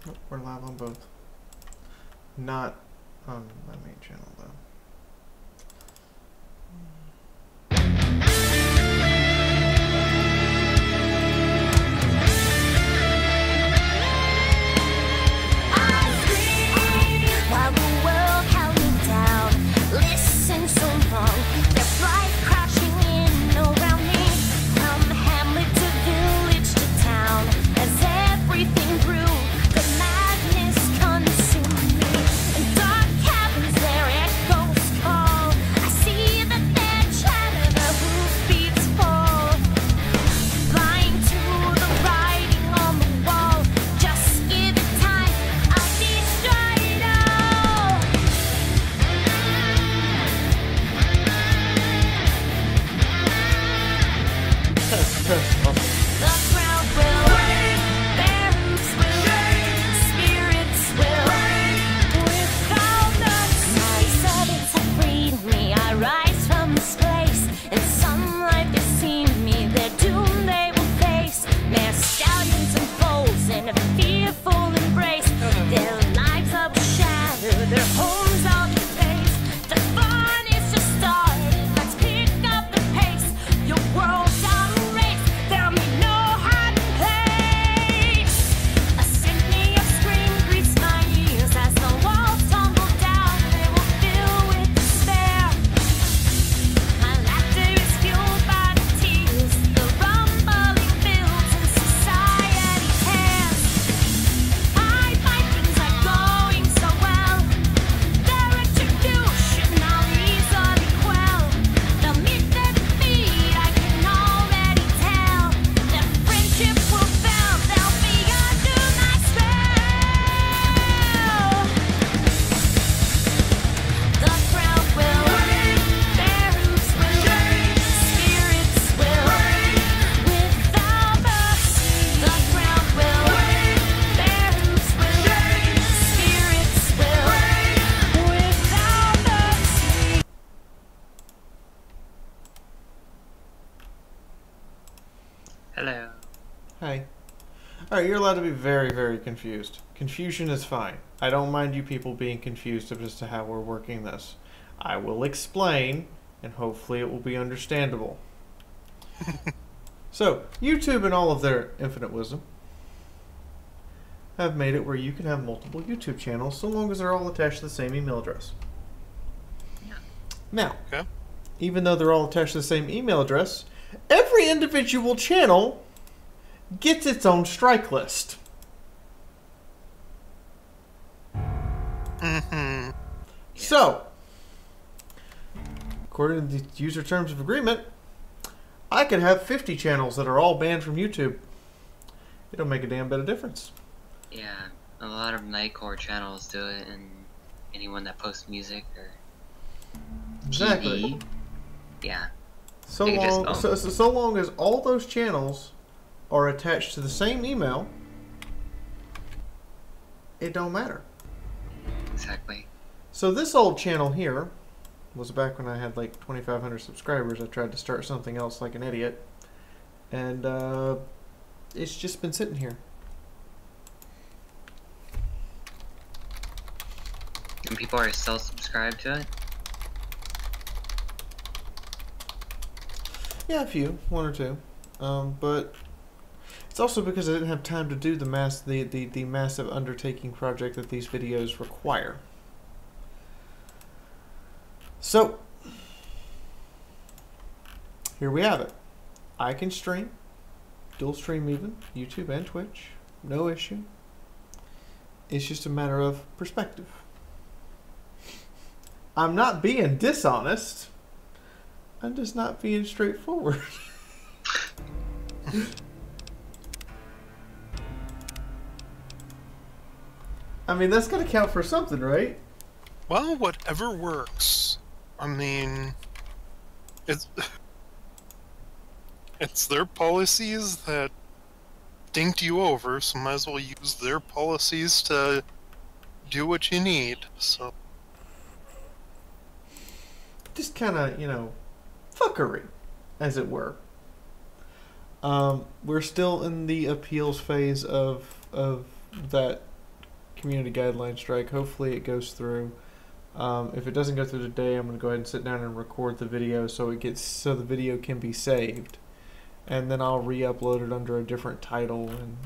Nope, we're live on both. Not on my main channel, though. Hello. Hi. Alright, you're allowed to be very, very confused. Confusion is fine. I don't mind you people being confused as to how we're working this. I will explain, and hopefully it will be understandable. So, YouTube and all of their infinite wisdom have made it where you can have multiple YouTube channels so long as they're all attached to the same email address. Yeah. Now, okay. Even though they're all attached to the same email address, every individual channel gets its own strike list. Mm-hmm. So, according to the user terms of agreement, I could have 50 channels that are all banned from YouTube. It don't make a damn bit of difference. Yeah, a lot of Nightcore channels do it, and anyone that posts music or Exactly. TV, yeah. So They long, just so long as all those channels are attached to the same email, it don't matter. Exactly. So this old channel here was back when I had like 2,500 subscribers. I tried to start something else like an idiot, and it's just been sitting here. And people are still subscribed to it? Yeah, a few, one or two, but it's also because I didn't have time to do the massive undertaking project that these videos require. So here we have it. I can stream, dual stream even, YouTube and Twitch, no issue. It's just a matter of perspective. I'm not being dishonest. I'm just not being straightforward. I mean, that's got to count for something, right? Well, whatever works. I mean, it's their policies that dinked you over, so might as well use their policies to do what you need. So just kind of, you know, fuckery, as it were. We're still in the appeals phase of that community guideline strike. Hopefully it goes through. If it doesn't go through today, I'm going to go ahead and sit down and record the video so the video can be saved, and then I'll re-upload it under a different title and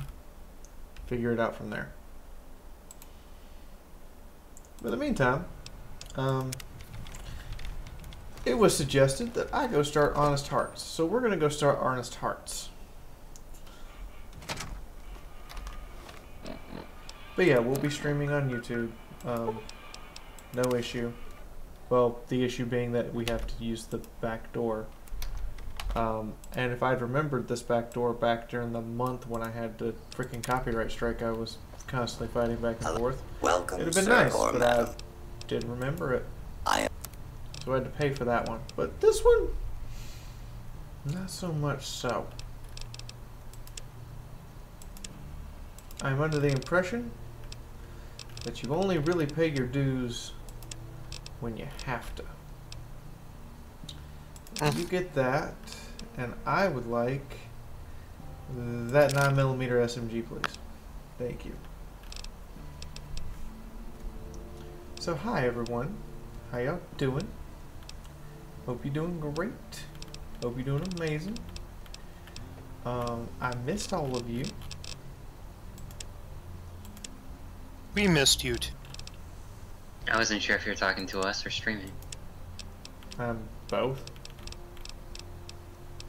figure it out from there. But in the meantime, it was suggested that I go start Honest Hearts, so we're going to go start Honest Hearts. But yeah, we'll be streaming on YouTube. No issue. Well, the issue being that we have to use the back door. And if I'd remembered this back door back during the month when I had the freaking copyright strike I was constantly fighting back and forth, Welcome, it'd have been nice, but I didn't remember it. So I had to pay for that one. But this one, not so much so. I'm under the impression that you only really pay your dues when you have to. You get that, and I would like that 9mm SMG, please. Thank you. So hi everyone, how y'all doing? Hope you're doing great. Hope you're doing amazing. I missed all of you. We missed you too. I wasn't sure if you were talking to us or streaming. Both.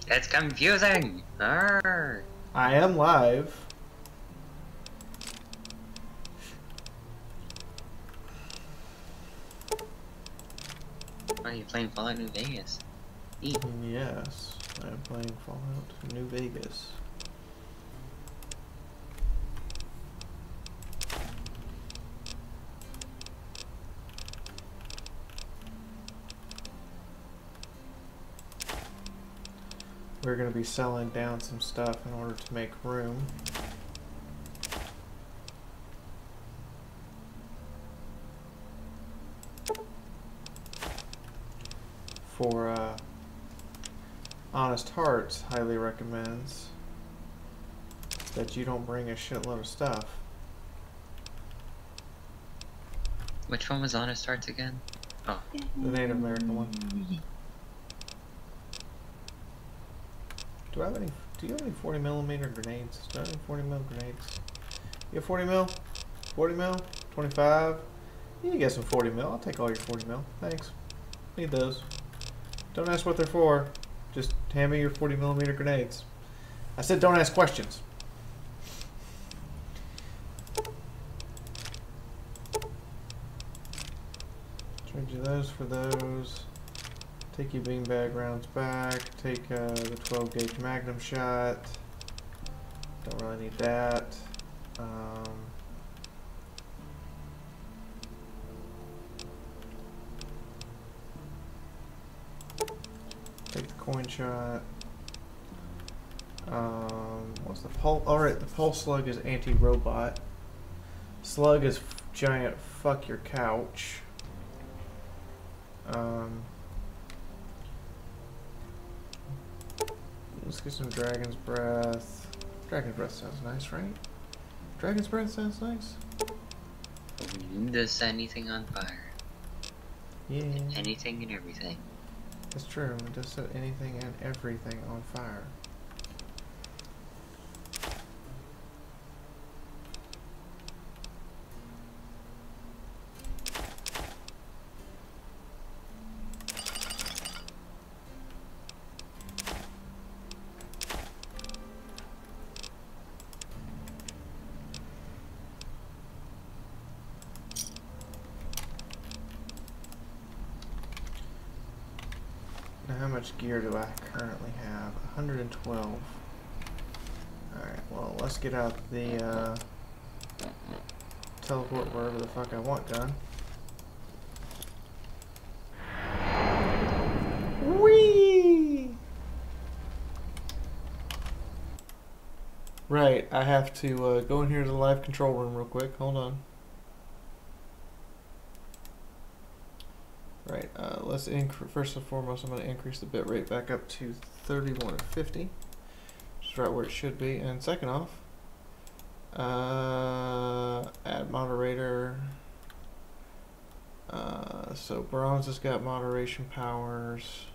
It's confusing! Arr. I am live. Are you playing Fallout New Vegas? Eat. Yes, I am playing Fallout New Vegas. We're going to be selling down some stuff in order to make room. For Honest Hearts highly recommends that you don't bring a shitload of stuff. Which one was Honest Hearts again? Oh. The Native American one. Do you have any 40mm grenades? Do I have any 40mm grenades? You have 40mm? 40mm? 25? You can get some 40mm. I'll take all your 40mm. Thanks. Need those. Don't ask what they're for. Just hand me your 40mm grenades. I said don't ask questions. Trade you those for those. Take your beanbag rounds back. Take the 12 gauge magnum shot. Don't really need that. Take the coin shot. What's the pulse? Alright, the pulse slug is anti-robot. Slug is giant fuck your couch. Let's get some Dragon's Breath. Dragon's Breath sounds nice, right? Dragon's Breath sounds nice. Does set anything on fire. Yeah. Anything and everything. That's true. It does set anything and everything on fire. How much gear do I currently have? 112. Alright, well, let's get out the teleport wherever the fuck I want gun. Whee! Right, I have to go in here to the live control room real quick. Hold on. Right, let's first and foremost, I'm going to increase the bit rate back up to 3150, which is right where it should be. And second off, Add moderator. So Bronze has got moderation powers.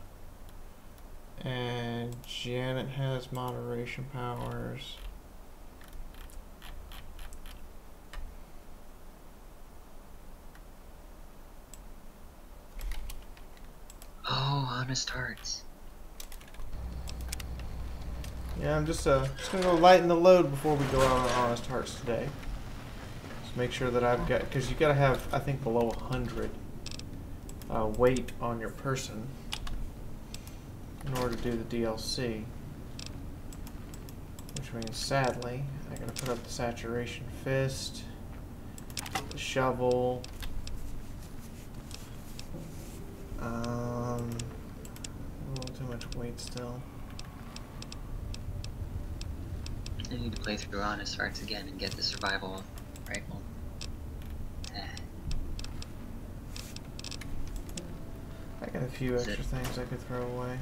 And Janet has moderation powers. Oh, honest hearts. Yeah, I'm just gonna go lighten the load before we go out on Honest Hearts today. Just make sure that I've got, because you gotta have, I think, below 100 weight on your person in order to do the DLC. Which means, sadly, I gotta put up the saturation fist, the shovel, a little too much weight still. I need to play through Honest Hearts again and get the survival rifle. I got a few extra things I could throw away.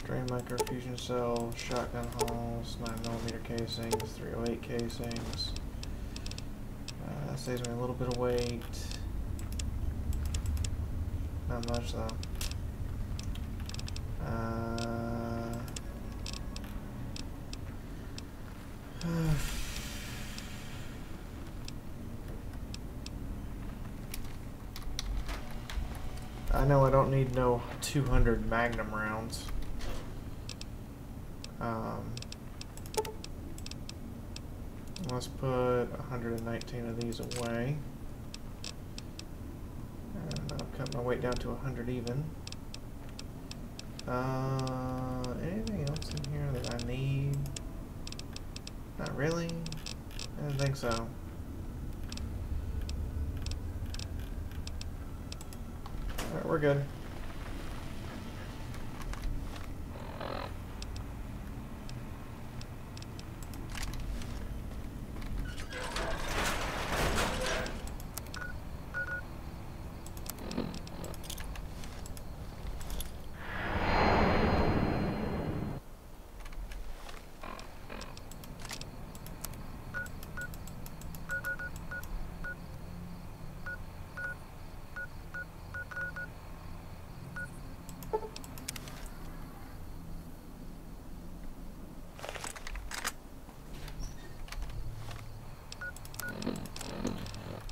Drain microfusion cell, shotgun hulls, 9mm casings, 308 casings. That saves me a little bit of weight. Not much though. I know I don't need no 200 Magnum rounds. Let's put 119 of these away. And I'll cut my weight down to 100 even. Anything else in here that I need? Not really. I don't think so. Alright, we're good.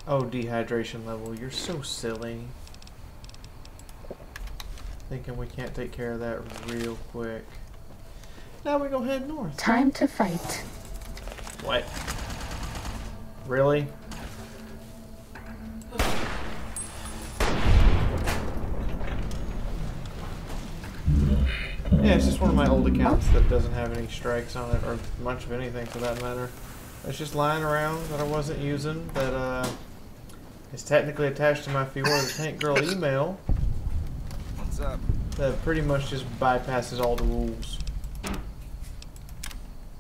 Oh, dehydration level. You're so silly. Thinking we can't take care of that real quick. Now we go head north. Time to fight. What? Really? Yeah, it's just one of my old accounts that doesn't have any strikes on it, or much of anything for that matter. It's just lying around that I wasn't using, that is technically attached to my Fiaura the Tank Girl email. What's up? That pretty much just bypasses all the rules.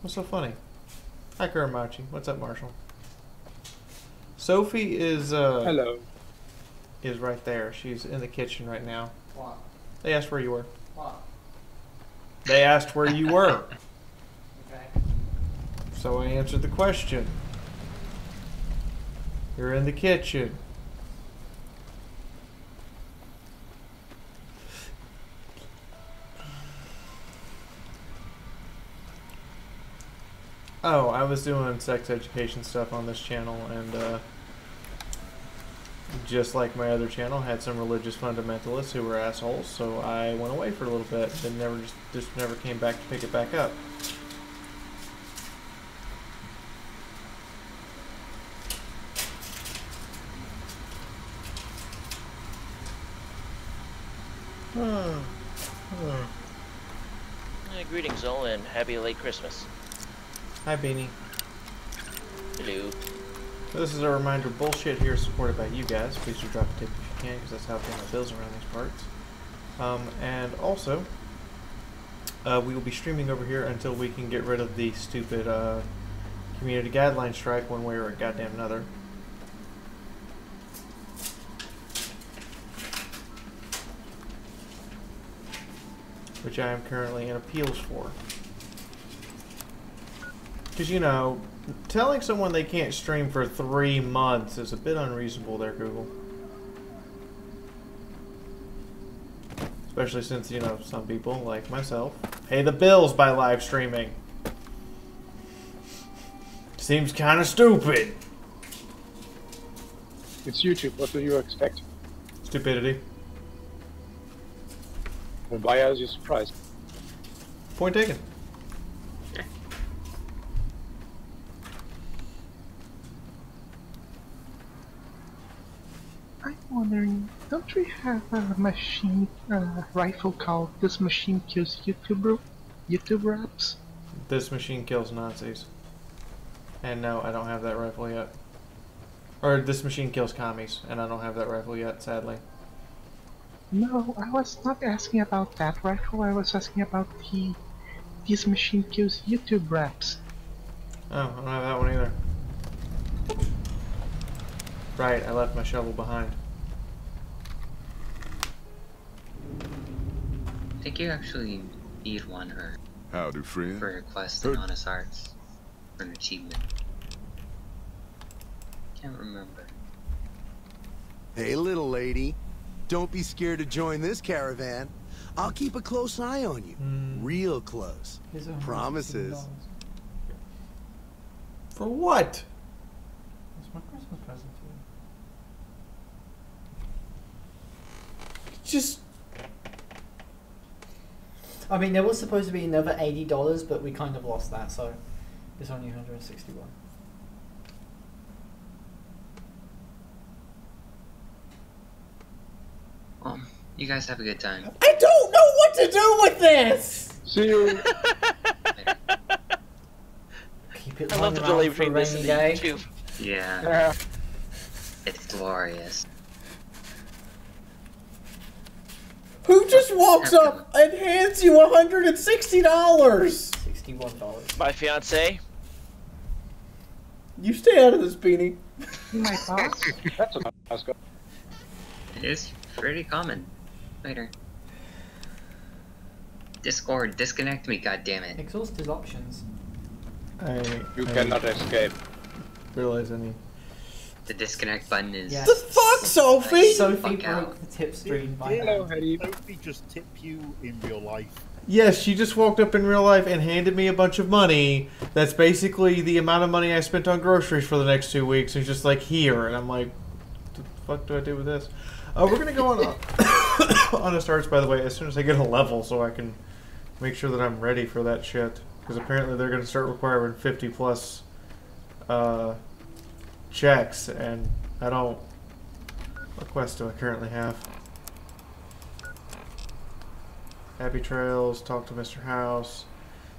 What's so funny? Hi Kuramachi. What's up, Marshall? Sophie is Hello. is right there. She's in the kitchen right now. What? They asked where you were. What? They asked where you were. Okay. So I answered the question. You're in the kitchen. Oh, I was doing sex education stuff on this channel, and just like my other channel, had some religious fundamentalists who were assholes, so I went away for a little bit, then just never came back to pick it back up. Greetings all and happy late Christmas. Hi, Beanie. Hello. So this is a reminder, bullshit here is supported by you guys. Please do drop a tip if you can, because that's how I pay my bills around these parts. And also, we will be streaming over here until we can get rid of the stupid community guideline strike one way or a goddamn another. which I am currently in appeals for. Because, you know, telling someone they can't stream for 3 months is a bit unreasonable there, Google. Especially since, you know, some people, like myself, pay the bills by live streaming. Seems kind of stupid. It's YouTube. What do you expect? Stupidity. And why are you surprised? Point taken. I'm wondering, don't we have a machine, rifle called "This Machine Kills YouTube Raps"? This machine kills Nazis. And no, I don't have that rifle yet. Or this machine kills commies, and I don't have that rifle yet, sadly. No, I was not asking about that rifle. I was asking about "This Machine Kills YouTube Raps." Oh, I don't have that one either. Right, I left my shovel behind. I think you actually need one Howdy, friend. for a quest in Honest Arts for an achievement. Can't remember. Hey, little lady. Don't be scared to join this caravan. I'll keep a close eye on you. Real close. Promises. For what? That's my Christmas present to you. Just... I mean, there was supposed to be another $80, but we kind of lost that, so it's only 161. Well, you guys have a good time. I don't know what to do with this! See you. Keep it I love the lying delay around for a between this rainy and day. the YouTube. Yeah, Yeah. it's glorious. Who just walks up and hands you $160? $61. My fiance. You stay out of this, Beanie. My boss? That's a nice guy. It is pretty common. Later. Discord, disconnect me, goddammit. Exhaust his options. You cannot escape. realize I need... The disconnect button is... Yeah. The fuck, Sophie? Sophie Fuck broke out. the tip screen by Hello, hand. Harry. Sophie just tip you in real life. Yes, she just walked up in real life and handed me a bunch of money. That's basically the amount of money I spent on groceries for the next 2 weeks. It's just like, here. And I'm like, what the fuck do I do with this? We're going to go on Honest Arts, by the way, as soon as I get a level so I can make sure that I'm ready for that shit. Because apparently they're going to start requiring 50 plus checks. And I don't... What quest do I currently have? Happy Trails, talk to Mr. House,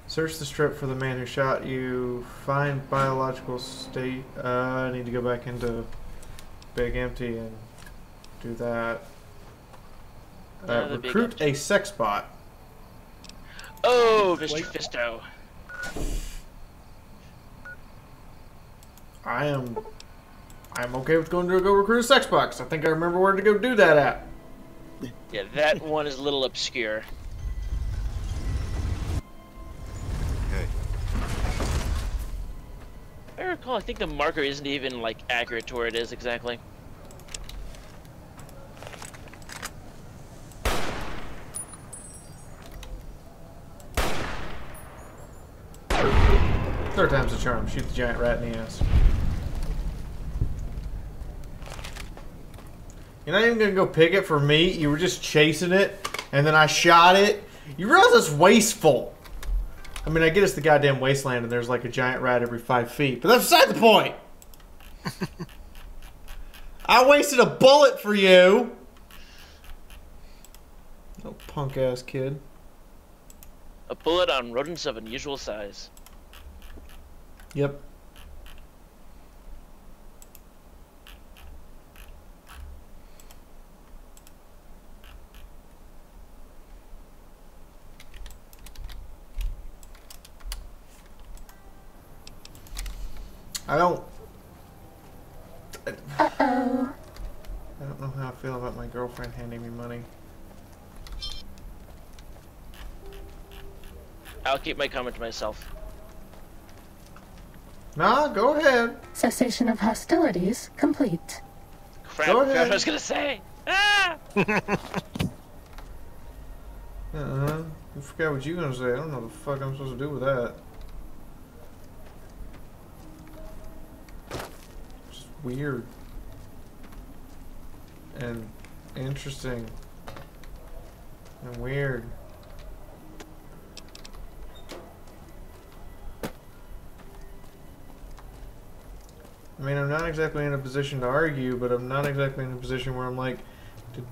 search the strip for the man who shot you, find biological state. I need to go back into Big Empty and do that. The Big Recruit Empty. a sex bot. Oh, Mr. Fisto. I'm okay with going to go recruit a sex bot, 'cause I think I remember where to go do that at. Yeah, that one is a little obscure. I recall, I think the marker isn't even, like, accurate to where it is exactly. Third time's a charm. Shoot the giant rat in the ass. You're not even gonna go pick it for me. You were just chasing it, and then I shot it. You realize that's wasteful. I mean, I get it's the goddamn wasteland, and there's like a giant rat every 5 feet, but that's beside the point. I wasted a bullet for you. Oh, punk ass kid. A bullet on rodents of unusual size. Yep. I don't know how I feel about my girlfriend handing me money. I'll keep my comment to myself. Nah, go ahead. Cessation of hostilities complete. Crap, Go I ahead. was gonna say. Ah! You forgot what you were gonna say. I don't know what the fuck I'm supposed to do with that. Just weird. And interesting. And weird. I mean, I'm not exactly in a position to argue, but I'm not exactly in a position where I'm like,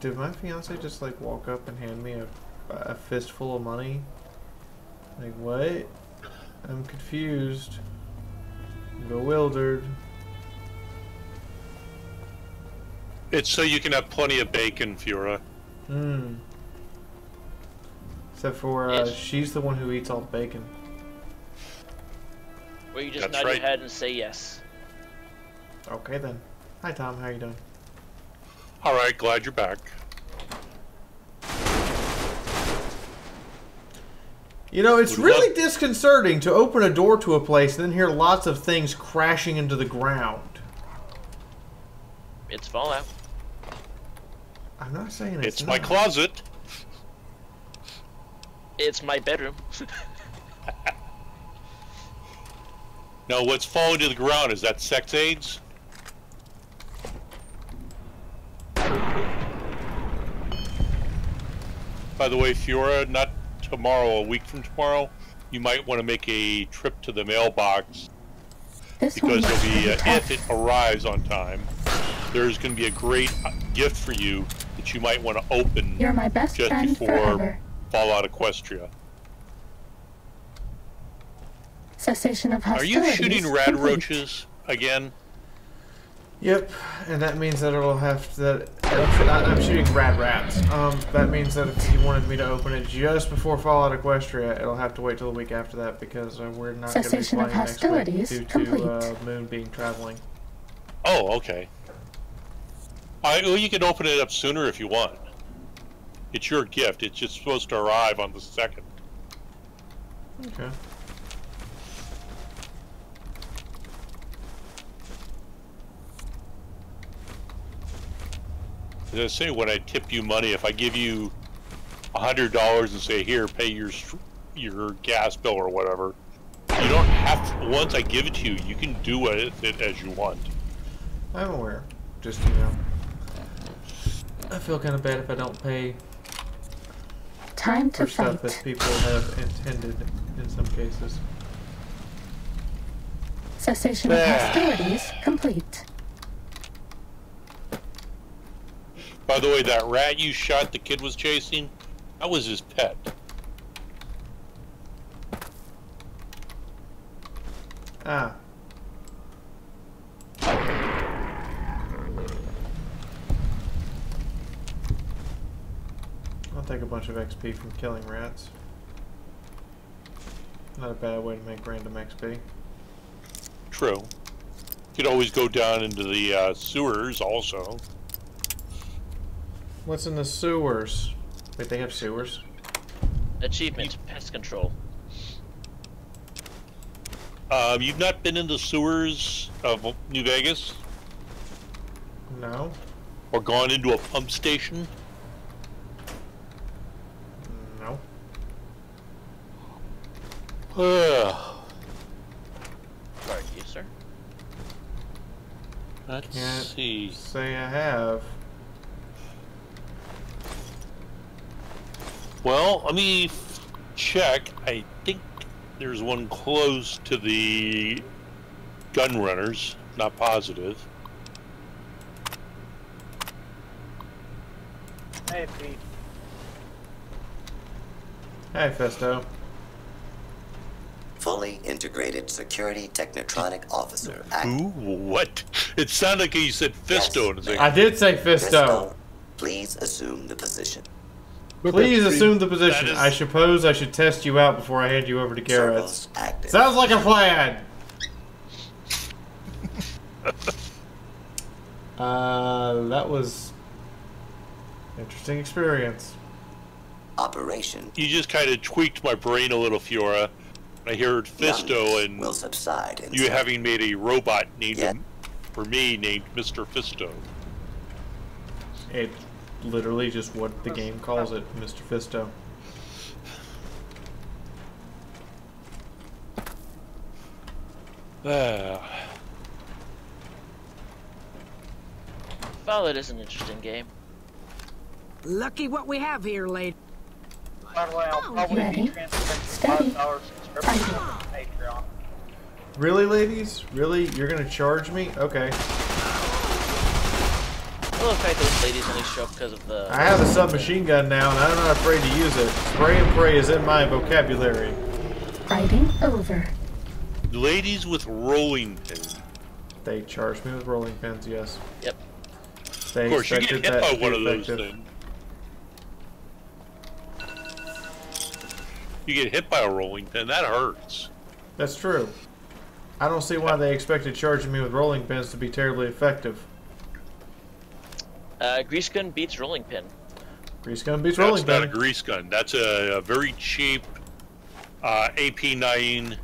did my fiance just like walk up and hand me a fistful of money? Like, what? I'm confused. Bewildered. It's so you can have plenty of bacon, Fiaura. Except for, Yes. she's the one who eats all the bacon. Where you just That's nod right. your head and say yes. Okay then. Hi Tom, how you doing? Alright, glad you're back. You know, it's Would really love- disconcerting to open a door to a place and then hear lots of things crashing into the ground. It's Fallout. I'm not saying It's not. my closet. It's my bedroom. No, what's falling to the ground is that sex aids. By the way, Fiaura, not tomorrow, a week from tomorrow, you might want to make a trip to the mailbox This one because looks there'll be, pretty if tough. it arrives on time, there's going to be a great gift for you that you might want to open You're my best just friend before forever. Fallout Equestria. Cessation of Are you hostilities shooting rad complete. roaches again? Yep, and that means that it'll have to, I'm shooting rad rats. That means that if you wanted me to open it just before Fallout Equestria, it'll have to wait till the week after that because we're not going to be Cessation of playing next week hostilities due complete. to Moon being traveling. Oh, okay. Well, you can open it up sooner if you want. It's your gift. It's just supposed to arrive on the 2nd. Okay. As I say, when I tip you money, if I give you $100 and say, here, pay your gas bill or whatever, you don't have to, once I give it to you, you can do with it as you want. I'm aware. Just, you know, I feel kind of bad if I don't pay Time to for stuff fight. that people have intended in some cases. Cessation of hostilities complete. By the way, that rat you shot the kid was chasing, that was his pet. Ah. I'll take a bunch of XP from killing rats. Not a bad way to make random XP. True. You could always go down into the sewers also. What's in the sewers? Wait, they have sewers? Achievement, pest control. You've not been in the sewers of New Vegas? No. Or gone into a pump station? No. Sorry, you, sir. Let's Can't see. say I have. Well, let me check. I think there's one close to the gun runners. Not positive. Hey, Pete. Hey, Festo. Fully integrated security technotronic officer. Who? What? It sounded like you said Fisto. And it's like, I did say Fisto. Please assume the position. Please assume the position. That is- I suppose I should test you out before I hand you over to Garrett. Servos active. Sounds like a plan. That was interesting experience. Operation. You just kind of tweaked my brain a little, Fiaura. I heard Fisto and will subside you having made a robot named for me named Mr. Fisto. It's literally just what the game calls it, Mr. Fisto. Valid is an interesting game. Lucky what we have here, lady. By the way, I'll probably be transferring $5 subscription to Patreon. Really, ladies? Really? You're gonna charge me? Okay. I love the fact those ladies only show up because of the... I have a submachine gun now, and I'm not afraid to use it. Spray and pray is in my vocabulary. Fighting over. Ladies with rolling pins. They charged me with rolling pins, yes. Yep. They of course, you get expected hit that by to one be of those effective. things. You get hit by a rolling pin, that hurts. That's true. I don't see why they expected charging me with rolling pins to be terribly effective. Grease gun beats rolling pin. Grease gun beats rolling pin. That's not a grease gun. That's a very cheap AP9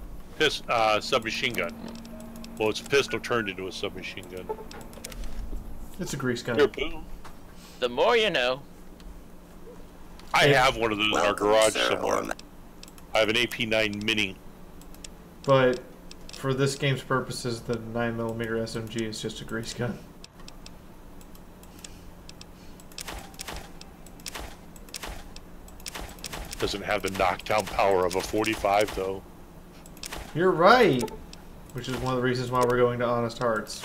submachine gun. Well, it's a pistol turned into a submachine gun. It's a grease gun. Here, boom. The more you know. I have one of those in our garage somewhere. I have an AP9 Mini. But for this game's purposes, the 9mm SMG is just a grease gun. Doesn't have the knockdown power of a 45, though. You're right! Which is one of the reasons why we're going to Honest Hearts.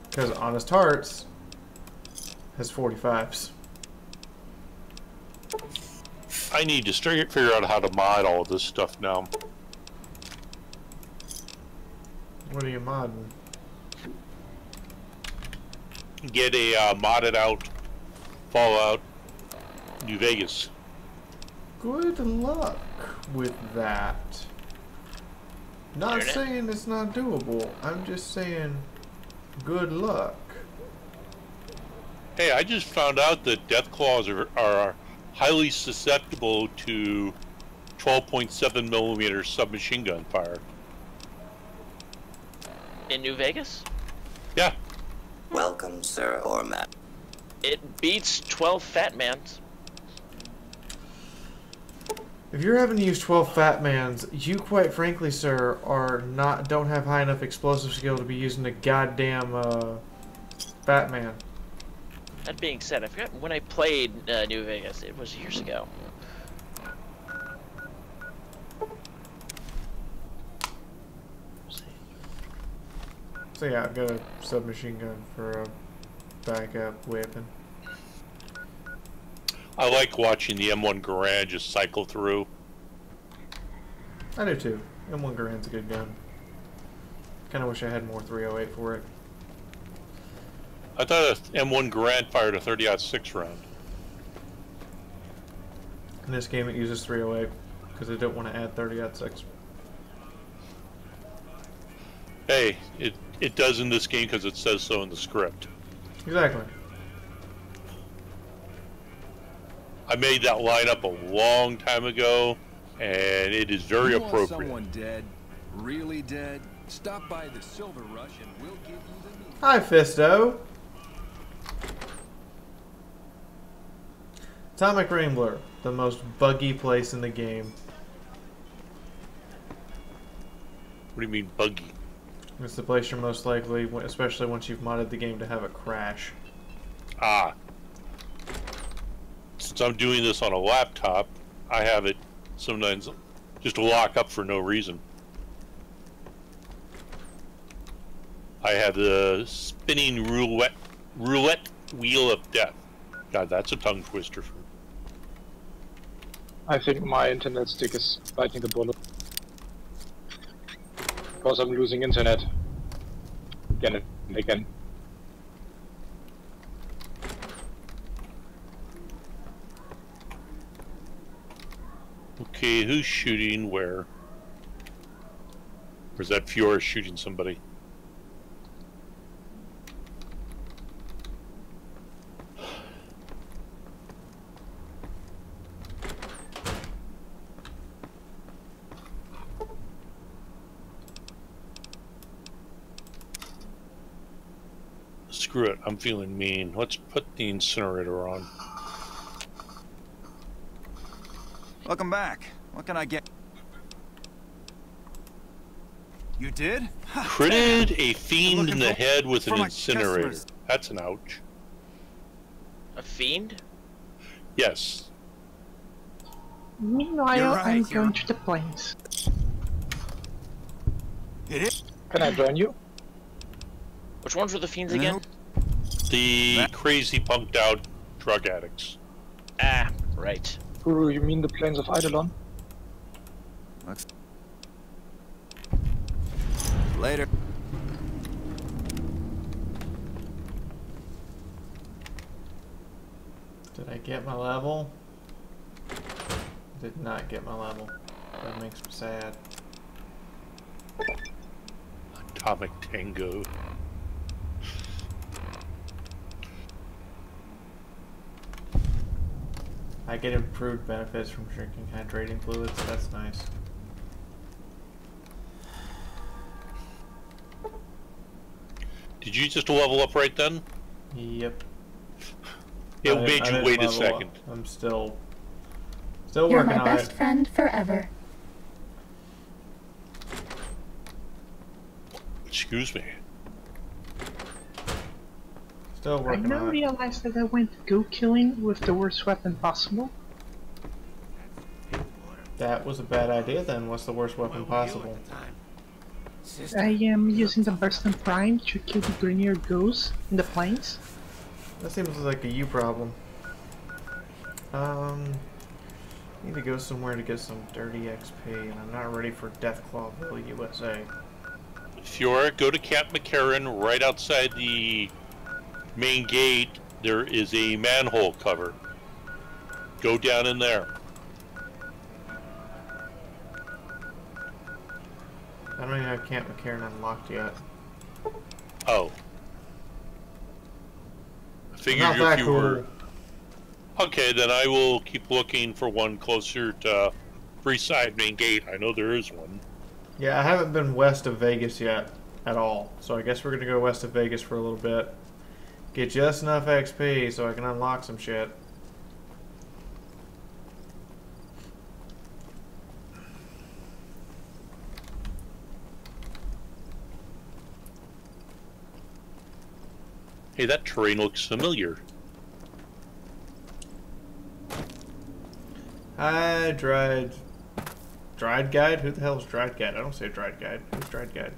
Because Honest Hearts has 45s. I need to figure out how to mod all of this stuff now. What are you modding? Get a modded out Fallout New Vegas. Good luck with that. Not saying it's not doable. I'm just saying good luck. Hey, I just found out that death claws are highly susceptible to 12.7mm submachine gun fire. In New Vegas? Yeah. Welcome, Sir Ormat. It beats 12 Fat Mans. If you're having to use 12 Fat Mans, you quite frankly, sir, don't have high enough explosive skill to be using a goddamn Fat Man. That being said, I forgot when I played New Vegas. It was years ago. So yeah, I've got a submachine gun for a backup weapon. I like watching the M1 Garand just cycle through. I do too. M1 Garand's a good gun. Kinda wish I had more 308 for it. I thought an M1 Garand fired a 30-06 round. In this game it uses 308 because they don't want to add 30-06. Hey, it does in this game because it says so in the script. Exactly. I made that lineup a long time ago, and it is very you want appropriate. Someone dead, really dead? Stop by the Silver Rush and we'll give you the meat. Hi, Fisto. Atomic Rambler, the most buggy place in the game. What do you mean buggy? It's the place you're most likely, especially once you've modded the game, to have a crash. Ah. Since I'm doing this on a laptop, I have it sometimes just lock up for no reason. I have the spinning roulette wheel of death. God, that's a tongue twister. I think my internet stick is biting the bullet. Because I'm losing internet. Again and again. Okay, who's shooting where? Or is that Fiaura shooting somebody? Screw it, I'm feeling mean. Let's put the incinerator on. Welcome back. What can I get? You did? Critted a fiend in the head with an my incinerator. customers. That's an ouch. A fiend? Yes. Meanwhile, You're right, I'm you're going right. to the plains. It is. Can I join you? Which ones were the fiends again? The crazy punked out drug addicts. Ah, right. Guru, you mean the plains of Eidolon? Let's... Later. Did I get my level? Did not get my level. That makes me sad. Atomic Tango. I get improved benefits from drinking hydrating fluids. That's nice. Did you just level up right then? Yep. It made you wait a second. I'm still You're working my on best it. friend forever. Excuse me. Still I working now on it. realize that I went go killing with the worst weapon possible. That was a bad idea then. What's the worst weapon possible? I am using the Burst and Prime to kill the Grenier Ghosts in the plains. That seems like a you problem. Need to go somewhere to get some dirty XP, and I'm not ready for Deathclawville, USA. Fiaura, go to Camp McCarran right outside the main gate. There is a manhole cover. Go down in there. I don't even have Camp McCarran unlocked yet. Oh. I figured Not that if you were... Okay, then I will keep looking for one closer to Freeside main gate. I know there is one. Yeah, I haven't been west of Vegas yet at all, so I guess we're gonna go west of Vegas for a little bit. Get just enough XP so I can unlock some shit. Hey, that terrain looks familiar. Hi, Dried Guide? Who the hell is Dried Guide? I don't say Dried Guide. Who's Dried Guide?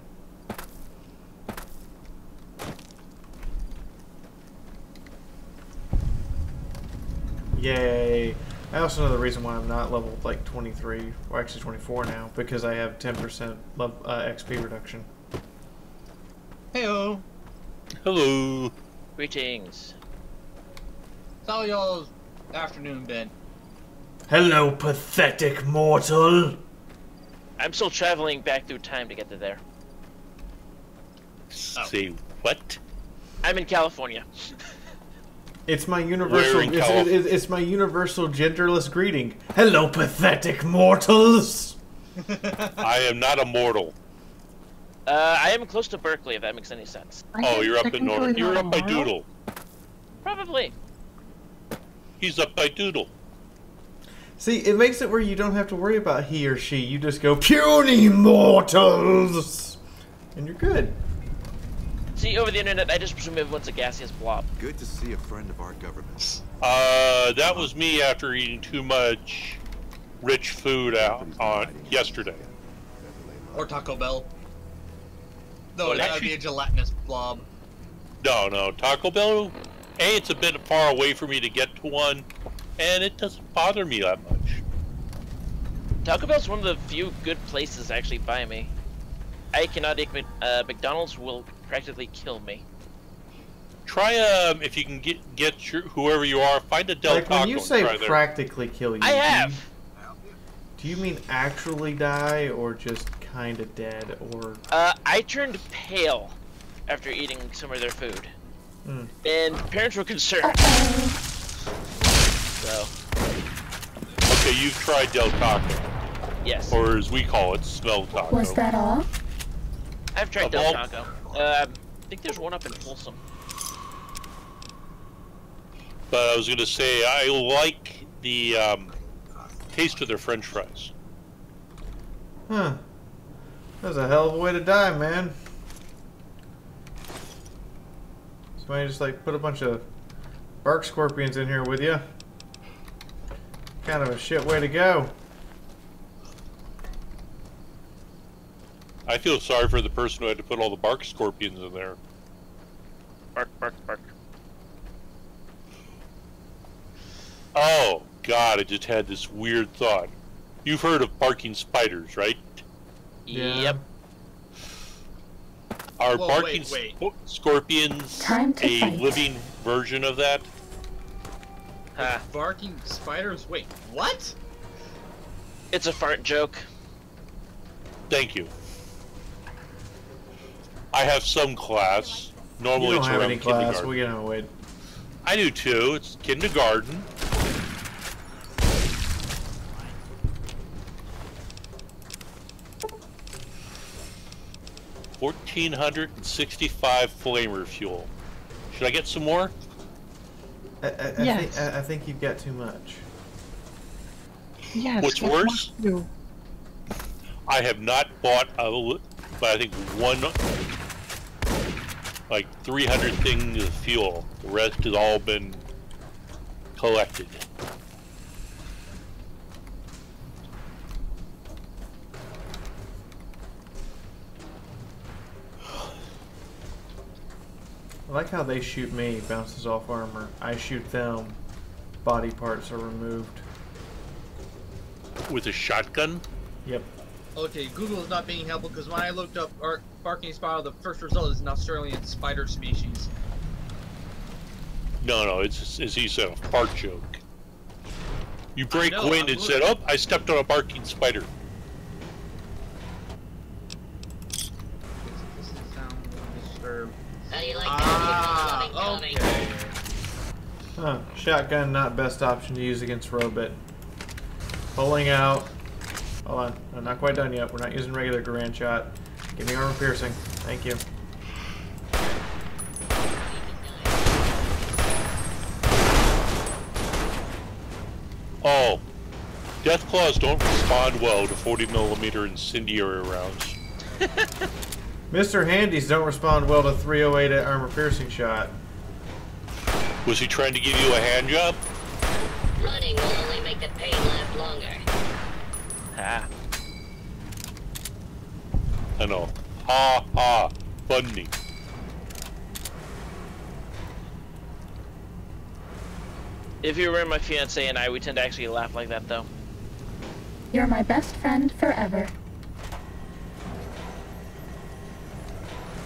Yay. I also know the reason why I'm not leveled like 23, or actually 24 now, because I have 10% XP reduction. Heyo. Hello. Greetings. How y'all's afternoon been? Hello, pathetic mortal. I'm still traveling back through time to get to there. Say what? I'm in California. It's my universal. Where in It's my universal genderless greeting. Hello, pathetic mortals. I am not a mortal. I am close to Berkeley, if that makes any sense. Oh, you're up in north. You're up by tomorrow? Doodle. Probably. He's up by Doodle. See, it makes it where you don't have to worry about he or she. You just go, puny mortals, and you're good. See, over the internet, I just presume everyone's a gaseous blob. Good to see a friend of our government. That was me after eating too much rich food out on yesterday. Or Taco Bell. No, Well, that would be a gelatinous blob. No, Taco Bell. A, it's a bit far away for me to get to one, and it doesn't bother me that much. Taco Bell's one of the few good places actually by me. I cannot eat McDonald's will practically kill me. Try if you can get your, whoever you are, find a Del Like Taco. when you say and try there. practically kill you, I have. Do you mean actually die or just kind of dead or? I turned pale after eating some of their food, Mm. and parents were concerned. So. Okay, you've tried Del Taco. Yes. Or as we call it, Smell Taco. Was that all? I've tried Of Del all- Taco. I think there's one up in Folsom. But I was going to say, I like the taste of their French fries. Huh. That's a hell of a way to die, man. Somebody just like put a bunch of bark scorpions in here with you. Kind of a shit way to go. I feel sorry for the person who had to put all the bark scorpions in there. Bark, bark, bark. Oh, God, I just had this weird thought. You've heard of barking spiders, right? Yeah. Yep. Are Whoa, barking wait. scorpions Time to a fight. living version of that? Ha. Barking spiders? Wait, what? It's a fart joke. Thank you. I have some class. You Normally don't it's have around any class. kindergarten. We can avoid. I do too. It's kindergarten. $1,465 flamer fuel. Should I get some more? I think you've got too much. Yes. What's what worse? must you? I have not bought but I think one, like 300 things of fuel. The rest has all been collected. I like how they shoot me, bounces off armor. I shoot them, body parts are removed. With a shotgun? Yep. Okay, Google is not being helpful because when I looked up barking spider, the first result is an Australian spider species. No, it's as he said, a fart joke. You break know, wind and said, "Oh, I stepped on a barking spider." This sound disturbed. How do you like that? Okay. Huh. Shotgun not best option to use against Robit. Pulling out. Hold on. I'm not quite done yet. We're not using regular Garand shot. Give me armor piercing. Thank you. Oh, death claws don't respond well to 40mm incendiary rounds. Mr. Handies don't respond well to 308 at armor piercing shot. Was he trying to give you a hand job? Running will only make the pain last longer. Ha. I know. Ha ha. Funny. If you were my fiance and I, we tend to actually laugh like that, though. You're my best friend forever.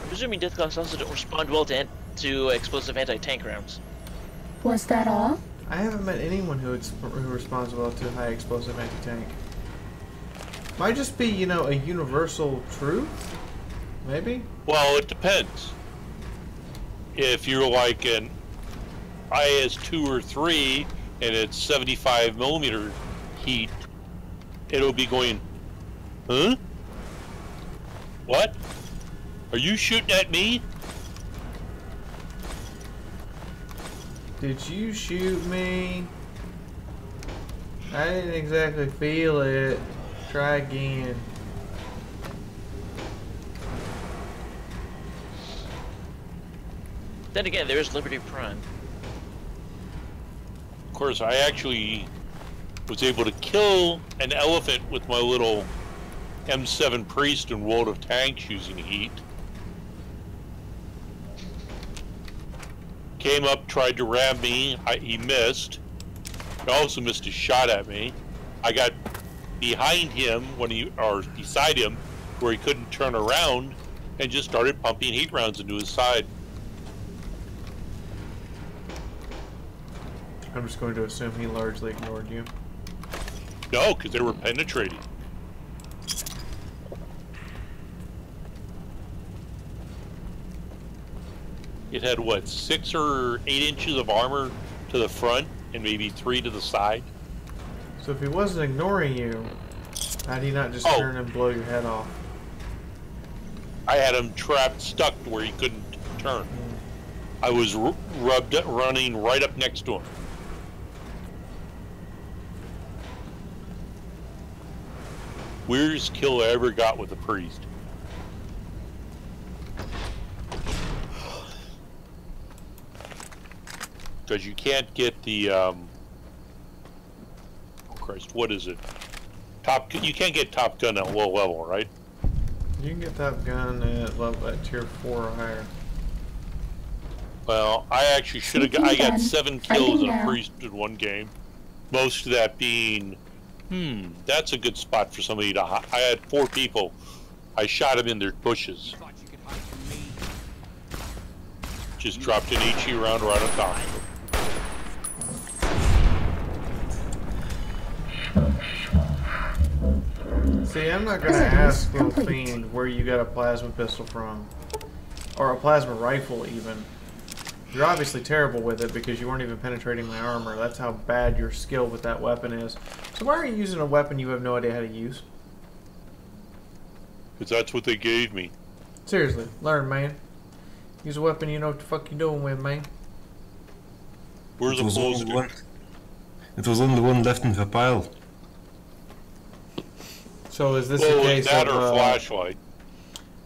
I'm presuming death claws also don't respond well to explosive anti-tank rounds. Was that all? I haven't met anyone who responds well to high explosive anti-tank. Might just be, you know, a universal truth? Maybe? Well, it depends. If you're like an IS-2 or 3 and it's 75mm heat, it'll be going, huh? What? Are you shooting at me? Did you shoot me? I didn't exactly feel it. Try again. Then again, there is Liberty Prime. Of course, I actually was able to kill an elephant with my little M7 Priest in World of Tanks using heat. Came up, tried to ram me. He missed. He also missed a shot at me. I got behind him or beside him, where he couldn't turn around, and just started pumping heat rounds into his side. I'm just going to assume he largely ignored you. No, because they were penetrating. It had, what, 6 or 8 inches of armor to the front and maybe 3 to the side. So if he wasn't ignoring you, how do you not just turn and blow your head off? I had him trapped, stuck to where he couldn't turn. I was running right up next to him. Weirdest kill I ever got with a priest. Because you can't get the oh Christ, what is it? You can't get Top Gun at low level, right? You can get Top Gun at tier 4 or higher. Well, I actually should have. I got 7 kills in a priest in one game. Most of that being, that's a good spot for somebody to. I had 4 people. I shot them in their bushes. Just dropped an HE round right on top. See, I'm not gonna ask Little Fiend where you got a plasma pistol from, or a plasma rifle even. You're obviously terrible with it because you weren't even penetrating my armor. That's how bad your skill with that weapon is. So why are you using a weapon you have no idea how to use? Because that's what they gave me. Seriously, learn, man. Use a weapon you know what the fuck you're doing with, man. Where's the closer? It was only one left in the pile. So is this a case that of or flashlight?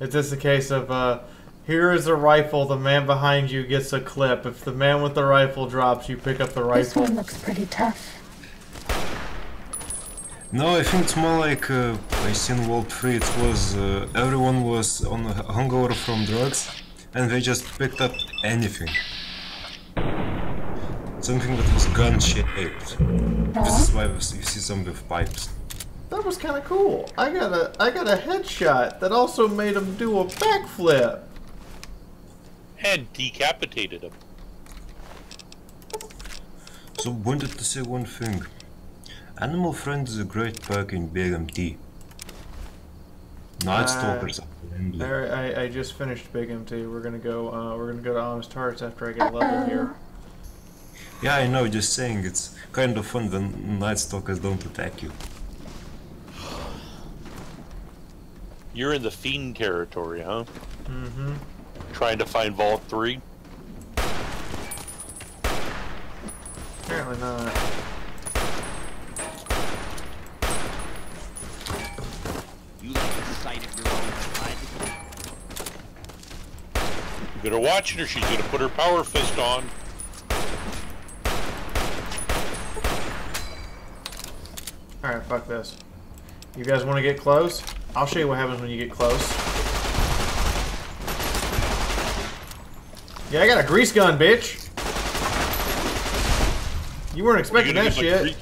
Is this a case of here is a rifle, the man behind you gets a clip. If the man with the rifle drops, you pick up the rifle. This one looks pretty tough. No, I think it's more like I seen World 3. It was everyone was on a hangover from drugs, and they just picked up anything. Something that was gun-shaped. This is why you see some with pipes. That was kind of cool. I got a headshot that also made him do a backflip. And decapitated him. So wanted to say one thing. Animal Friend is a great perk in BMT. Night Stalkers are friendly. I just finished Big MT. We're gonna go to Honest Hearts after I get a level here. Yeah, I know, just saying, it's kind of fun when Night Stalkers don't attack you. You're in the Fiend territory, huh? Mm-hmm. Trying to find Vault 3? Apparently not. You like the sight of your own blood? You better watch it or she's gonna put her power fist on. Alright, fuck this. You guys want to get close? I'll show you what happens when you get close. Yeah, I got a grease gun, bitch! You weren't expecting that shit.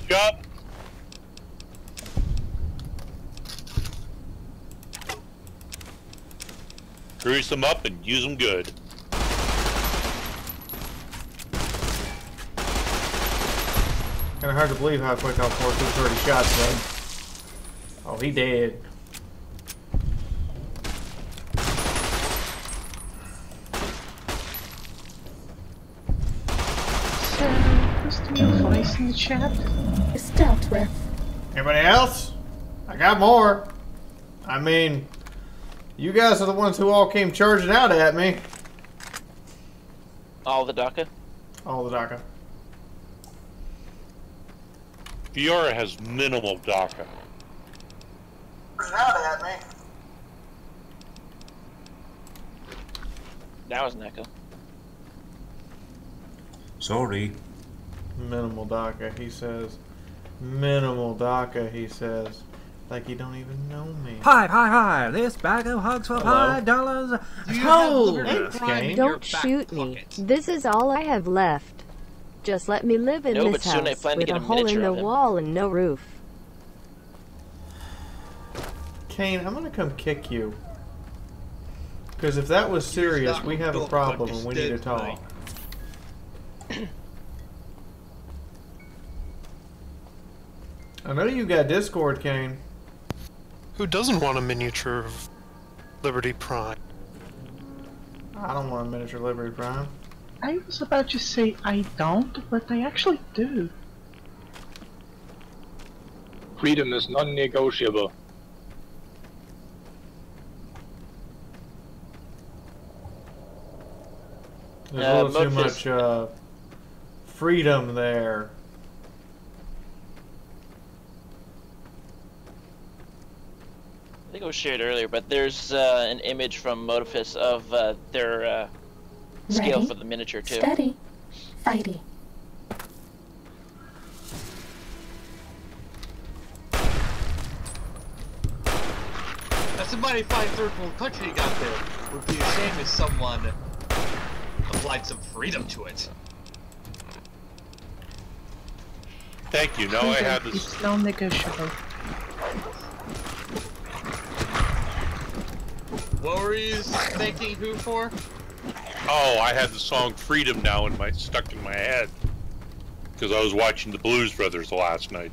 Grease them up and use them good. Kinda hard to believe how quick I'll pour through 30 shots, though. Oh, he dead. Advice in the chat? It's dealt with. Anybody else? I got more. I mean, you guys are the ones who all came charging out at me. All the DACA? All the DACA. Fiaura has minimal DACA. Out at me. That was an echo. Sorry. Minimal DACA, he says. Minimal DACA, he says. Like you don't even know me. Hi. This bag of hugs for $5. Hold! Don't shoot me. This is all I have left. Just let me live in No, this but soon I house plan to with get a a hole in miniature the of him. wall and no roof. Kane, I'm gonna come kick you. Because if that was serious, we have a problem and we need to talk. I know you got Discord, Kane. Who doesn't want a miniature of Liberty Prime? I don't want a miniature Liberty Prime. I was about to say I don't, but I actually do. Freedom is non-negotiable. There's a little too much freedom there. I think it was shared earlier, but there's an image from Motifus of their scale Ready, for the miniature too. steady, fighty. That's a mighty fine third world country you got there. Would be a shame if someone applied some freedom to it. Thank you. Now I have this. It's no negotiable. What were you thanking who for? Oh, I had the song "Freedom" now stuck in my head because I was watching the Blues Brothers last night.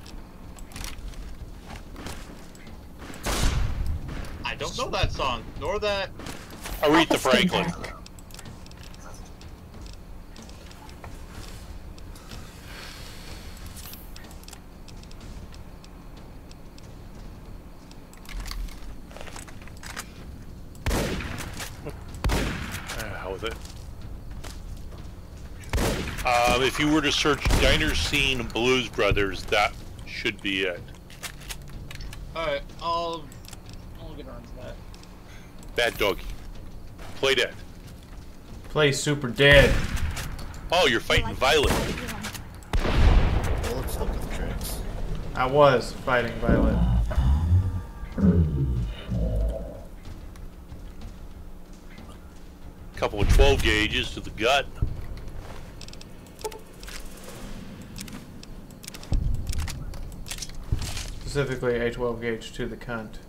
I don't know that song, nor that. Aretha Franklin. How is it? If you were to search Diner Scene Blues Brothers, that should be it. Alright, I'll get around to that. Bad Doggy. Play dead. Play Super Dead. Oh, you're fighting Violet. Let's look at the tricks. I was fighting Violet. Couple of 12 gauges to the gut. Specifically a 12 gauge to the cunt.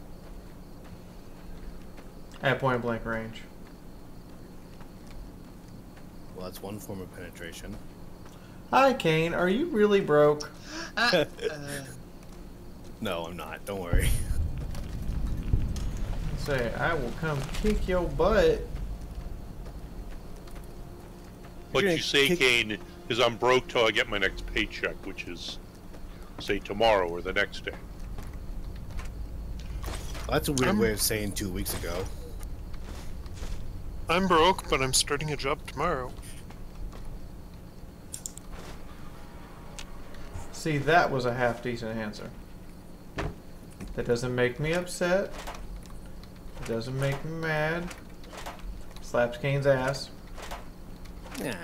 At point blank range. Well, that's one form of penetration. Hi Kane, are you really broke? No, I'm not. Don't worry. Say, I will come kick your butt. What you say, Kane, is I'm broke till I get my next paycheck, which is, say, tomorrow or the next day. Well, that's a weird way of saying 2 weeks ago. I'm broke, but I'm starting a job tomorrow. See, that was a half decent answer. That doesn't make me upset. It doesn't make me mad. Slaps Kane's ass. Yeah.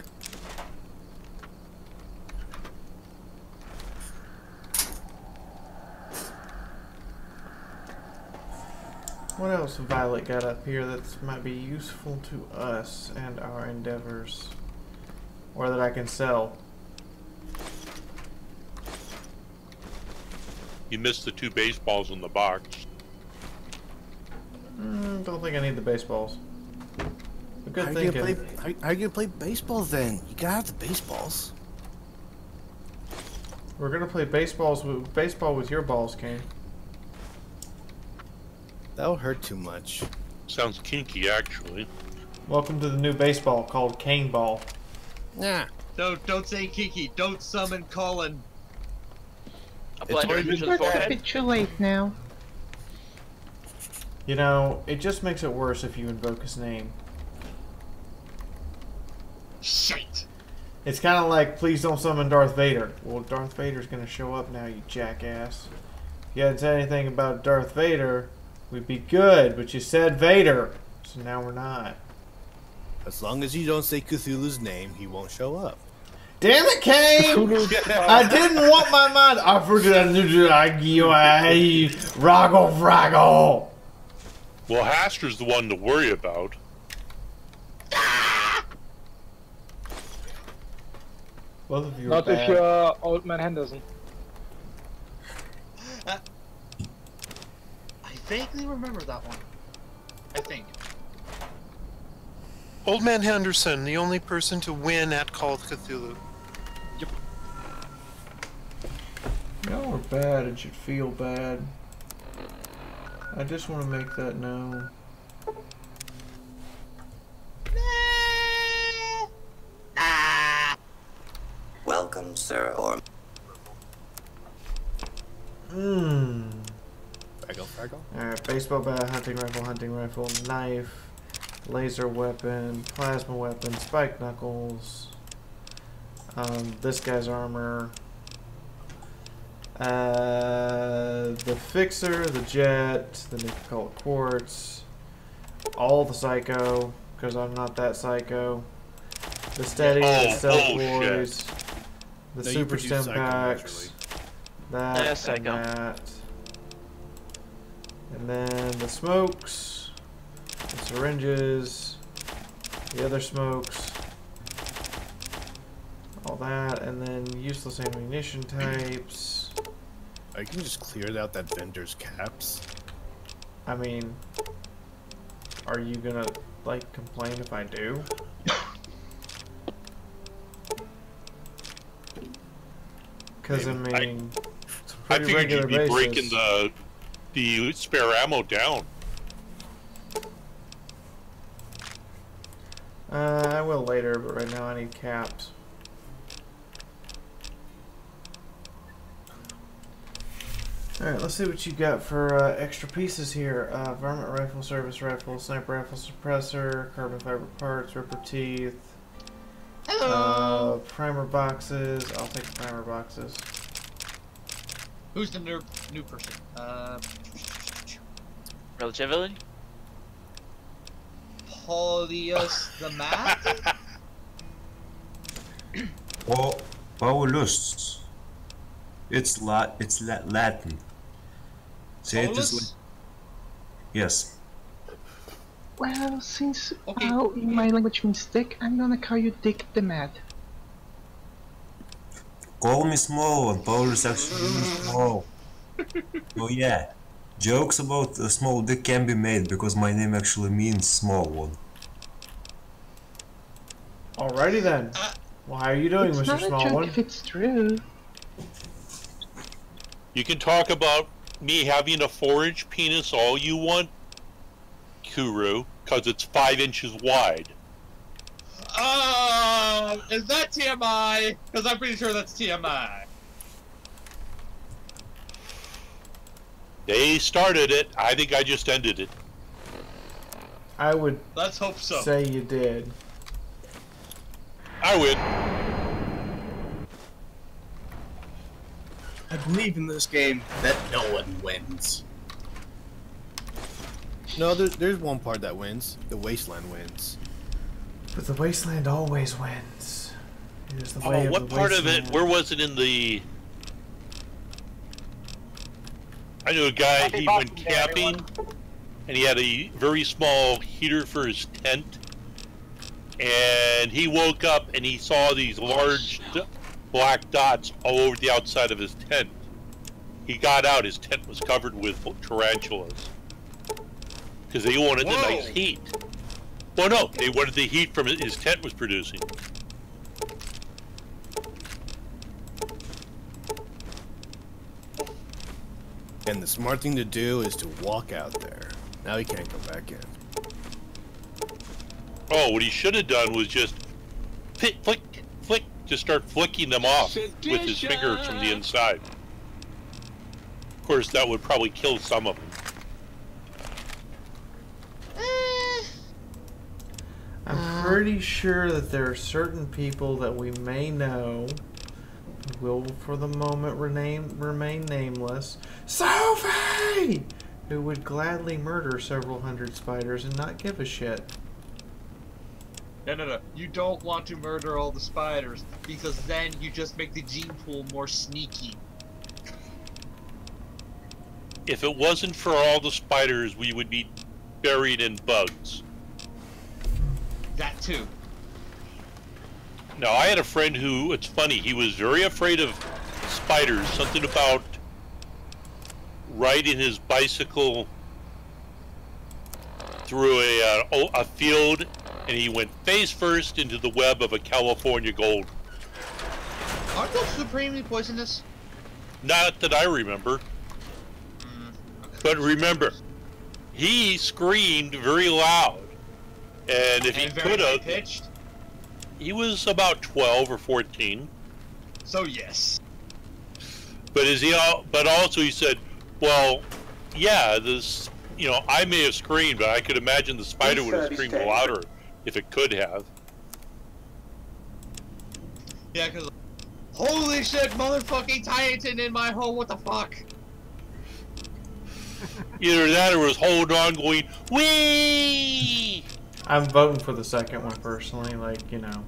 What else Violet got up here that might be useful to us and our endeavors? Or that I can sell? You missed the 2 baseballs in the box. Don't think I need the baseballs. But good How thinking. are you gonna play baseball then? You gotta have the baseballs. We're gonna play baseball with your balls, Kane. That'll hurt too much. Sounds kinky, actually. Welcome to the new baseball called Cane Ball. Yeah. Don't say Kiki. Don't summon Colin. It's a bit too late now. You know, it just makes it worse if you invoke his name. Shit. It's kind of like, please don't summon Darth Vader. Well, Darth Vader's gonna show up now, you jackass. If you hadn't said anything about Darth Vader, we'd be good, but you said Vader, so now we're not. As long as you don't say Cthulhu's name, he won't show up. Damn it, Kane! I didn't want my mind. I forgot to do Raggle. Well, Haster's the one to worry about. Both of you Not are if bad. you're Old Man Henderson. I vaguely remember that one. I think. Old Man Henderson, the only person to win at Call of Cthulhu. Yep. Y'all are bad and should feel bad. I just want to make that known. Welcome, sir, or... Fraggle. Alright, baseball bat, hunting rifle, knife, laser weapon, plasma weapon, spike knuckles, this guy's armor, the fixer, the jet, the nickel quartz, all the psycho, because I'm not that psycho, the steady, the stealth boys, the super stem packs, that, and that, and then the smokes, the syringes, the other smokes, all that, and then useless ammunition types. I can just clear out that vendor's caps. I mean, are you gonna, like, complain if I do? Because, I mean, it's a I pretty figured regular you'd be basis. breaking the spare ammo down. I will later, but right now I need caps. Alright, let's see what you got for extra pieces here. Varmint rifle, service rifle, sniper rifle, suppressor, carbon fiber parts, ripper teeth. Hello! Primer boxes. I'll take the primer boxes. Who's the new person? Relativity? Paulius the Math? Paulus. It's Latin. Say it is like... Yes. Well, since Pau in my language means dick, I'm gonna call you Dick the Mad. Call me small one, Paulus actually means small. So yeah, jokes about a small dick can be made because my name actually means small one. Alrighty then. Why are you doing, It's Mr. not a Small joke One? if it's true. You can talk about me having a 4-inch penis all you want, Kuru, because it's 5 inches wide. Is that TMI? Because I'm pretty sure that's TMI. They started it. I think I just ended it. I would Let's hope so. say you did. I win. I believe in this game that no one wins. No, there's one part that wins. The wasteland wins. But the wasteland always wins. It is the way of What the part of it? wasteland. Where was it in the... I knew a guy, he went camping, and he had a very small heater for his tent, and he woke up and he saw these large black dots all over the outside of his tent. He got out, his tent was covered with tarantulas. Because they wanted the nice heat. Well, no, they wanted the heat from his tent was producing. And the smart thing to do is to walk out there. Now he can't go back in. Oh, what he should have done was just flick, just start flicking them off with his fingers from the inside. Of course, that would probably kill some of them. I'm pretty sure that there are certain people that we may know who will, for the moment, remain nameless. Sophie! Who would gladly murder several hundred spiders and not give a shit. No. You don't want to murder all the spiders, because then you just make the gene pool more sneaky. If it wasn't for all the spiders, we would be buried in bugs. That too. Now, I had a friend who, it's funny, he was very afraid of spiders. Something about riding his bicycle through a field, and he went face first into the web of a California gold. Aren't those supremely poisonous? Not that I remember. But remember, he screamed very loud. And if he could have, he was about 12 or 14. So yes. But but also he said, well, yeah, you know, I may have screamed, but I could imagine the spider would have screamed louder if it could have. Yeah, because holy shit, motherfucking Titan in my home, what the fuck? Either that or was holding on going, wee! I'm voting for the second one personally, like, you know,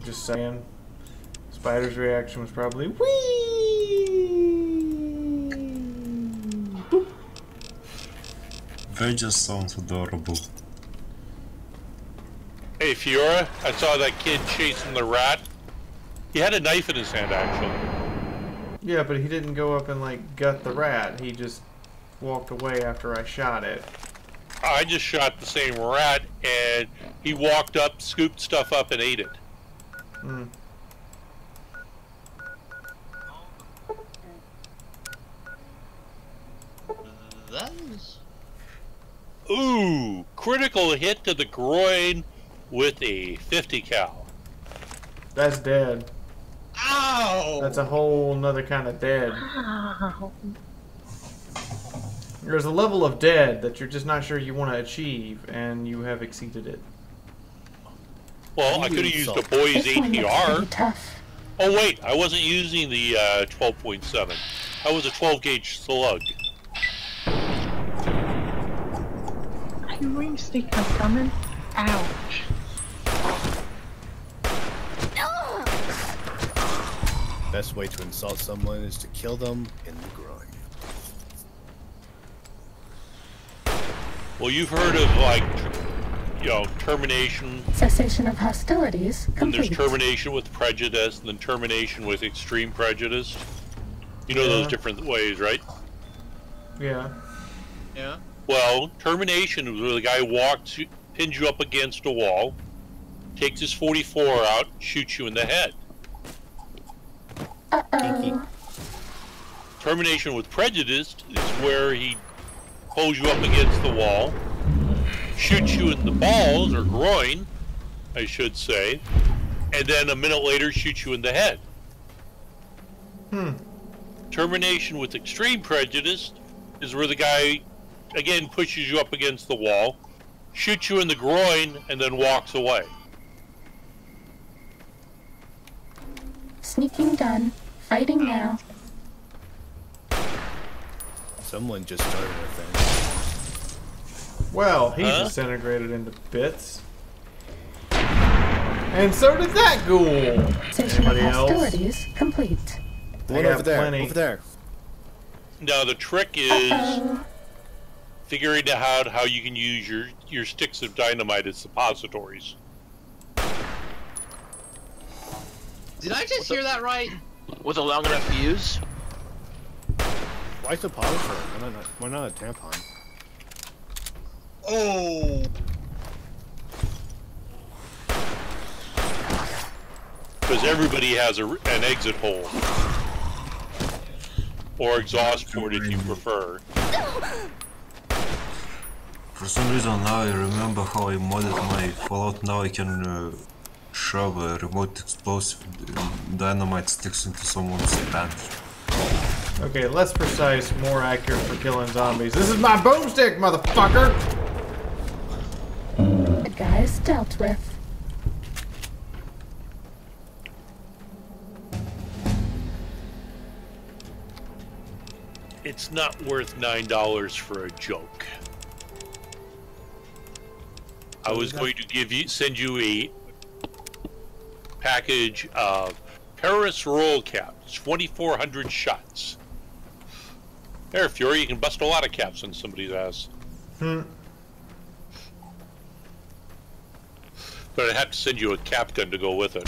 just saying. Spider's reaction was probably, wee! Boop. That just sounds adorable. Hey, Fiaura, I saw that kid chasing the rat. He had a knife in his hand, actually. Yeah, but he didn't go up and, like, gut the rat. He just walked away after I shot it. I just shot the same rat, and he walked up, scooped stuff up, and ate it. Hmm. That is... Ooh, critical hit to the groin with a 50 cal. That's dead. Ow! That's a whole nother kind of dead. There's a level of dead that you're just not sure you want to achieve, and you have exceeded it. Well, I could have used a boy's ATR. Oh wait, I wasn't using the 12.7. I was a 12 gauge slug. Are you really sticking a coming? Ouch. Best way to insult someone is to kill them in the groin. Well, you've heard of, like, you know, termination. Cessation of hostilities complete. And there's termination with prejudice, and then termination with extreme prejudice. You know those different ways, right? Yeah. Yeah. Well, termination is where the guy walks, pins you up against a wall, takes his 44 out, shoots you in the head. Uh-oh. Termination with prejudice is where he pulls you up against the wall, shoots you in the balls, or groin, I should say, and then a minute later shoots you in the head. Termination with extreme prejudice is where the guy, again, pushes you up against the wall, shoots you in the groin, and then walks away. Sneaking done. Fighting now. Someone just started a thing. Well, he disintegrated into bits. And so did that ghoul. Cessation of hostilities complete. One over there. Over there. Now the trick is figuring out how you can use your sticks of dynamite as suppositories. Did I just hear that right? With a long enough fuse? Why suppository? Why not a tampon? Oh! Because everybody has an exit hole. Or exhaust port if you prefer. For some reason now I remember how I modded my Fallout. Now I can shove a remote explosive dynamite sticks into someone's pants. Okay, less precise, more accurate for killing zombies. This is my boomstick, motherfucker! The guys dealt with. It's not worth $9 for a joke. I was going to send you a package of Paris roll caps, 2,400 shots. There, Fiaura, you can bust a lot of caps on somebody's ass. But I'd have to send you a cap gun to go with it.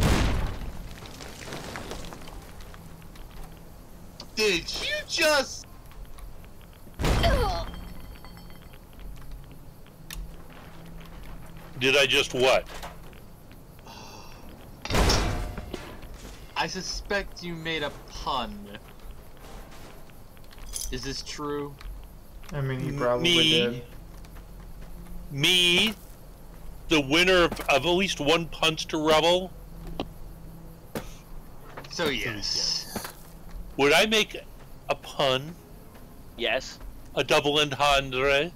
Did you just... Did I just what? I suspect you made a pun. Is this true? I mean, he probably did. Me, the winner of at least one punch to Rebel. So yes. Would I make a pun? Yes. A double entendre?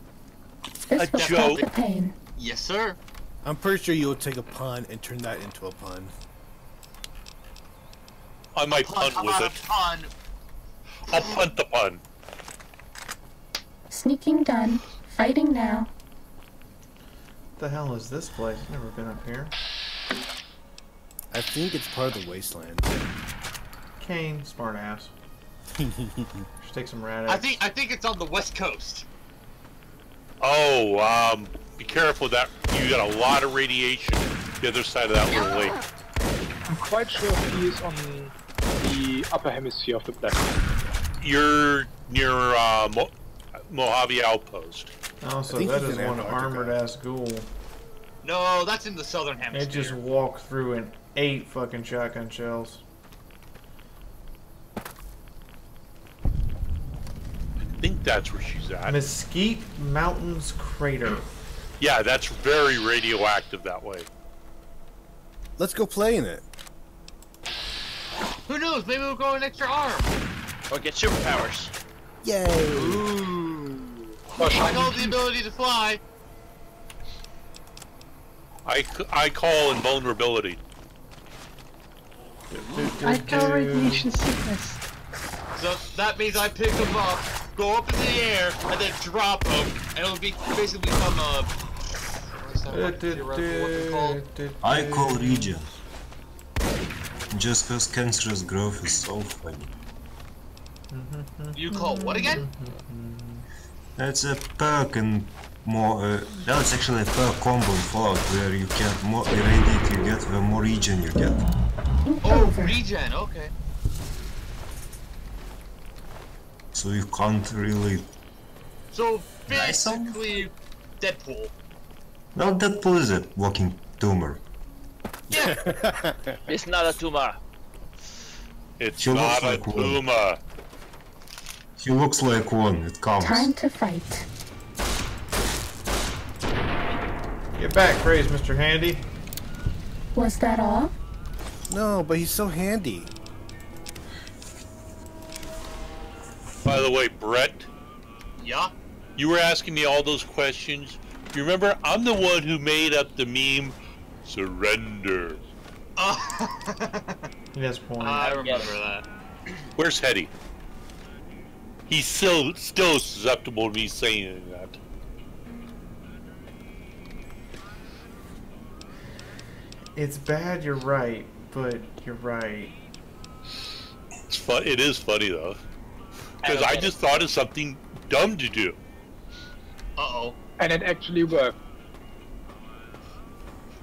This will stop the pain. Yes, sir. I'm pretty sure you'll take a pun and turn that into a pun. I might punt with it. Pun. I'll punt the pun. Sneaking done. Fighting now. What the hell is this place? I've never been up here. I think it's part of the wasteland. Kane, smart ass. Should take some rat I think it's on the west coast. Oh, be careful that you got a lot of radiation the other side of that little lake. I'm quite sure he is on the upper hemisphere of the planet. You're near Mojave Outpost. Oh, so that is one armored ass ghoul. No, that's in the southern hemisphere. It just walked through and ate fucking shotgun shells. I think that's where she's at. Mesquite Mountains Crater. Yeah, that's very radioactive that way. Let's go play in it. Who knows? Maybe we'll go an extra arm. Or get superpowers. Yay! Ooh. I know the ability to fly. I call invulnerability. I call radiation sickness. So that means I pick them up, go up in the air, and then drop them, and it'll be basically become a... What's it called? I call regen. Just cause cancerous growth is so funny. You call what again? That's a perk and more. That's actually a perk combo in Fallout where you can more irradiate you get, the more regen you get. Oh, regen. Okay. So you can't really. So basically, Deadpool. No, Deadpool is a walking tumor. Yeah. It's not a tumor. It's He not looks a like one. tumor. He looks like one. It counts. Time to fight. Get back, praise Mr. Handy. Was that all? No, but he's so handy. By the way, Brett. Yeah? You were asking me all those questions. You remember, I'm the one who made up the meme, surrender. He has point. I remember that. Where's Hetty? He's still susceptible to me saying that. It's bad, you're right, but you're right. It's fun. It is funny though, because I just thought of something dumb to do. Uh-oh. And it actually worked.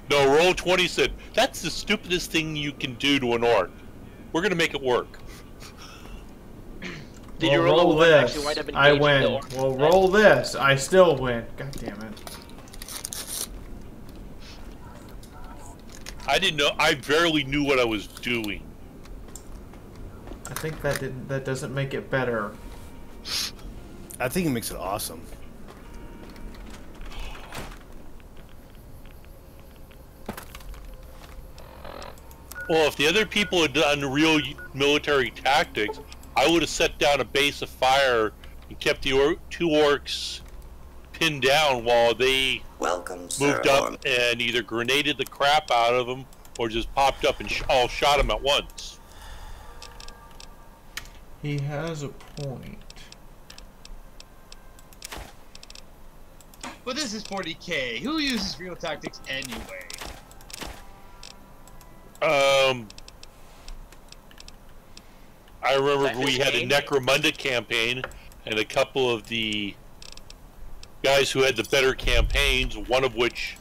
No, Roll20 said, that's the stupidest thing you can do to an orc. We're gonna make it work. Did you Well, roll roll a one this? actually wind up I engaging win. the orc? Well, roll this. I still win. God damn it. I didn't know. I barely knew what I was doing. I think that doesn't make it better. I think it makes it awesome. Well, if the other people had done real military tactics, I would have set down a base of fire and kept the two orcs pinned down while they moved up and either grenaded the crap out of them or just popped up and all shot them at once. He has a point. But this is 40k. Who uses real tactics anyway? I remember we had a Necromunda campaign, and a couple of the guys who had the better campaigns, one of which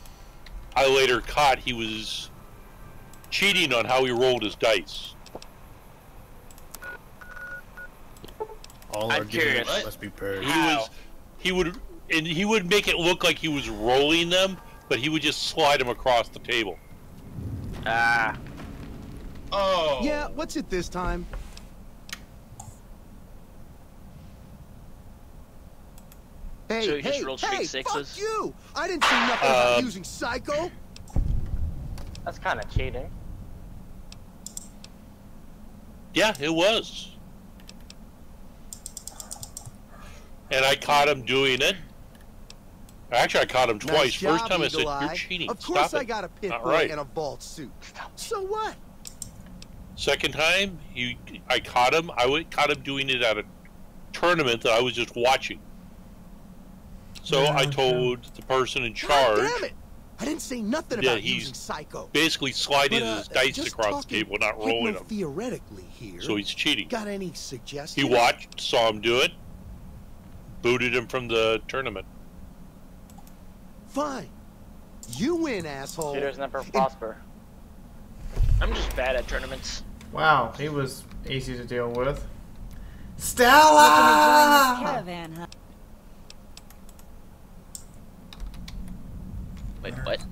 I later caught, he was cheating on how he rolled his dice. All I'm our curious. games must be paired. He would make it look like he was rolling them, but he would just slide them across the table. Ah. Oh. Yeah, what's it this time? Hey, So you just hey, rolled straight hey, sixes? fuck you! I didn't say nothing about using Psycho! That's kind of cheating. Yeah, it was. And I caught him doing it. Actually, I caught him twice. Nice job, First time I said, Eagle "You're Eye. cheating." Of course Stop I it. got a pit Not bull right. and a vault suit. So what? Second time, I caught him. Caught him doing it at a tournament that I was just watching. So I told the person in charge. God damn it! I didn't say nothing Yeah, about he's using psycho. basically sliding But, his dice just across the talking table, not rolling them. Theoretically here. So he's cheating. Got any He suggestions? watched, saw him do it, booted him from the tournament. Fine. You win, asshole. Cheaters never prosper. I'm just bad at tournaments. Wow, he was easy to deal with. Looking to Stella! join this caravan, huh? Wait, what?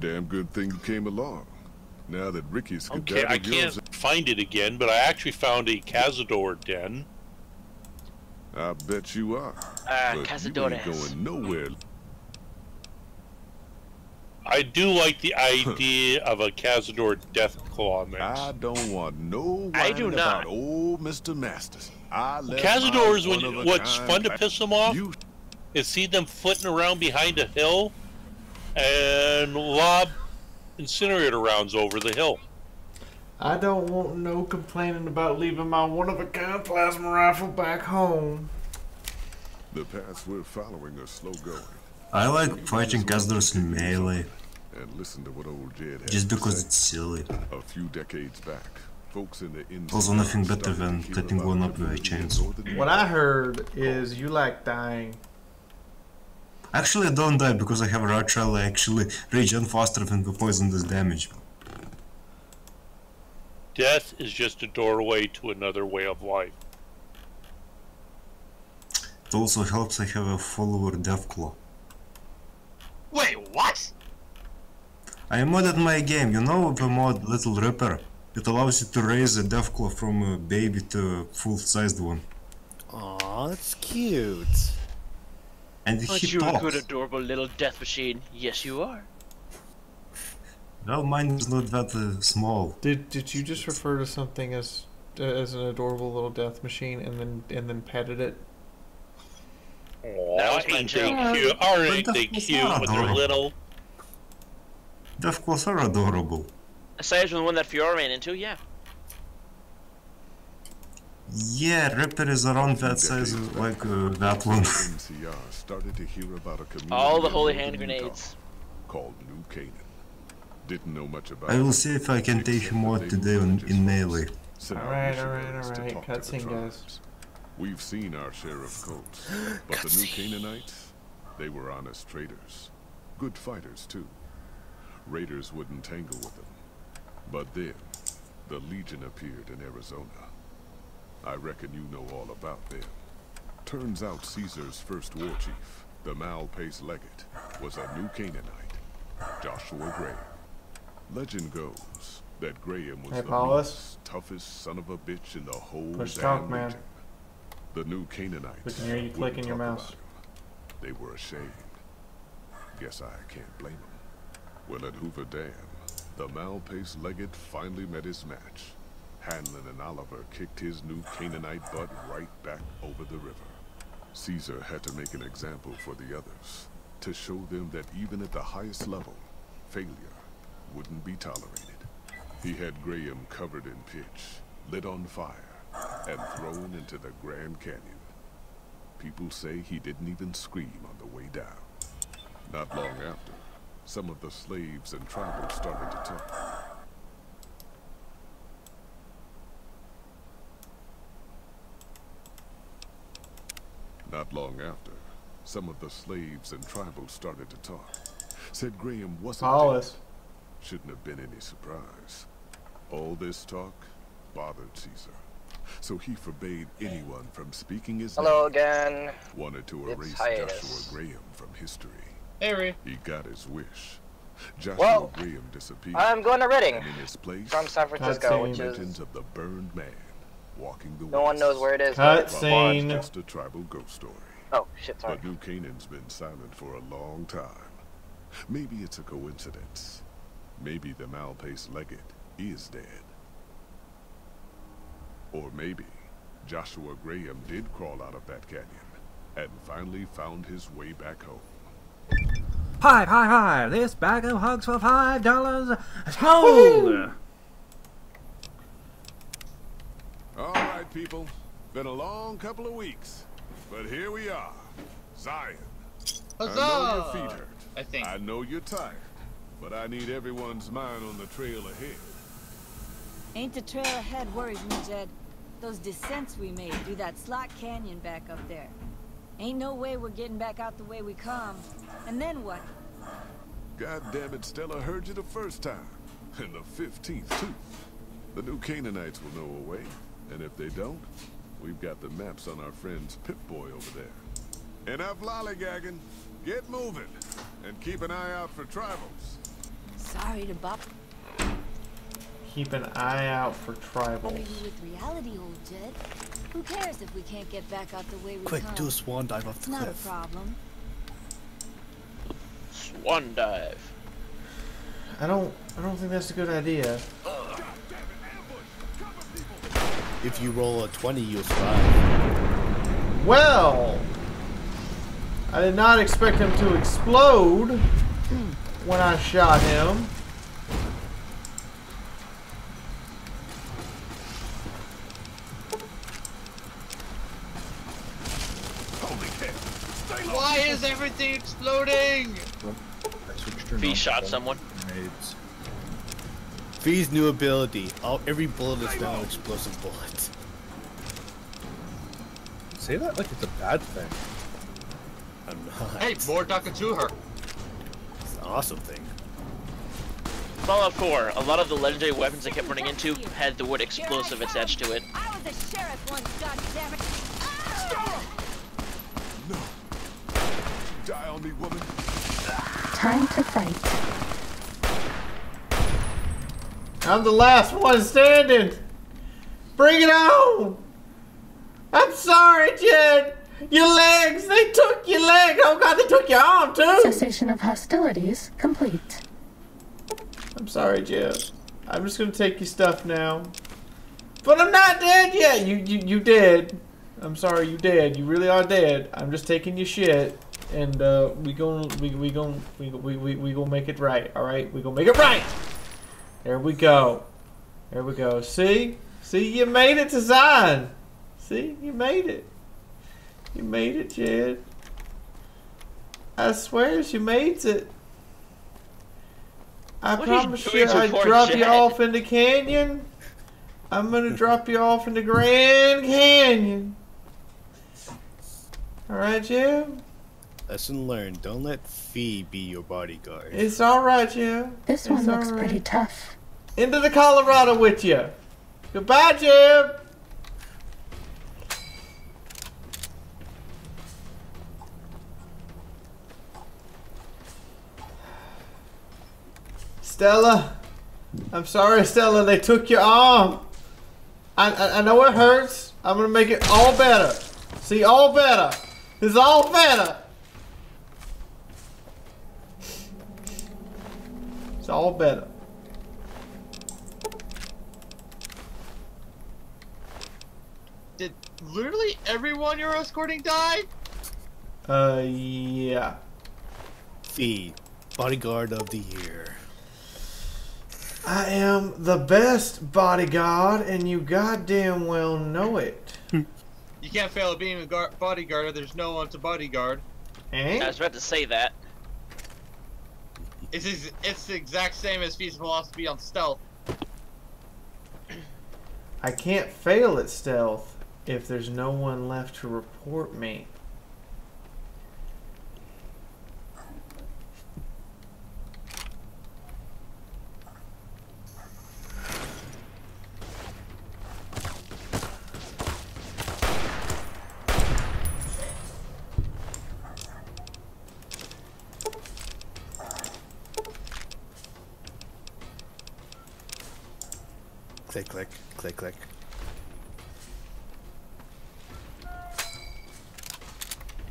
Damn good thing you came along. Now that Ricky's Okay, I can't find it again, but I actually found a Cazador den. I bet you are. But you Cazadores. ain't going nowhere. I do like the idea of a Cazador Deathclaw mix. I don't want no I do whining not. about old Mr. Masters. I left Cazadors, my one of a what's kind fun to back- piss them off You is see them flitting around behind a hill and lob incinerator rounds over the hill. I don't want no complaining about leaving my one-of-a-kind plasma rifle back home. The paths we're following are slow going. I like fighting Cazadors in melee. And listen to what old Jed had Just to because say. it's silly. A few decades back, folks in the Also nothing better than cutting one up with a chainsaw. What I heard is you like dying. Actually, I don't die because I have a Rat Shell. I actually regen faster than the poison does damage. Death is just a doorway to another way of life. It also helps I have a follower Deathclaw. Wait, what? I modded my game, you know the mod Little Ripper? It allows you to raise a Deathclaw from a baby to a full-sized one. Aw, that's cute. And Aren't he you a good, talks. adorable little death machine? Yes, you are. Well, mine is not that small. Did you just refer to something as an adorable little death machine and then petted it? Aw, ain't they cute? Aren't they cute with their little... Deathclaws are adorable. Aside from the one that Fiaura ran into, yeah. Yeah, Ripper is around that size, like that one. NCR started to hear about a community All the in holy northern hand Utah grenades. called New Canaan. Didn't know much about I will it, see if I can take him out except today that they in were melee. sent out Alright, missionaries to talk to the cutscene, guys. tribes. We've seen our share of cults, but the New Canaanites, they were honest traders. Good fighters, too. Raiders wouldn't tangle with them. But then, the Legion appeared in Arizona. I reckon you know all about them. Turns out Caesar's first war chief, the Malpace Legate, was a New Canaanite, Joshua Graham. Legend goes that Graham was Hey, the Paulus? meanest, toughest son of a bitch in the whole Push damn talk, man. region. The New Canaanites We can hear you wouldn't clicking your talk mouse. about him. They were ashamed. Guess I can't blame them. Well, at Hoover Dam, the Malpace Legate finally met his match. Hanlon and Oliver kicked his New Canaanite butt right back over the river. Caesar had to make an example for the others, to show them that even at the highest level, failure wouldn't be tolerated. He had Graham covered in pitch, lit on fire, and thrown into the Grand Canyon. People say he didn't even scream on the way down. Not long after, some of the slaves and tribals started to talk. Not long after, some of the slaves and tribals started to talk. Said Graham wasn't Paulus. dead. Shouldn't have been any surprise. All this talk bothered Caesar. So he forbade anyone from speaking his Hello name. again. Wanted to It's erase hiatus. Joshua Graham from history. Hey, Ray. He got his wish. Joshua Well, Graham disappeared. I'm going to Reading And in his place, from San Francisco, which legends is of the burned man walking the no one west. knows where it is. but it's Cutscene. far. Just a tribal ghost story. Oh shit! Sorry. But New Canaan's been silent for a long time. Maybe it's a coincidence. Maybe the Malpace Legate is dead. Or maybe Joshua Graham did crawl out of that canyon and finally found his way back home. Hi! This bag of hugs for $5 sold! Alright, people. Been a long couple of weeks. But here we are. Zion. Huzzah! I know your feet hurt. I think. I know you're tired. But I need everyone's mind on the trail ahead. Ain't the trail ahead worries me, Jed. Those descents we made through that slot canyon back up there. Ain't no way we're getting back out the way we come. And then what? God damn it, Stella heard you the first time. And the 15th, too. The new Canaanites will know a way. And if they don't, we've got the maps on our friend's Pip-Boy over there. Enough lollygagging. Get moving. And keep an eye out for tribals. Sorry to bop. Keep an eye out for What are tribals. you with reality, old Jed? Who cares if we can't get back out the way we Quick, come? do a swan dive off It's the not a cliff. problem. Swan dive. I don't think that's a good idea. If you roll a 20, you'll survive. Well, I did not expect him to explode when I shot him. Why is everything exploding? He shot someone. Fee's new ability. Every bullet is now an explosive bullet. Say that like it's a bad thing. I'm not. Hey, more talking to her. It's an awesome thing. Fallout 4, a lot of the legendary weapons I kept running into had the word explosive attached to it. I was a sheriff once, goddammit. Die on me, woman. Time to fight. I'm the last one standing. Bring it on. I'm sorry, Jed. Your legs, they took your leg. Oh God, they took your arm too. Cessation of hostilities complete. I'm sorry, Jed. I'm just gonna take your stuff now. But I'm not dead yet. You dead. I'm sorry, you dead. You really are dead. I'm just taking your shit, and we gonna make it right. All right, we gonna make it right. There we go. There we go. See, you made it to Zion. See, you made it. You made it, Jed. I swear you made it. I promise you, I drop you off in the canyon. I'm gonna drop you off in the Grand Canyon. Alright, Jim? Lesson learned. Don't let Fee be your bodyguard. It's alright, Jim. This one looks pretty tough. Into the Colorado with you. Goodbye, Jim. Stella, I'm sorry, Stella. They took your arm. I know it hurts. I'm gonna make it all better. See, all better. It's all better. It's all better. Did literally everyone you're escorting die? Yeah. Fee, bodyguard of the year. I am the best bodyguard, and you goddamn well know it. You can't fail at being a bodyguard if there's no one to bodyguard. I was about to say that. It's the exact same as Fee's philosophy on stealth. I can't fail at stealth if there's no one left to report me. Click, click, click, click.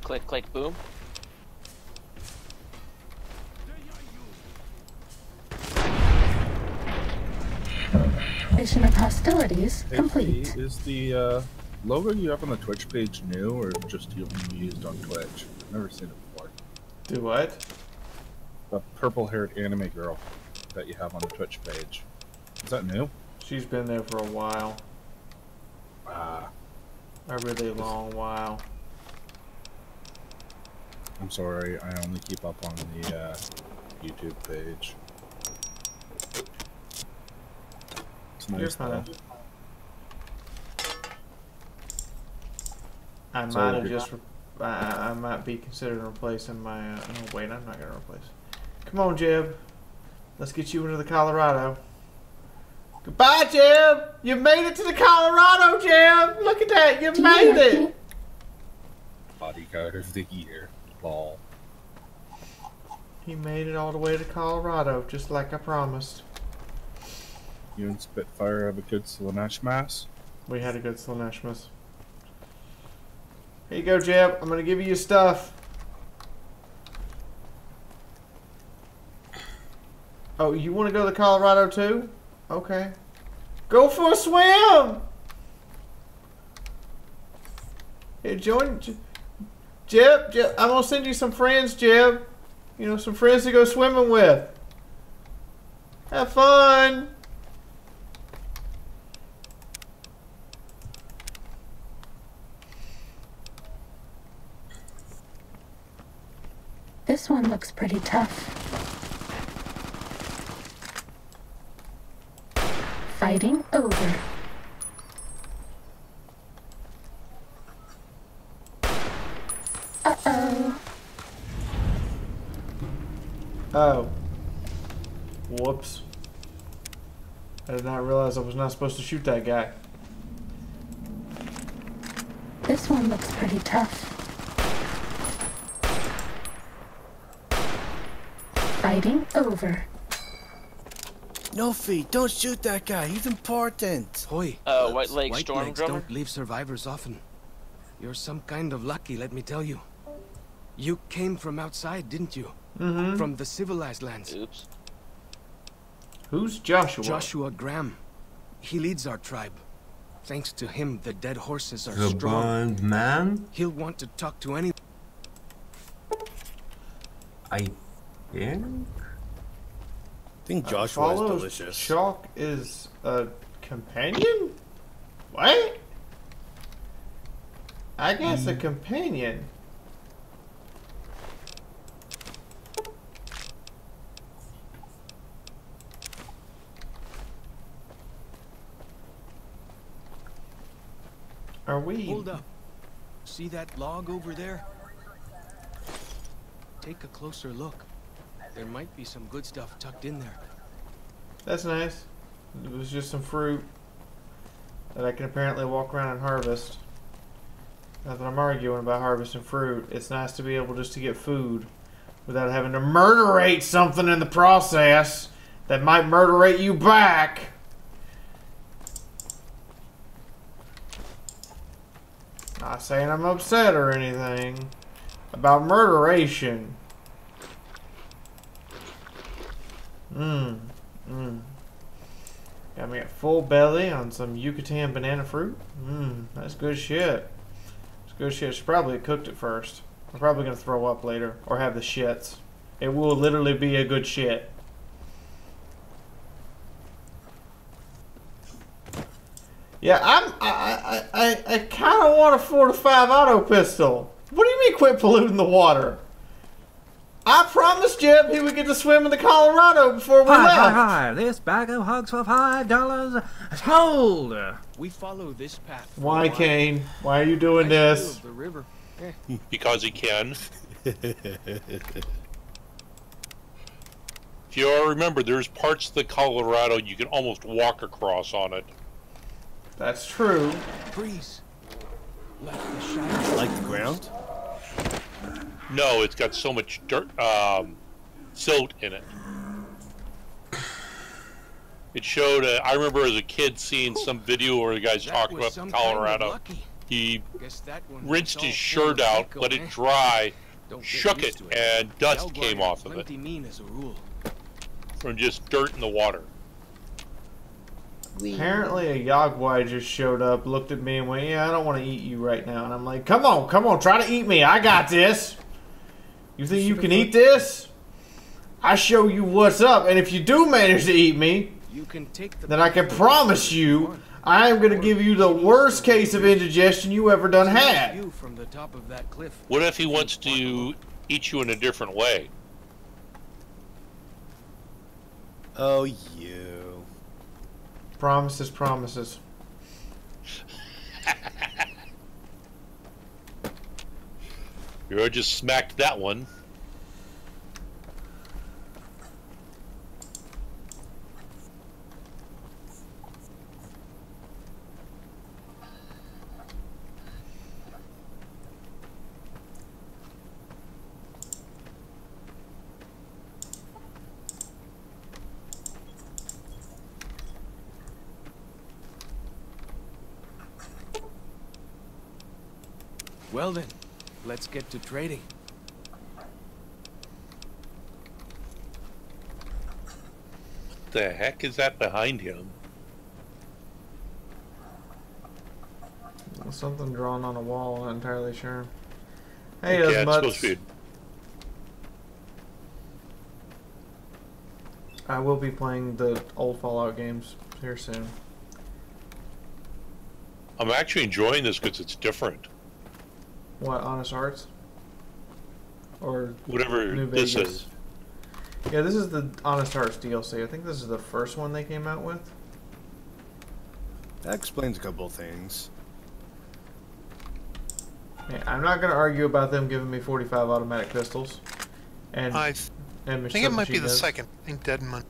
Click, click, boom. Mission of hostilities Hey, complete. Fee, is the logo you have on the Twitch page new or just used on Twitch? I've never seen it before. Do what? The purple-haired anime girl that you have on the Twitch page. Is that new? She's been there for a while. Ah. A really long while. I'm sorry, I only keep up on the YouTube page. It's nice. You're fine. Though. I So might have just. I might be considering replacing my. No, wait, I'm not gonna replace. Come on, Jeb. Let's get you into the Colorado. Goodbye, Jeb. You made it to the Colorado, Jeb. Look at that. You made it. Bodyguard of the year. Lol. He made it all the way to Colorado, just like I promised. You and Spitfire have a good Slanesh mass? We had a good Slaneshmas. Here you go, Jeb. I'm gonna give you your stuff. Oh, you want to go to Colorado too? Okay. Go for a swim! Here, join... Jeb, I'm gonna send you some friends, Jeb. You know, some friends to go swimming with. Have fun! This one looks pretty tough. Fighting over. Uh-oh. Oh. Whoops. I did not realize I was not supposed to shoot that guy. This one looks pretty tough. Fighting over. No, Fee, don't shoot that guy. He's important. Hoi. White Lake White Storm Lakes Drummer? don't leave survivors often. You're some kind of lucky, let me tell you. You came from outside, didn't you? Mm-hmm. From the civilized lands. Oops. Who's Joshua? Joshua Graham. He leads our tribe. Thanks to him, the dead horses are The strong. bond man? He'll want to talk to any... I think? I think Joshua is delicious. Chalk is a companion? What? I guess a companion. Are we? Hold up. See that log over there? Take a closer look. There might be some good stuff tucked in there. That's nice. It was just some fruit that I can apparently walk around and harvest. Not that I'm arguing about harvesting fruit. It's nice to be able just to get food without having to murderate something in the process that might murderate you back. Not saying I'm upset or anything about murderation. Got me at full belly on some Yucatan banana fruit. That's good shit. It's good shit. Should probably have cooked it first. I'm probably gonna throw up later or have the shits. It will literally be a good shit. Yeah, I kind of want a 4.5 auto pistol. What do you mean quit polluting the water? I promised Jeb he would get to swim in the Colorado before we left. Hi. This bag of hugs for $5 is hold. We follow this path. Why, Kane? Why are you doing this? The river. Because he can. If you all remember, there's parts of the Colorado you can almost walk across on it. That's true. Freeze. Like the ground? No, it's got so much dirt, silt in it. It showed, I remember as a kid seeing some video where the guy's talking about the Colorado. He rinsed his shirt out, let it dry, shook it, and dust came off of it. From just dirt in the water. Apparently a Yogwai just showed up, looked at me and went, yeah, I don't want to eat you right now. And I'm like, come on, try to eat me. I got this. You think you can eat this? I show you what's up, and if you do manage to eat me, then I can promise you I am going to give you the worst case of indigestion you ever done had. What if he wants to eat you in a different way? Oh, you. Promises, promises. You just smacked that one. Well then, let's get to trading. What the heck is that behind him? Something drawn on a wall, I'm not entirely sure. Hey, okay, Mutts. supposed to be... I will be playing the old Fallout games here soon. I'm actually enjoying this because it's different. What, Honest Hearts? Or whatever New this Vegas? is. Yeah, this is the Honest Hearts DLC. I think this is the first one they came out with. That explains a couple of things. Yeah, I'm not going to argue about them giving me 45 automatic pistols. And I think it might be the second. I think Deadman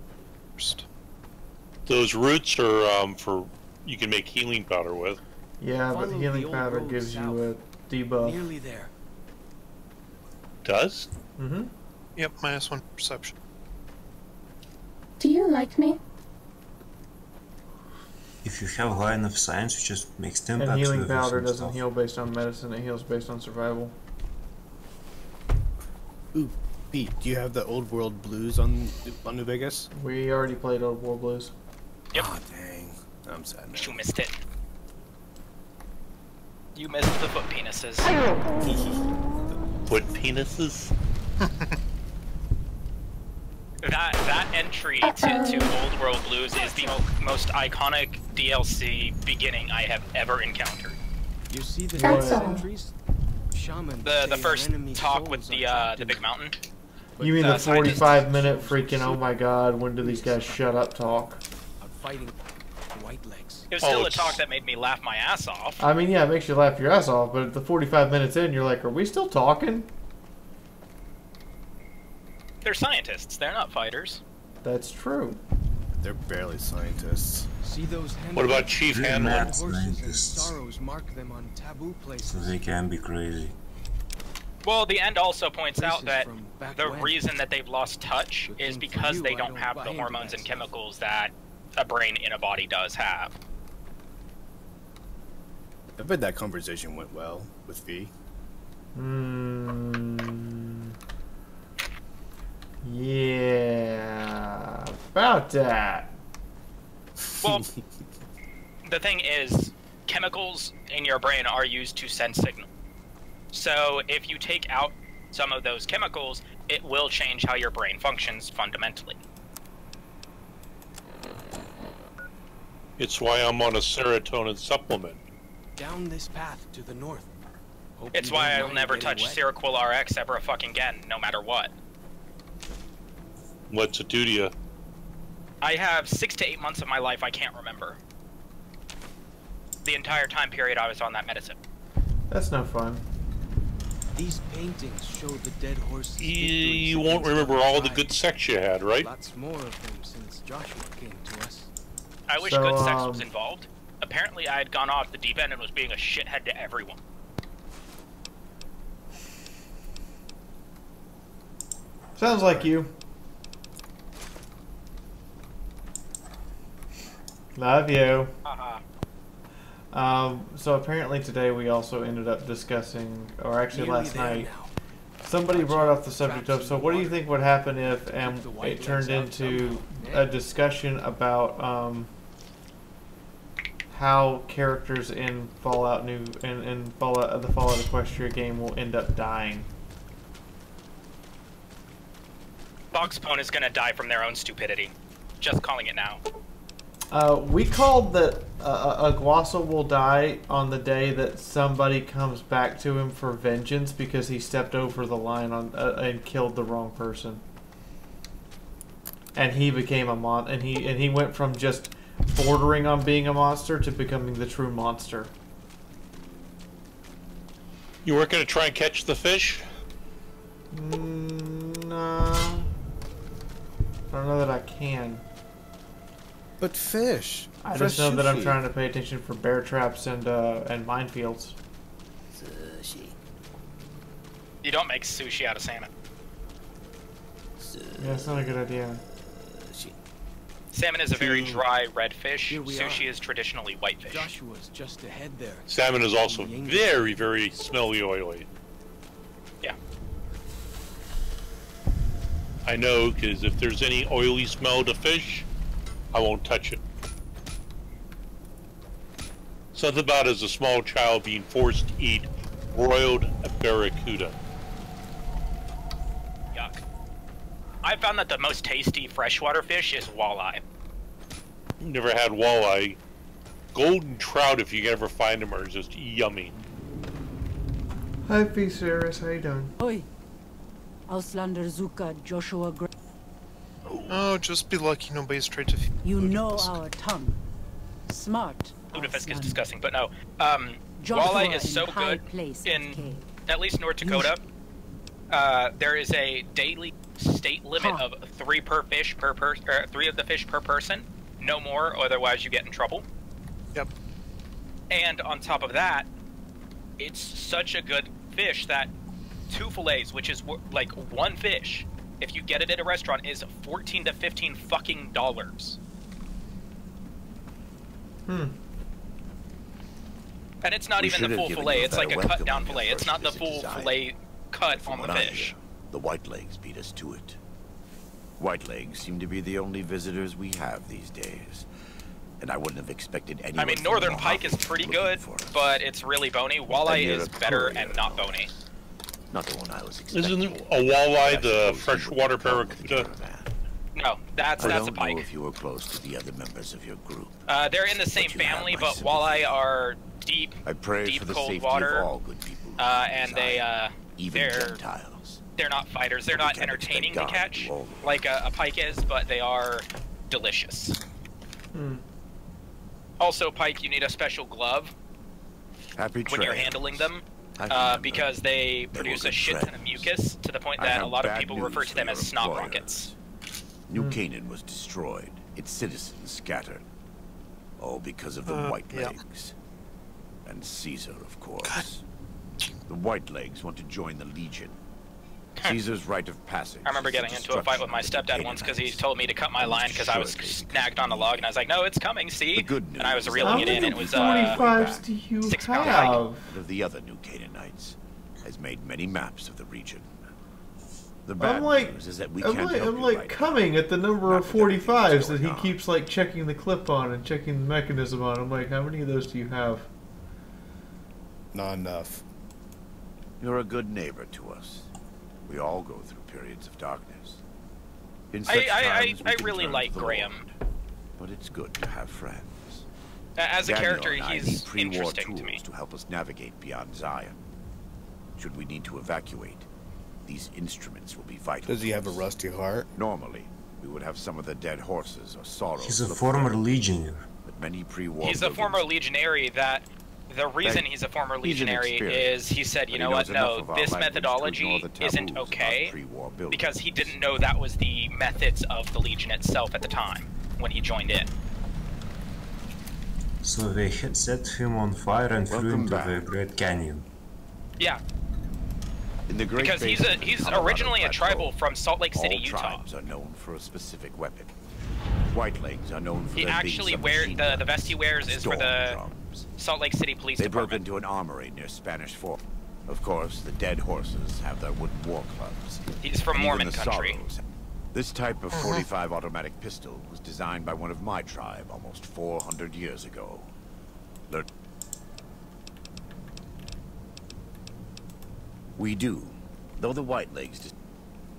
first. Those roots are for you can make healing powder with. Yeah, but healing powder gives you a debuff. Nearly there. Does? Mm-hmm. Yep, -1 perception. Do you like me? If you have high enough science, you just make stim packs And healing with powder some doesn't stuff. heal based on medicine, it heals based on survival. Ooh, Pete, do you have the Old World Blues on New Vegas? We already played Old War Blues. Yep. Oh, dang. I'm sad now. You missed it. You missed the foot penises. Foot penises? That entry to Old World Blues is the most iconic DLC beginning I have ever encountered. You see the entries? Shaman. The first talk with the big mountain. You mean the 45-minute freaking, oh my god, when do these guys shut up talk? Fighting white legs. It was still a talk that made me laugh my ass off. I mean, yeah, it makes you laugh your ass off, but at the 45 minutes in, you're like, are we still talking? They're scientists. They're not fighters. That's true. They're barely scientists. See those What about Chief Hanlon? horses and sorrows mark them on taboo places. So they can be crazy. Well, the end also points out Places that from back the when. reason that they've lost touch is for because you, they I don't don't have buy the into hormones that and stuff. chemicals that a brain in a body does have. I bet that conversation went well with V. Yeah, about that. Well, the thing is, chemicals in your brain are used to send signal. So if you take out some of those chemicals, it will change how your brain functions fundamentally. It's why I'm on a serotonin supplement. Down this path to the north. Hope It's you why don't I'll mind never getting touch wet. Seroquel RX ever a fucking again, no matter what. What's it do to you? I have 6 to 8 months of my life I can't remember. The entire time period I was on that medicine. That's no fun. These paintings show the dead horses. You won't remember all the good sex you had, right? Lots more of them since Joshua came to us. I wish So, good sex was involved. Apparently I had gone off the deep end and was being a shithead to everyone. Sounds like you. Love you. So apparently today we also ended up discussing, or actually Nearly last there night, now. somebody brought up the subject of, so what do you think would happen if it turned into a discussion about how characters in Fallout New in Fallout the Fallout Equestria game will end up dying? box spawn is gonna die from their own stupidity. Just calling it now. We called that a Guasa will die on the day that somebody comes back to him for vengeance because he stepped over the line on and killed the wrong person. And he became a and he went from just bordering on being a monster to becoming the true monster. You weren't going to try and catch the fish? No. I don't know that I can. But fish. I just know that I'm trying to pay attention for bear traps and minefields. Sushi. You don't make sushi out of salmon. Yeah, that's not a good idea. Salmon is a very dry red fish. Sushi is traditionally white fish. Joshua's just ahead there. Salmon is also very, very smelly oily. Yeah. I know, because if there's any oily smell to fish, I won't touch it. Something about as a small child being forced to eat broiled barracuda. Yuck. I found that the most tasty freshwater fish is walleye. Never had walleye. Golden trout, if you can ever find them, are just yummy. Hi, Fiauraism. How you doing? Oi. Auslander Zuka Joshua Gray. Oh, just be lucky nobody's tried to. You know our tongue. Smart. Ludafisk is disgusting, but no. Walleye is so good in at least North Dakota. There is a daily state limit of 3 per fish per 3 of the fish per person, no more, otherwise you get in trouble. Yep. And on top of that, it's such a good fish that 2 fillets, which is like 1 fish, if you get it at a restaurant, is $14 to $15 fucking dollars. And it's not even the full fillet, it's like a cut down fillet. It's not the full fillet cut on the fish. The Whitelegs beat us to it. Whitelegs seem to be the only visitors we have these days. And I wouldn't have expected anyone. I mean, northern pike is pretty good, but it's really bony. Walleye is better and not bony. Not the one I was expecting. Isn't a walleye the freshwater barracuda? No, that's a pike. I don't know if you were close to the other members of your group. They're in the same family, but walleye are deep cold water, and they're not fighters. They're not entertaining to catch like a pike is, but they are delicious. Also, pike, you need a special glove when you're handling them, because they produce a shit ton of mucus to the point that a lot of people refer to them as snot rockets. New Canaan was destroyed, its citizens scattered. All because of the Whitelegs. And Caesar, of course. The Whitelegs want to join the Legion. Caesar's rite of passage. I remember getting into a fight with my stepdad once because he told me to cut my line because I was snagged on a log, and I was like, "No, it's coming, see?" And I was reeling it in, and it was 45s do you 6 have? pounds. One of the other new Canaanites has made many maps of the region. The bad news is that we can't help I'm you like right coming at the number of 45s that he keeps like checking the clip on and checking the mechanism on. I'm like, how many of those do you have? Not enough. You're a good neighbor to us. We all go through periods of darkness. In such times, we I can really turn like to the Graham. Lord. But it's good to have friends. As a Daniel character, and I he's need pre-war interesting to me. tools to help us navigate beyond Zion. Should we need to evacuate, these instruments will be vital. Does he have a rusty heart? Normally, we would have some of the dead horses or sorrows. He's a former legionnaire. But many pre-war He's a former legionary that... The reason he's a former legionary is he said, you know what, no, this methodology isn't okay, because he didn't know that was the methods of the Legion itself at the time, when he joined in. So they had set him on fire and threw him to the Great Canyon. Yeah. In the Great Because he's originally a tribal from Salt Lake City, Utah. Tribes are known for a specific weapon. Whitelegs are known for He their actually being wears the vest he wears is for the Salt Lake City Police They broke Department. into an armory near Spanish Fort. Of course, the dead horses have their wooden war clubs. He's from And Mormon even the country. sorrows. This type of 45 automatic pistol was designed by one of my tribe almost 400 years ago. We do, though the Whitelegs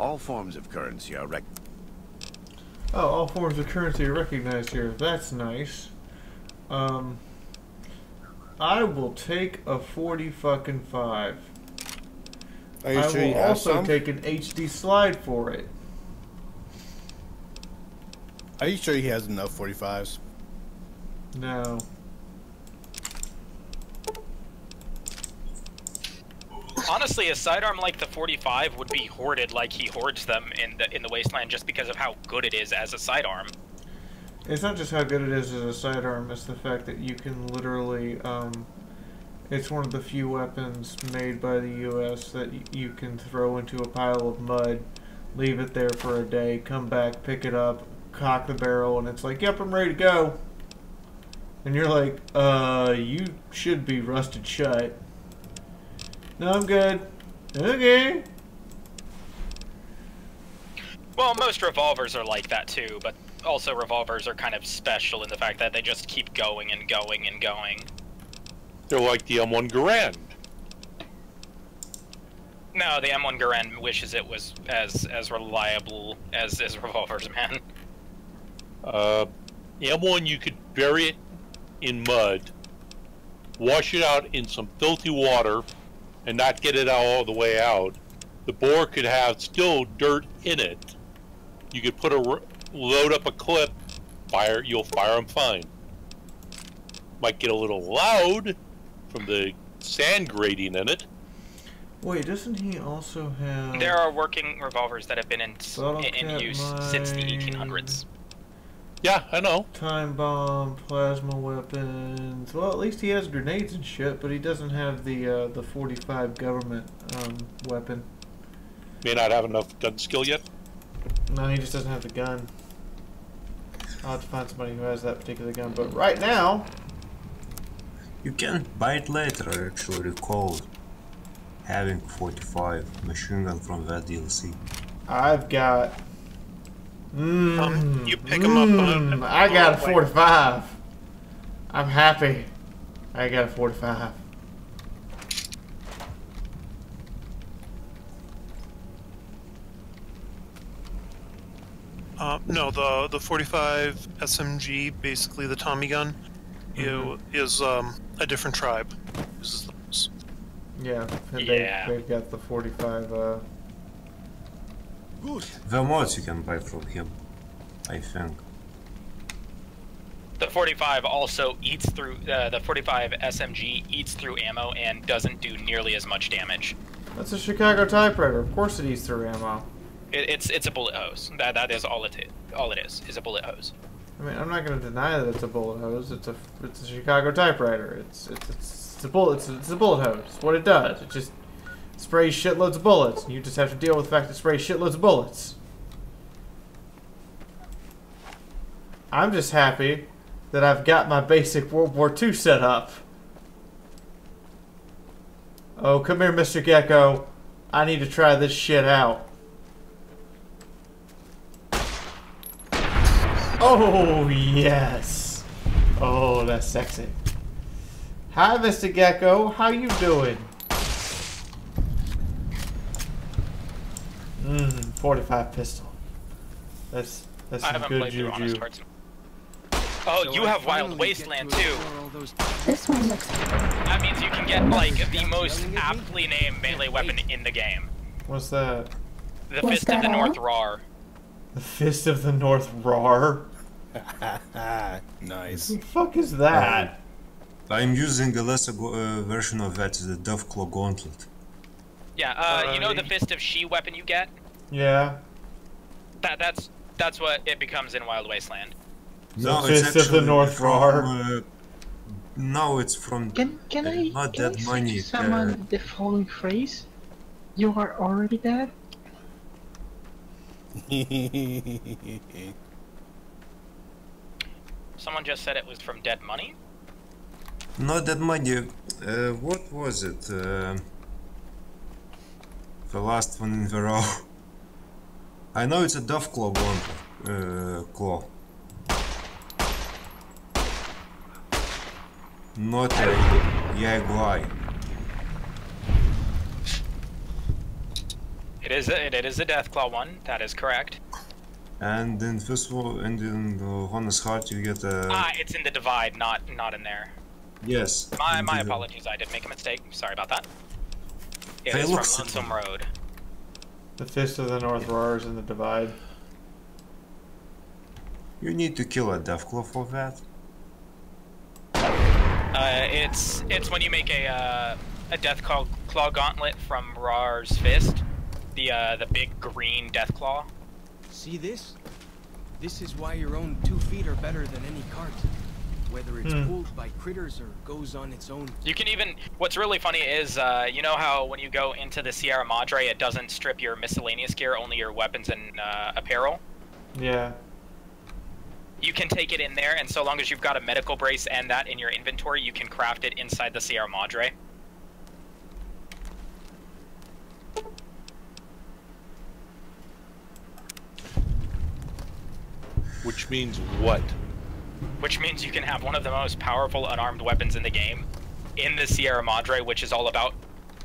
All forms of currency are Oh, all forms of currency are recognized here. That's nice. I will take a 40-fucking-5. Are you I sure you will have also some? take an HD slide for it. Are you sure he has enough 45s? No. Honestly, a sidearm like the 45 would be hoarded like he hoards them in the wasteland just because of how good it is as a sidearm. It's not just how good it is as a sidearm, it's the fact that you can literally, it's one of the few weapons made by the US that you can throw into a pile of mud, leave it there for a day, come back, pick it up, cock the barrel, and it's like, yep, I'm ready to go. And you're like, you should be rusted shut. No, I'm good. Okay. Well, most revolvers are like that too, but also revolvers are kind of special in the fact that they just keep going and going and going. They're like the M1 Garand. No, the M1 Garand wishes it was as reliable as revolvers, man. The M1, you could bury it in mud, wash it out in some filthy water, and not get it all the way out. The bore could have still dirt in it. You could load up a clip, you'll fire them fine. Might get a little loud from the sand grating in it. Wait, doesn't he also have... There are working revolvers that have been in use since the 1800s. Yeah, I know. Time bomb, plasma weapons. Well, at least he has grenades and shit, but he doesn't have the 45 government weapon. May not have enough gun skill yet. No, he just doesn't have the gun. I'll have to find somebody who has that particular gun, but right now... You can buy it later, I actually recall having 45 machine gun from that DLC. I've got... you pick them up. I got a 45. I'm happy. I got a 45. No, the 45 SMG, basically the Tommy gun, is a different tribe. Uses those. Yeah, and they've got the 45. The mods you can buy from him, I think. The 45 also eats through the 45 SMG eats through ammo and doesn't do nearly as much damage. That's a Chicago typewriter. Of course it eats through ammo. It's a bullet hose. That is all it is a bullet hose. I mean, I'm not going to deny that it's a bullet hose. It's a Chicago typewriter. It's a bullet. It's a bullet hose. It's what it does. It just sprays shitloads of bullets. You just have to deal with the fact that it sprays shitloads of bullets. I'm just happy that I've got my basic World War II set up. Oh, come here, Mr. Gecko. I need to try this shit out. Oh, yes. Oh, that's sexy. Hi, Mr. Gecko. How you doing? 45 pistol. That's some good juju. Oh, you have Wild Wasteland too. This one looks... That means you can get like the most aptly named melee weapon in the game. What's that? The Fist of the North Rar. The Fist of the North Rar? Nice. What the fuck is that? I'm using a lesser version of that, the Doveclaw Gauntlet. Yeah, you know the Fist of She weapon you get? Yeah. That's what it becomes in Wild Wasteland. No, the Fist of the North Rar. No, it's from Can not that money. Someone the following phrase? You are already dead? Someone just said it was from Dead Money? Not that money. What was it? The last one in the row. I know it's a Doveclaw Gauntlet. Claw. Not a Yaguai. It is a Deathclaw one. That is correct. And in Fistful and in Honest Heart you get a... It's in the Divide, not in there. Yes. My apologies, I did make a mistake. Sorry about that. It is from Lonesome Road. The Fist of the North roars in the Divide. You need to kill a Deathclaw for that. It's when you make a Deathclaw gauntlet from Rar's Fist, the big green Deathclaw. See this? This is why your own 2 feet are better than any cart. Whether it's pulled by critters or goes on its own. You can even... What's really funny is, you know how when you go into the Sierra Madre, it doesn't strip your miscellaneous gear, only your weapons and apparel? Yeah. You can take it in there, and so long as you've got a medical brace and that in your inventory, you can craft it inside the Sierra Madre. Which means what? Which means you can have one of the most powerful unarmed weapons in the game in the Sierra Madre, which is all about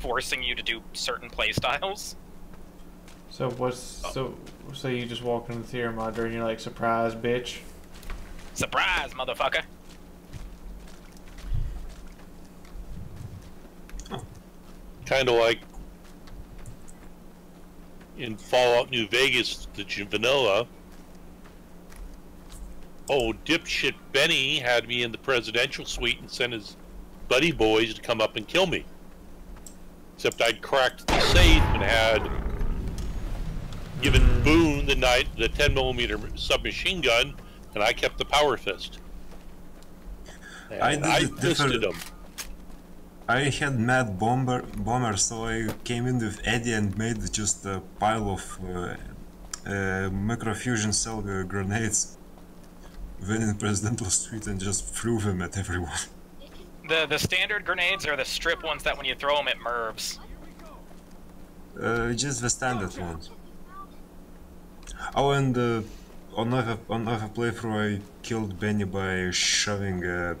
forcing you to do certain playstyles. So what's so you just walk into the Sierra Madre and you're like, surprise, bitch. Surprise, motherfucker. Kind of like in Fallout New Vegas, the vanilla. Oh, dipshit Benny had me in the presidential suite and sent his buddy boys to come up and kill me. Except I'd cracked the safe and had given Boone the 10mm submachine gun, and I kept the power fist. And I fisted him. I had mad bomber, so I came in with Eddie and made just a pile of microfusion cell grenades. Went in presidential suite and just threw them at everyone. The standard grenades are the strip ones that when you throw them it mervs. Just the standard ones. Oh, and on other playthrough I killed Benny by shoving a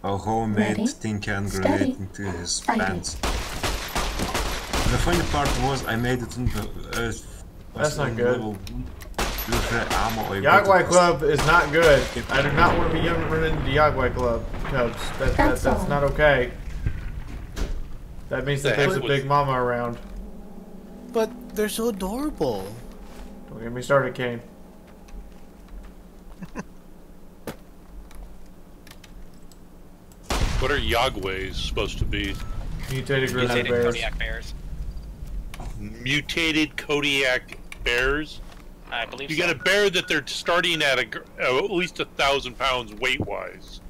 homemade tin can grenade into his pants. The funny part was I made it in the that's not good. Yagwai Club is not good. I do not want to be running into Yagwai Club Cubs. That's not okay. That means that there's a big mama around. But they're so adorable. Don't get me started, Kane. What are Yagways supposed to be? Mutated grizzly bears. Kodiak bears. Mutated Kodiak bears? I believe you so. got a bear that they're starting at at least 1,000 pounds weight-wise.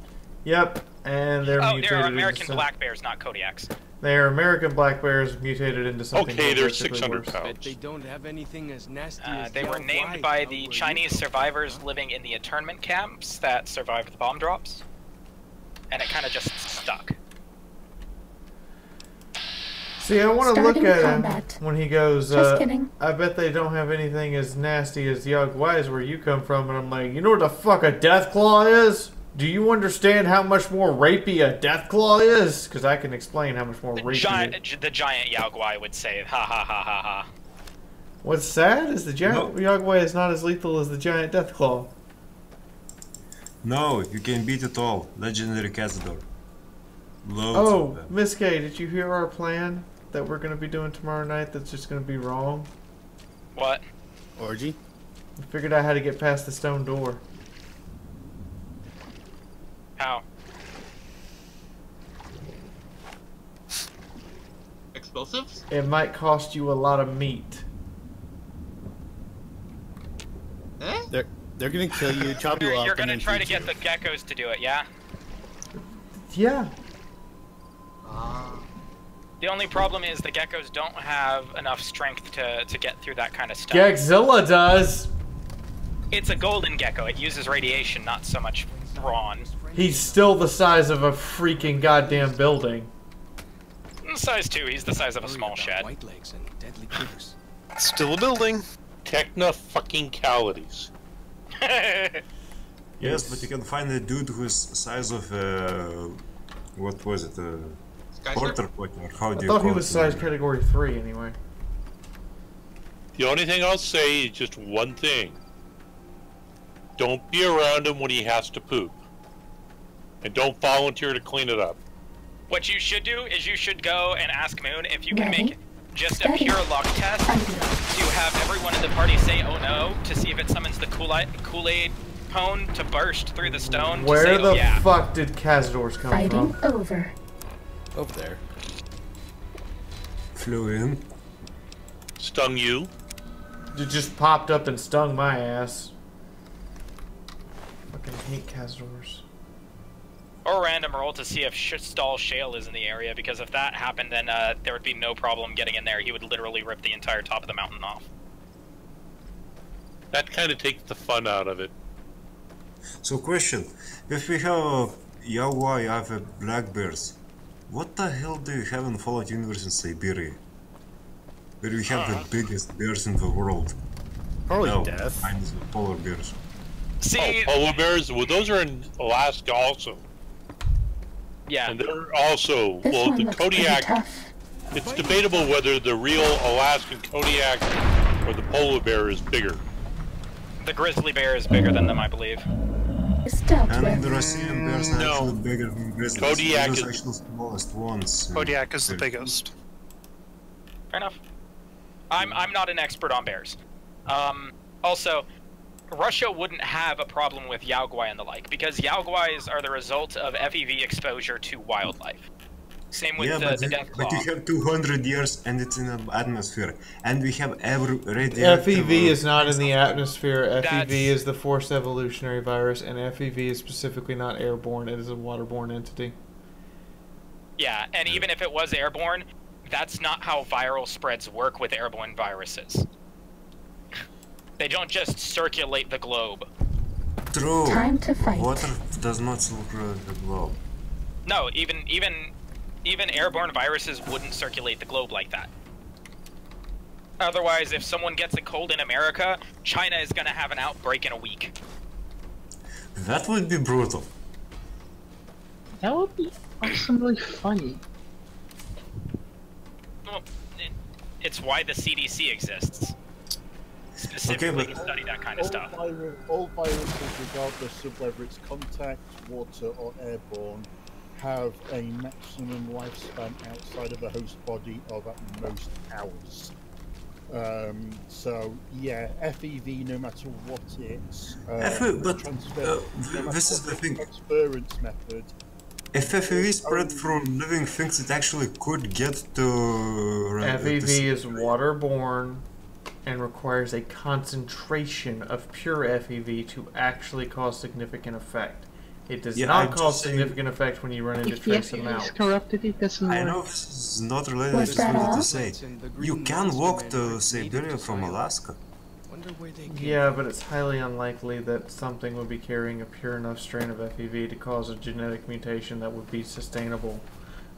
Yep, and they're mutated. They're American black bears, not Kodiaks. They are American black bears mutated into something. Okay, they're 600 pounds. But they don't have anything as nasty as they were named by the Chinese survivors living in the internment camps that survived the bomb drops, and it kind of just stuck. See, I want to look at him when he goes, Just kidding. I bet they don't have anything as nasty as Yagwais where you come from, and I'm like, you know what the fuck a Deathclaw is? Do you understand how much more rapey a Deathclaw is? Because I can explain how much more rapey the giant Yagwai would say, ha ha ha ha ha. What's sad is the giant Yagwai is not as lethal as the giant Deathclaw. No, you can beat it all. Legendary Cazador. Loads of them. Miss K, did you hear our plan that we're going to be doing tomorrow night that's just going to be wrong? What? Orgy? I figured out how to get past the stone door. How? Explosives? It might cost you a lot of meat. Eh? They're gonna kill you, chop you up. You're gonna try to get the geckos to do it, yeah? Yeah. The only problem is the geckos don't have enough strength to get through that kind of stuff. Gagzilla does. It's a golden gecko. It uses radiation, not so much brawn. He's still the size of a freaking goddamn building. Size 2, he's the size of a small shed. White legs and deadly critters. Still a building. Techno-fucking-calities. Yes, but you can find a dude who's size of what was it? Porter potter. How do you I thought call he was it? size category 3 anyway. The only thing I'll say is just one thing. Don't be around him when he has to poop. And don't volunteer to clean it up. What you should do is you should go and ask Moon if you can make just a pure luck test to have everyone in the party say "oh no" to see if it summons the Kool-Aid cone to burst through the stone. Where to say, the oh, yeah. fuck did Cazadors come from? Over. Over there. Flew in. Stung you. It just popped up and stung my ass. Fucking hate Cazadors. Or a random roll to see if Stall Shale is in the area, because if that happened, then there would be no problem getting in there. He would literally rip the entire top of the mountain off. That kind of takes the fun out of it. So question, if we have Yaoi, I have black bears, what the hell do you have in Fallout Universe in Siberia? Where we have the biggest bears in the world. Probably death. Minus the polar bears. See, polar bears, well those are in Alaska also. Yeah. And they're also, well the Kodiak, it's debatable whether the real Alaskan Kodiak or the polar bear is bigger. The grizzly bear is bigger than them, I believe. And the Russian bears are actually bigger than grizzlies. Kodiak Those is are actually the smallest ones. Kodiak is the biggest. Fair enough. I'm not an expert on bears. Also, Russia wouldn't have a problem with Yaoguai and the like, because Yaoguais are the result of FEV exposure to wildlife. Same with the Death Claw. But you have 200 years and it's in the atmosphere. And we have every radioactive... FEV is not in the atmosphere. FEV is the forced evolutionary virus, and FEV is specifically not airborne. It is a waterborne entity. Yeah, and even if it was airborne, that's not how viral spreads work with airborne viruses. They don't just circulate the globe. True. Time to fight. Water does not circulate the globe. No, even airborne viruses wouldn't circulate the globe like that. Otherwise, if someone gets a cold in America, China is going to have an outbreak in a week. That would be brutal. That would be awesomely funny. Well, it's why the CDC exists. Specifically to study that kind of stuff. All viruses, regardless of whether it's contact, water, or airborne, have a maximum lifespan outside of the host body of at most hours. So yeah, FEV, no matter what it's this is the thing. Transference method. If FEV spread through living things, it actually could get to... FEV is waterborne and requires a concentration of pure FEV to actually cause significant effect. It does not cause significant effect when you run into trace amounts. Corrupted, it doesn't work. I know this is not related, I just wanted to say. You can walk to Siberia from Alaska. Yeah, but it's highly unlikely that something would be carrying a pure enough strain of FEV to cause a genetic mutation that would be sustainable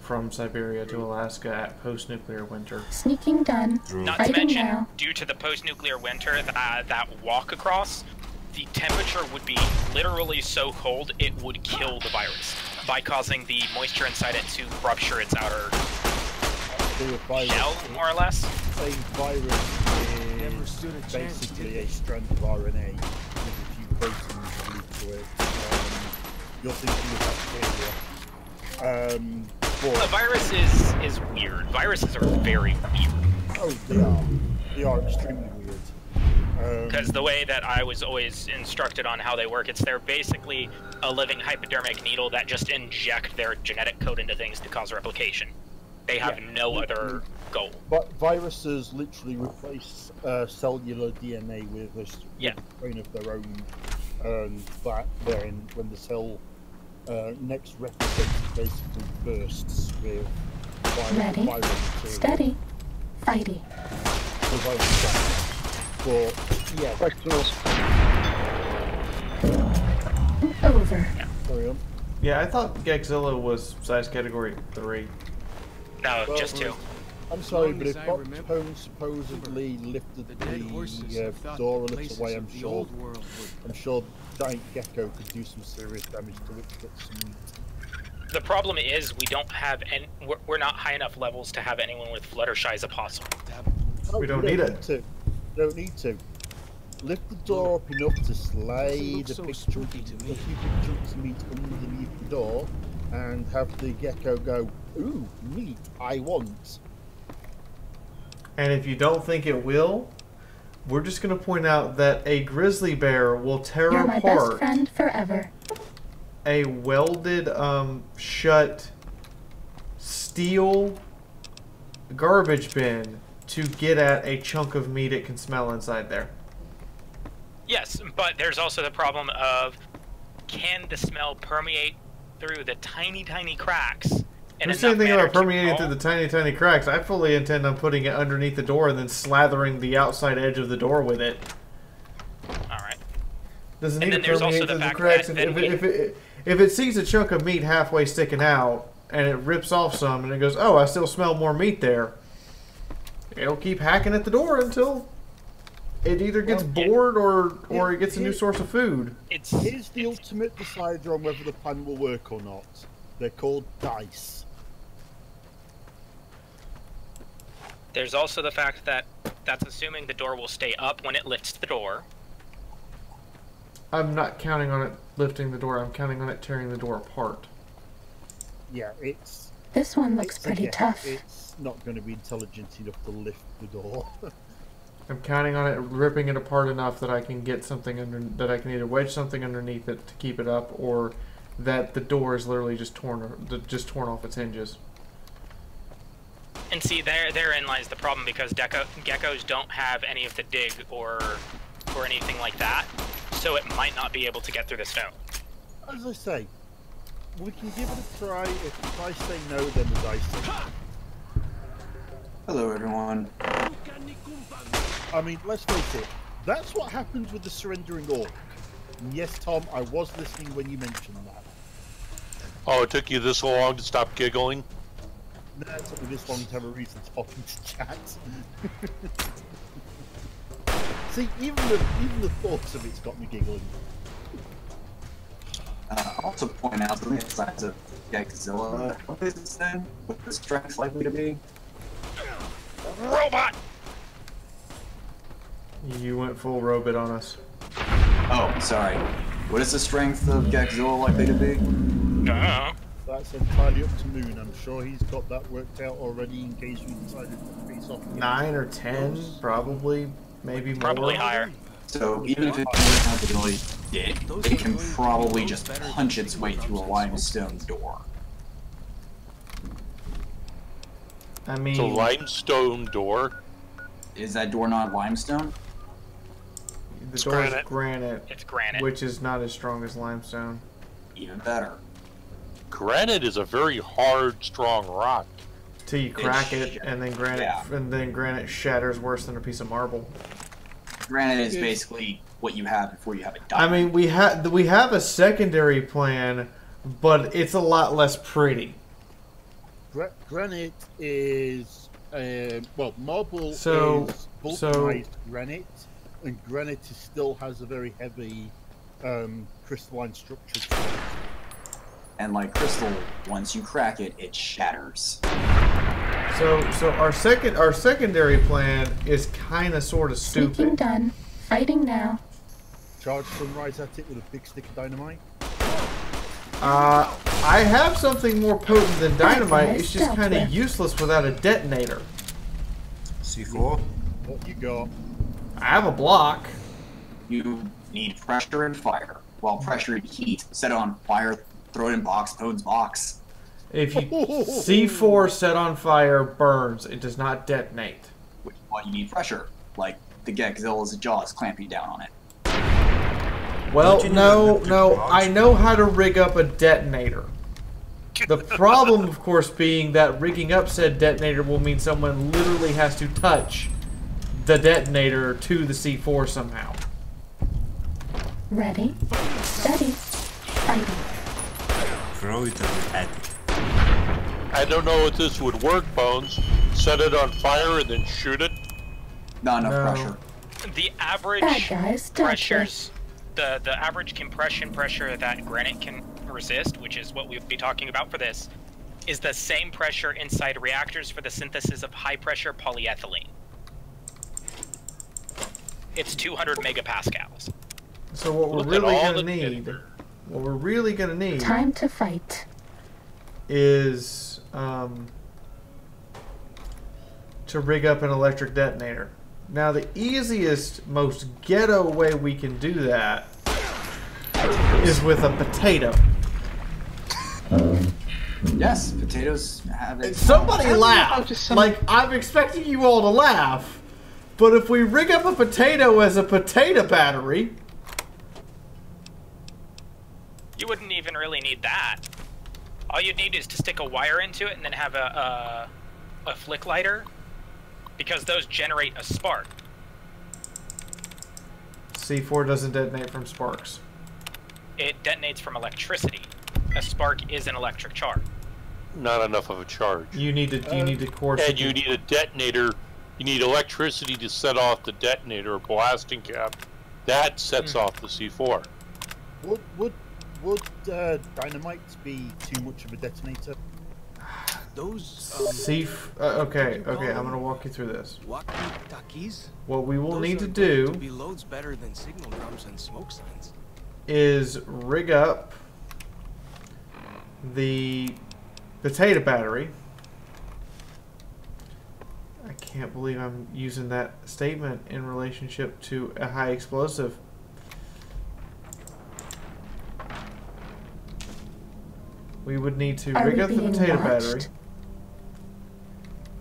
from Siberia to Alaska at post-nuclear winter. Sneaking done. Not to mention, due to the post-nuclear winter, that walk across, the temperature would be literally so cold it would kill the virus by causing the moisture inside it to rupture its outer shell, more or less. Same virus is basically a strand of RNA with a few proteins glued to it. You're thinking of bacteria. The virus is weird. Viruses are very weird. Oh, they are. They are extremely weird. Because the way that I was always instructed on how they work, they're basically a living hypodermic needle that just inject their genetic code into things to cause replication. They have no other goal. But viruses literally replace cellular DNA with a strain of their own, and that then, when the cell next replicates, basically bursts with Ready, steady, fighty. But yeah, questions. Over. Carry on. Yeah, I thought Gexzilla was size category 3. No, just 2. I'm sorry, but if Boxbone supposedly lifted the door a little way, I'm sure Giant Gecko could do some serious damage to it to get some meat. The problem is we don't have any. We're not high enough levels to have anyone with Fluttershy as a possum. We don't need it. Don't need to. Lift the door up enough to slide a few big chunks of meat underneath the door, and have the gecko go, "Ooh, meat! I want." And if you don't think it will, we're just going to point out that a grizzly bear will tear You're my apart best friend forever. a welded shut steel garbage bin to get at a chunk of meat it can smell inside there. Yes, but there's also the problem of, can the smell permeate through the tiny, tiny cracks? There's anything about permeating through the tiny, tiny cracks. I fully intend on putting it underneath the door and then slathering the outside edge of the door with it. Alright. Doesn't need to permeate through the cracks. And if it sees a chunk of meat halfway sticking out, and it rips off some, and it goes, "Oh, I still smell more meat there," it'll keep hacking at the door until it either gets bored or it gets a new source of food. Here's the ultimate decider on whether the plan will work or not. They're called dice. There's also the fact that that's assuming the door will stay up when it lifts the door. I'm not counting on it lifting the door. I'm counting on it tearing the door apart. Yeah, it's... This one looks pretty tough. It's not going to be intelligent enough to lift the door. I'm counting on it ripping it apart enough that I can get something under, that I can either wedge something underneath it to keep it up, or that the door is literally just torn off its hinges. And see, therein lies the problem, because geckos don't have any of the dig or anything like that, so it might not be able to get through the stone. As I say, we can give it a try. If the dice say no, then the dice say no. Hello, everyone. I mean, let's face it, that's what happens with the surrendering orc. And yes, Tom, I was listening when you mentioned that. Oh, it took you this long to stop giggling? No, it took me this long to have a reason to pop into chat. See, even the thoughts of it's got me giggling. Also point out that besides of Godzilla, what is this thing? What is strength likely to be? Robot! You went full robot on us. Oh, sorry. What is the strength of Godzilla likely to be? That's entirely up to Moon. I'm sure he's got that worked out already in case we decided to face off. 9 or 10, probably, maybe more. Probably higher. So even if it doesn't have the ability to dig, it can probably just punch its way through a limestone door. I mean, it's a limestone door. Is that door not limestone? The door is granite. It's granite. Which is not as strong as limestone. Even better. Granite is a very hard, strong rock. Till you crack it, and then granite shatters worse than a piece of marble. Granite is basically what you have before you have a I diamond. mean, we have a secondary plan, but it's a lot less pretty. Granite is well, marble is vulcanized granite, and granite still has a very heavy crystalline structure to it. And like crystal, once you crack it, it shatters. So our secondary plan is kind of sort of stupid. Speaking done. Fighting now. Charge Sunrise at it with a big stick of dynamite. I have something more potent than dynamite. It's just kind of useless without a detonator. C4. What you got? I have a block. You need pressure and fire. Well, pressure and heat. Set it on fire. Throw it in Pone's box. If you C4 set on fire burns, it does not detonate. Which is why you need pressure. Like the Godzilla's jaws clamping down on it. Well, no, I know how to rig up a detonator. The problem, of course, being that rigging up said detonator will mean someone literally has to touch the detonator to the C4 somehow. Ready, steady, fighting. Throw it at the attic. I don't know if this would work, Bones. Set it on fire and then shoot it? Not enough pressure. The average pressures, the average compression pressure that granite can resist, which is what we'll be talking about for this, is the same pressure inside reactors for the synthesis of high-pressure polyethylene. it's 200 megapascals. So what we're really gonna need, Time to fight. is to rig up an electric detonator. Now the easiest, most ghetto way we can do that is with a potato. Yes, potatoes have it. Somebody laugh. Like, I'm expecting you all to laugh. But if we rig up a potato as a potato battery... You wouldn't even really need that. All you'd need is to stick a wire into it and then have a flick lighter, because those generate a spark. C4 doesn't detonate from sparks. It detonates from electricity. A spark is an electric charge. Not enough of a charge. You need to course. And you need a detonator. You need electricity to set off the detonator or blasting cap. That sets off the C4. Would dynamite be too much of a detonator? Those okay, I'm gonna walk you through this. Walkie-talkies? What we will Those need are to going do to be loads better than signal drums and smoke signs. is rig up the potato battery. I can't believe I'm using that statement in relationship to a high explosive. We would need to rig up the potato battery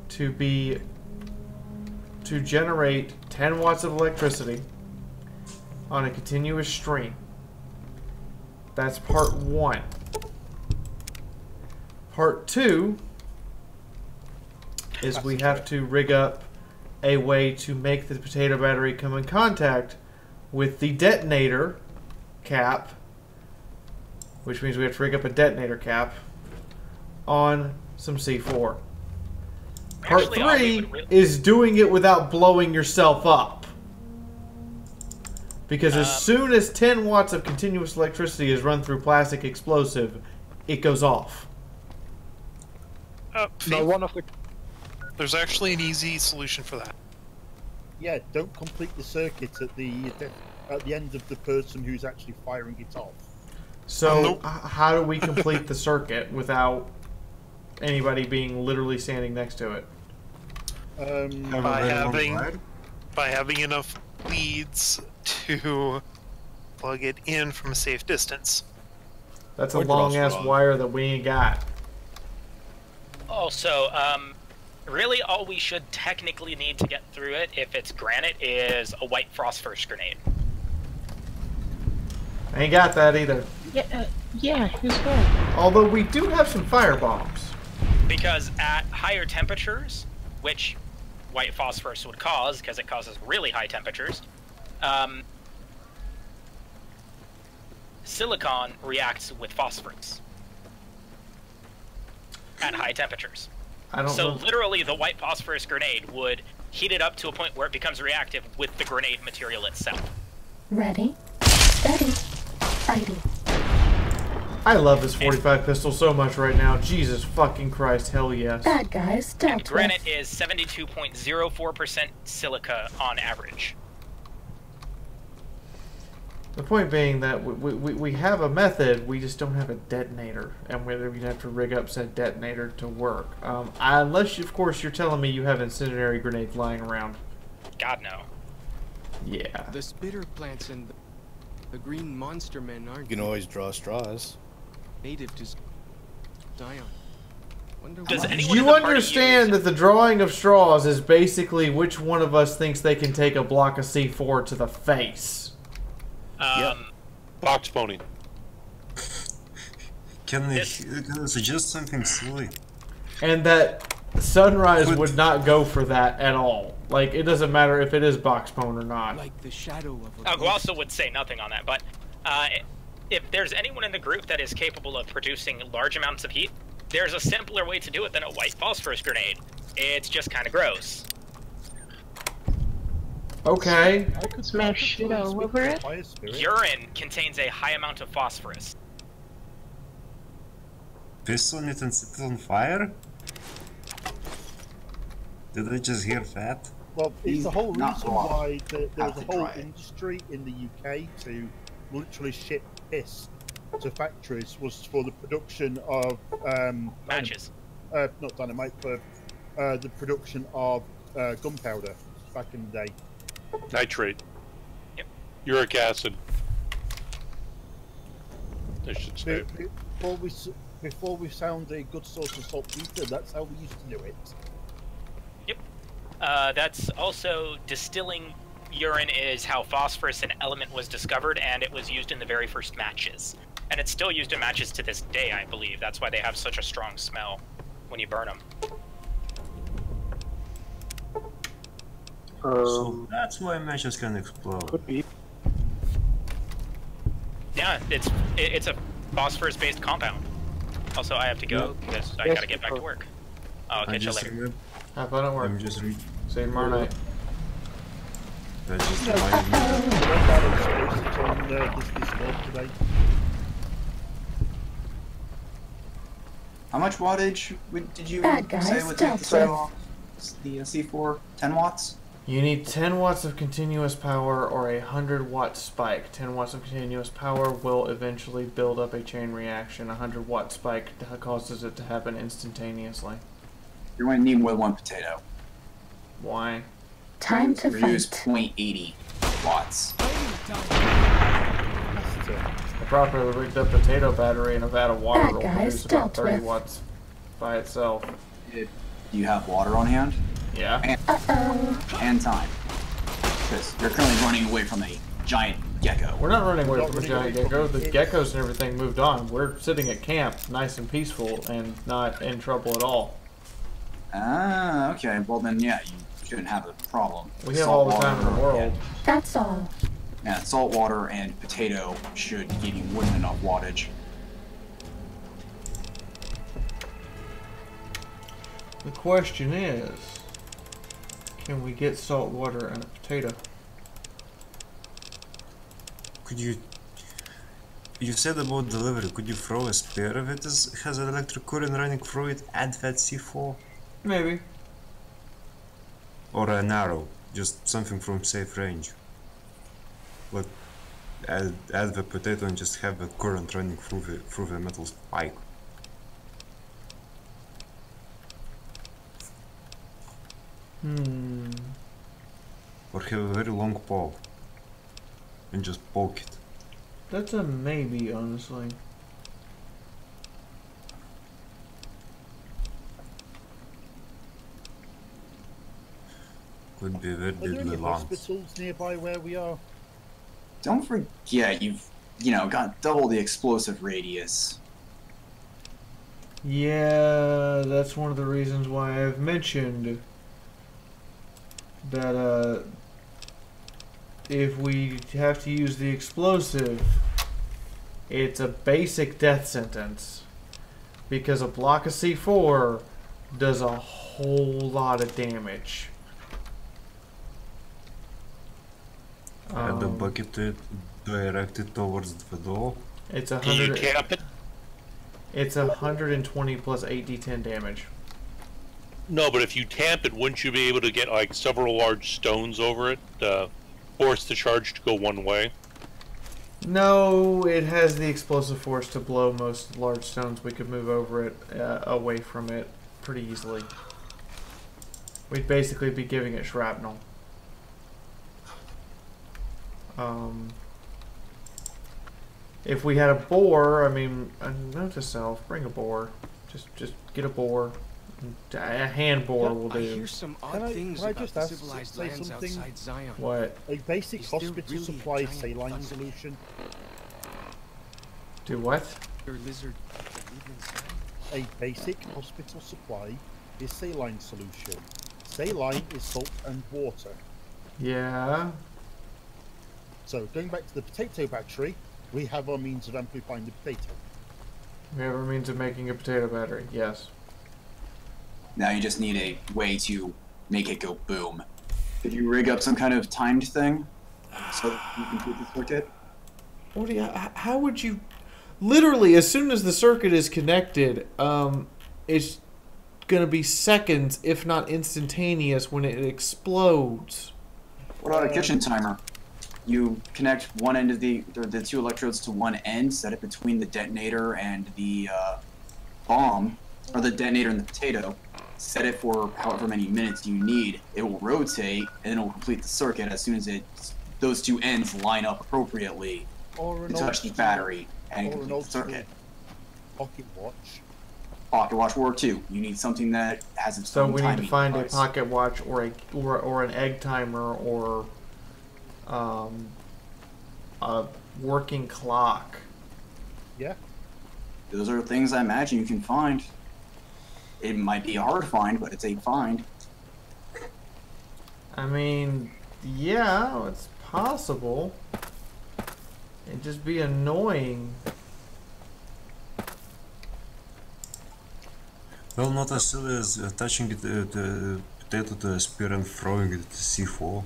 to generate 10 watts of electricity on a continuous stream. That's part 1. Part 2 is we have to rig up a way to make the potato battery come in contact with the detonator cap, which means we have to rig up a detonator cap on some C4. Part 3 is doing it without blowing yourself up. Because as soon as 10 watts of continuous electricity is run through plastic explosive, it goes off. There's actually an easy solution for that. Yeah, don't complete the circuit at the end of the person who's actually firing it off. So, how do we complete the circuit without anybody being literally standing next to it? By having enough leads to plug it in from a safe distance. That's a long-ass wire that we ain't got. Also, really all we should technically need to get through it, if it's granite, is a white phosphorus grenade. Ain't got that either. Yeah, who's good? Although we do have some fire bombs. Because at higher temperatures, which white phosphorus would cause, because it causes really high temperatures, silicon reacts with phosphorus at high temperatures. So literally the white phosphorus grenade would heat it up to a point where it becomes reactive with the grenade material itself. Ready, steady, fighting. I love this 45 pistol so much right now. Jesus fucking Christ, hell yes. Bad guys, dealt And granite is 72.04% silica on average. The point being that we have a method, we just don't have a detonator, and whether we have to rig up said detonator to work. Unless, of course, you're telling me you have incendiary grenades lying around. God, no. Yeah. The spitter plants and the green monster men aren't. You can always draw straws. Native to Zion. Does anyone You understand that the drawing of straws is basically which one of us thinks they can take a block of C4 to the face? Yep. Box boning. Can I suggest something silly? And that Sunrise would not go for that at all. Like, it doesn't matter if it is box pwn or not. Like the shadow of a Guaso would say nothing on that, but if there's anyone in the group that is capable of producing large amounts of heat, there's a simpler way to do it than a white phosphorus grenade. It's just kind of gross. Okay. I could smash shit all over it. Urine contains a high amount of phosphorus. Pistol it and set it on fire? Did I just hear that? Well, it's the whole not reason raw. why there's Have a to whole dry it. industry in the UK to literally ship piss to factories was for the production of Matches. Not dynamite, but the production of gunpowder back in the day. Nitrate. Yep. Uric acid. I should say. Before we found a good source of saltpeter, that's how we used to do it. Yep. That's also distilling urine is how phosphorus, an element, was discovered, and it was used in the very first matches. And it's still used in matches to this day, I believe. That's why they have such a strong smell when you burn them. So that's why matches can explode. Could be. Yeah, it's a phosphorus-based compound. Also, I have to go because I gotta get back to work. I'll catch you later. Have fun at work. I'm just See you tomorrow night. That's just reminded me. How much wattage did you Bad guys say would take dealt to set off the C4? 10 watts? You need 10 watts of continuous power or a 100-watt spike. 10 watts of continuous power will eventually build up a chain reaction. A 100-watt spike causes it to happen instantaneously. You're going to need more than one potato. Why? Time to Use fight. 0.80 watts. A properly rigged up potato battery in a vat of water Bad will guys produce about dealt 30 with. watts by itself. Do you have water on hand? Yeah. And time. Because you're currently running away from a giant gecko. We're not running away from the giant gecko. The geckos and everything moved on. We're sitting at camp, nice and peaceful, and not in trouble at all. Ah, okay. Well then, yeah, you shouldn't have a problem. We have all the time in the world. That's all. Yeah, salt water and potato should give you more than enough wattage. The question is, can we get salt water and a potato? Could you... You said about delivery, could you throw a spare if it has an electric current running through it, add that C4? Maybe. Or an arrow, just something from safe range. Like, add the potato and just have the current running through the metal spike. Or have a very long pole and just poke it. That's a maybe, honestly. Could be very Are there deadly any long. hospitals nearby where we are? Don't forget, you've, got double the explosive radius. Yeah, that's one of the reasons why I've mentioned that if we have to use the explosive, it's a basic death sentence. Because a block of C4 does a whole lot of damage. Add the bucket directed towards the door. It's Can you cap it? It's 120 plus 8d10 damage. No, but if you tamp it, wouldn't you be able to get like several large stones over it, force the charge to go one way? No, it has the explosive force to blow most large stones. We could move over it, away from it pretty easily. We'd basically be giving it shrapnel. If we had a boar, I mean, note to self, bring a boar. Just get a boar. A hand boar will do. I hear some odd things about the civilized lands outside Zion. What? A basic Is there hospital really a supply giant saline thunder? solution. Do what? Your lizard that live inside? A basic hospital supply is saline solution. Saline is salt and water. Yeah. So going back to the potato battery, we have our means of amplifying the potato. We have a means of making a potato battery, yes. Now you just need a way to make it go boom. Did you rig up some kind of timed thing so that you complete the circuit? What do you, how would you... Literally, as soon as the circuit is connected, it's gonna be seconds, if not instantaneous, when it explodes. What about a kitchen timer? You connect one end of the 2 electrodes to one end, set it between the detonator and the bomb, or the detonator and the potato. Set it for however many minutes you need. It will rotate, and then it will complete the circuit as soon as those 2 ends line up appropriately to touch the battery and complete the circuit. Pocket watch. Pocket watch will work too. You need something that has its So own we need to timing find device. a pocket watch or an egg timer or a working clock. Yeah. Those are things I imagine you can find. It might be a hard find, but it's a find. I mean, yeah, it's possible. It'd just be annoying. Well, not as silly as attaching the potato to a spear and throwing it to C4.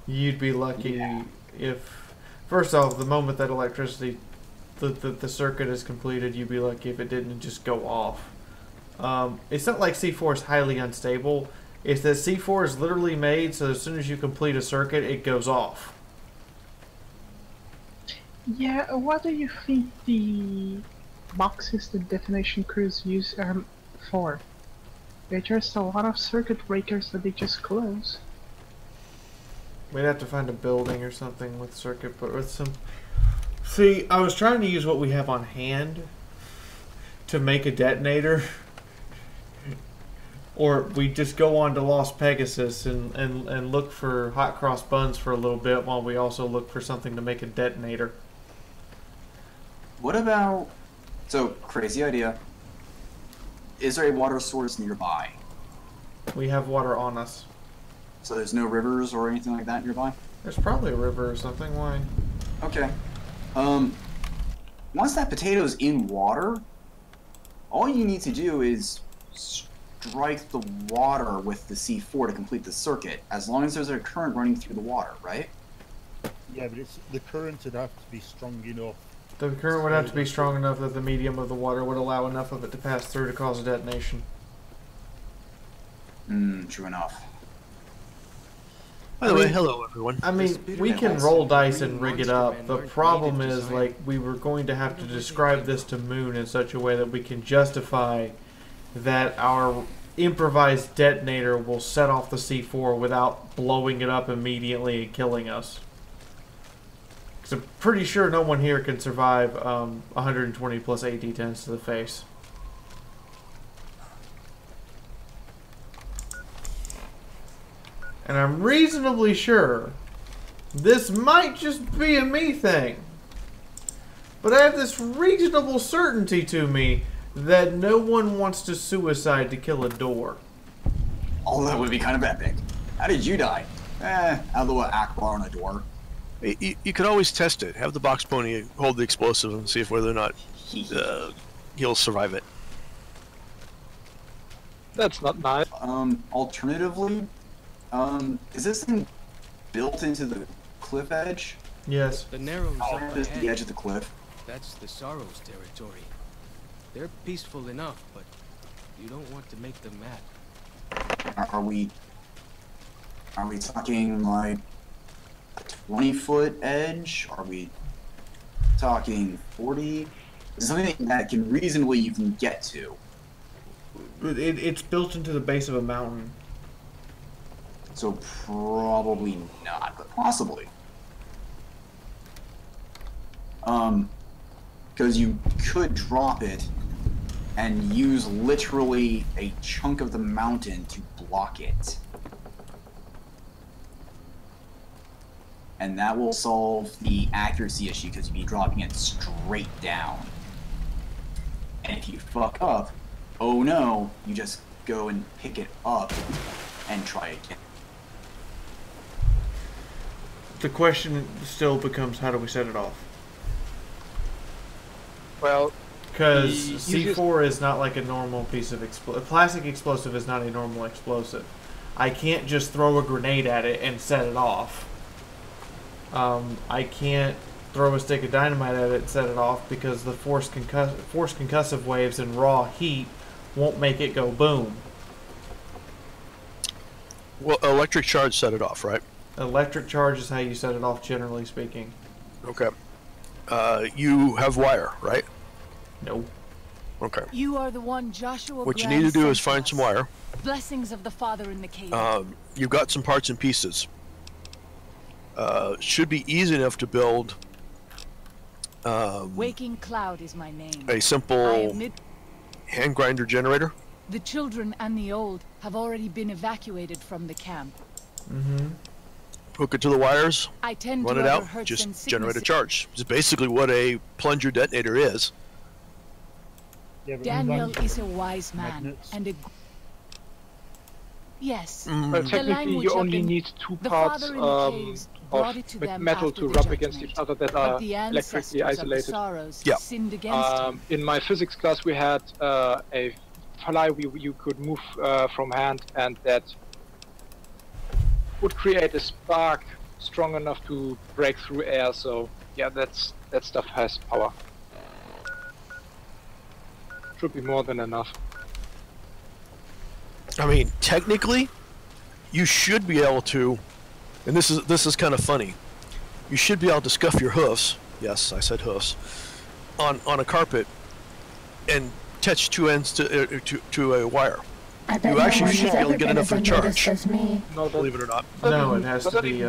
You'd be lucky if, first off, the moment that electricity, the circuit is completed, you'd be lucky if it didn't just go off. It's not like C4 is highly unstable. It's that C4 is literally made so as soon as you complete a circuit, it goes off. Yeah, what do you think the boxes the detonation crews use for? They're just a lot of circuit breakers that they just close. We'd have to find a building or something with circuit, but with some... See, I was trying to use what we have on hand to make a detonator. Or we just go on to Lost Pegasus and look for hot cross buns for a little bit while we also look for something to make a detonator. What about... So, crazy idea. Is there a water source nearby? We have water on us. So there's no rivers or anything like that nearby? There's probably a river or something. Why? Okay. Once that potato's in water, all you need to do is strike the water with the C4 to complete the circuit, as long as there's a current running through the water, right? Yeah, but the current would have to be strong enough. The current would have to be strong enough that the medium of the water would allow enough of it to pass through to cause a detonation. True enough. By the way, hello everyone. I mean, we can roll dice and rig it up. The problem is, like, we were going to have to describe this to Moon in such a way that we can justify that our improvised detonator will set off the C4 without blowing it up immediately and killing us. Because I'm pretty sure no one here can survive 120 plus 8 d10s to the face. And I'm reasonably sure this might just be a me thing. But I have this reasonable certainty to me that no one wants to suicide to kill a door. Oh, that would be kind of epic. How did you die? Out of the way, Akbar on a door. You could always test it. Have the box pony hold the explosive and see if whether or not he'll survive it. That's not nice. Alternatively, is this thing built into the cliff edge? Yes. The narrows up Just ahead. the edge of the cliff. That's the Sorrow's territory. They're peaceful enough, but you don't want to make them mad. Are we talking like a 20-foot edge? Are we talking 40? Is it something that can reasonably you can get to? It's built into the base of a mountain. So probably not, but possibly. Because you could drop it and use literally a chunk of the mountain to block it. And that will solve the accuracy issue because you'd be dropping it straight down. And if you fuck up, oh no, you just go and pick it up and try again. The question still becomes, how do we set it off? Well, because C4 is not like a normal piece of explosive. A plastic explosive is not a normal explosive. I can't just throw a grenade at it and set it off. I can't throw a stick of dynamite at it and set it off because the force concussive waves and raw heat won't make it go boom. Well, electric charge set it off, right? Electric charge is how you set it off, generally speaking. Okay. You have wire, right? No. Okay. You are the one Joshua. What you need to do is find some wire. Blessings of the Father in the cave. You've got some parts and pieces. Should be easy enough to build. Waking Cloud is my name. A simple hand grinder generator. The children and the old have already been evacuated from the camp. Mm-hmm. Hook it to the wires. I tend run to it other out. hurts Just and generate a sicknesses. charge. It's basically what a plunger detonator is. Yeah, but Daniel run is a wise man magnets. and a. Yes. Well, The technically, language you of only the- need two the parts father in the caves brought it to them metal after to the rub judgment. against each other that But are the electrically ancestors of the isolated. sorrows Yeah. sinned against him. In my physics class, we had a fly you could move from hand, and that would create a spark strong enough to break through air. So yeah, that stuff has power. Should be more than enough. I mean, technically, you should be able to, and this is kind of funny. You should be able to scuff your hoofs. Yes, I said hoofs on a carpet and attach two ends to a wire. I bet You no actually one should has be able ever to get been enough as of a unnoticed charge. as me. No, Believe it or not. No, it has to be.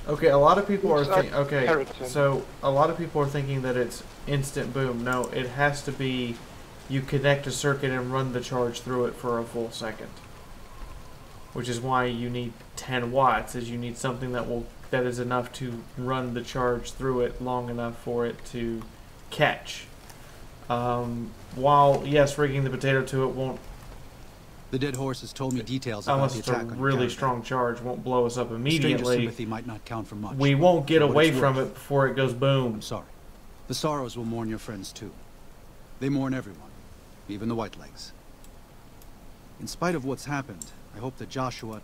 Okay, a lot of people are thinking. Okay, keratin. so a lot of people are thinking that it's instant boom. No, it has to be. You connect a circuit and run the charge through it for a full second. Which is why you need 10 watts. Is you need something that is enough to run the charge through it long enough for it to catch. While yes, rigging the potato to it won't. The dead horse has told me details about Unless the it's attack a on your really caravan. strong charge, won't blow us up Stranger immediately. sympathy might not count for much. We won't get For what away it's from worth. it before it goes boom. I'm sorry. The sorrows will mourn your friends too. They mourn everyone, even the Whitelegs. In spite of what's happened, I hope that Joshua...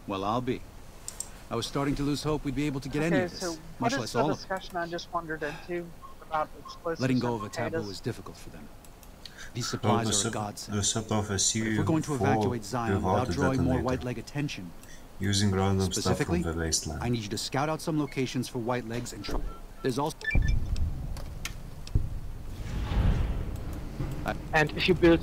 Well, I'll be. I was starting to lose hope we'd be able to get any Okay, of this, so much what is less the all of it. discussion I just wandered into about explosives? Letting go and of a taboo potatoes? is difficult for them. These So supplies are a godsend. the set of a But series if we're going to evacuate Zion without drawing more detonator, Whiteleg attention, using random stuff specifically, from the wasteland. I need you to scout out some locations for Whitelegs and try. There's also... And if you build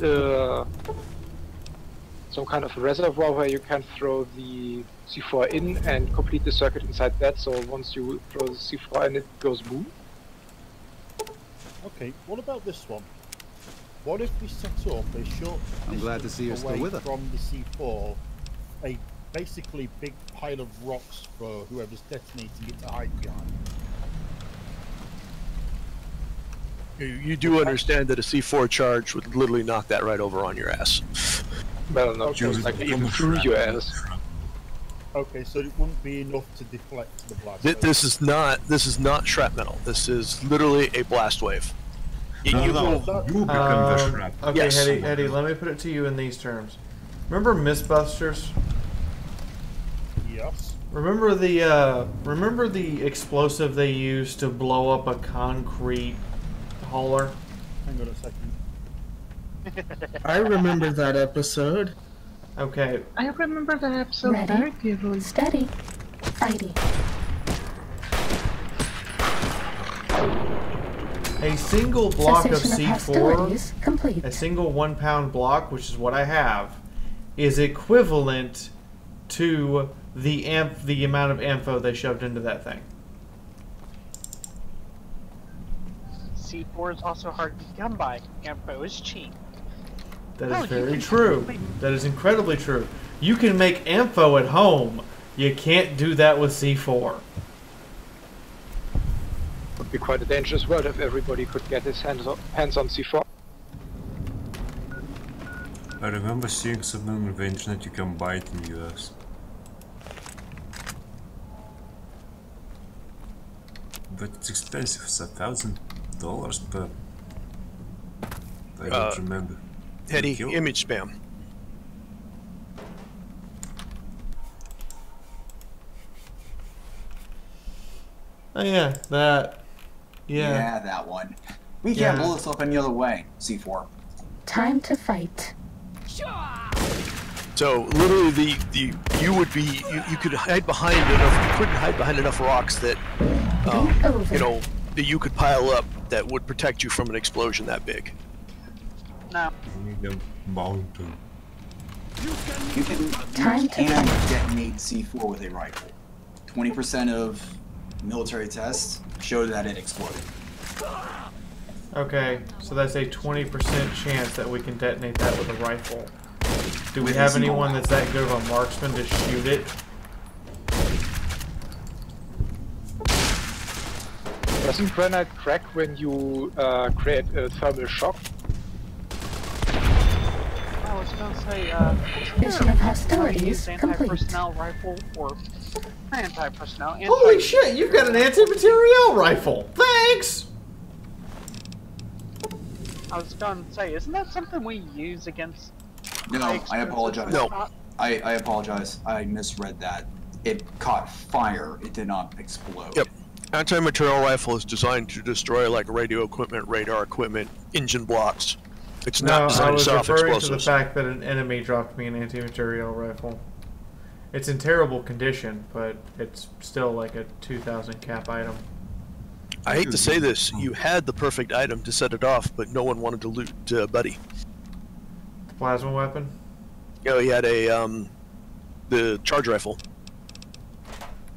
some kind of reservoir where you can throw the C4 in and complete the circuit inside that, so once you throw the C4 in, it goes boom. Okay, what about this one? What if we set up a short I'm glad to see you're distance still with her. from the C4, a basically big pile of rocks for whoever's detonating it to hide behind? You do understand that a C4 charge would literally knock that right over on your ass. Well, not Okay. just like even through your ass. Okay, so it wouldn't be enough to deflect the blast. This is not shrapnel. This is literally a blast wave. You become the shrapnel. Okay, Yes. Eddie, let me put it to you in these terms. Remember Mythbusters? Yes. Remember the explosive they used to blow up a concrete hauler? Hang on a second. I remember that episode. Okay. I remember that episode Ready, very vividly. steady, fighting. A single block of Cessation of C4, hostilities complete. a single 1 pound block, which is what I have, is equivalent to the amount of ammo they shoved into that thing. C4 is also hard to come by. Ampo is cheap. That Oh, is you very can true. totally- That is incredibly true. You can make ammo at home. You can't do that with C4. Would be quite a dangerous world if everybody could get his hands on C4. I remember seeing something on the internet you can buy it in the US. But it's expensive, it's $1,000 per... I don't remember. Eddie, Kill? image spam. Oh yeah, that. Yeah. Yeah, that one. We can't Yeah. blow this up any other way, C4. Time to fight. So literally, you could hide behind enough. You couldn't hide behind enough rocks that that you could pile up that would protect you from an explosion that big. No. I need a mountain. You can detonate C4 with a rifle. 20% of military tests show that it exploded. Okay, so that's a 20% chance that we can detonate that with a rifle. Do we have anyone that's that good of a marksman to shoot it? Doesn't granite crack when you create a thermal shock? I was gonna say, Mission of hostilities complete. Anti-personnel rifle or anti-personnel. Holy shit, you've got an anti-materiel rifle! Thanks! I was gonna say, isn't that something we use against... No, I apologize. No. I apologize. I misread that. It caught fire. It did not explode. Yep. Anti-material rifle is designed to destroy like radio equipment, radar equipment, engine blocks. It's not designed to set off explosives. I was referring to the fact that an enemy dropped me an anti-material rifle. It's in terrible condition, but it's still like a 2,000 cap item. I hate to say this, you had the perfect item to set it off, but no one wanted to loot Buddy. Plasma weapon? You know, he had a, the charge rifle.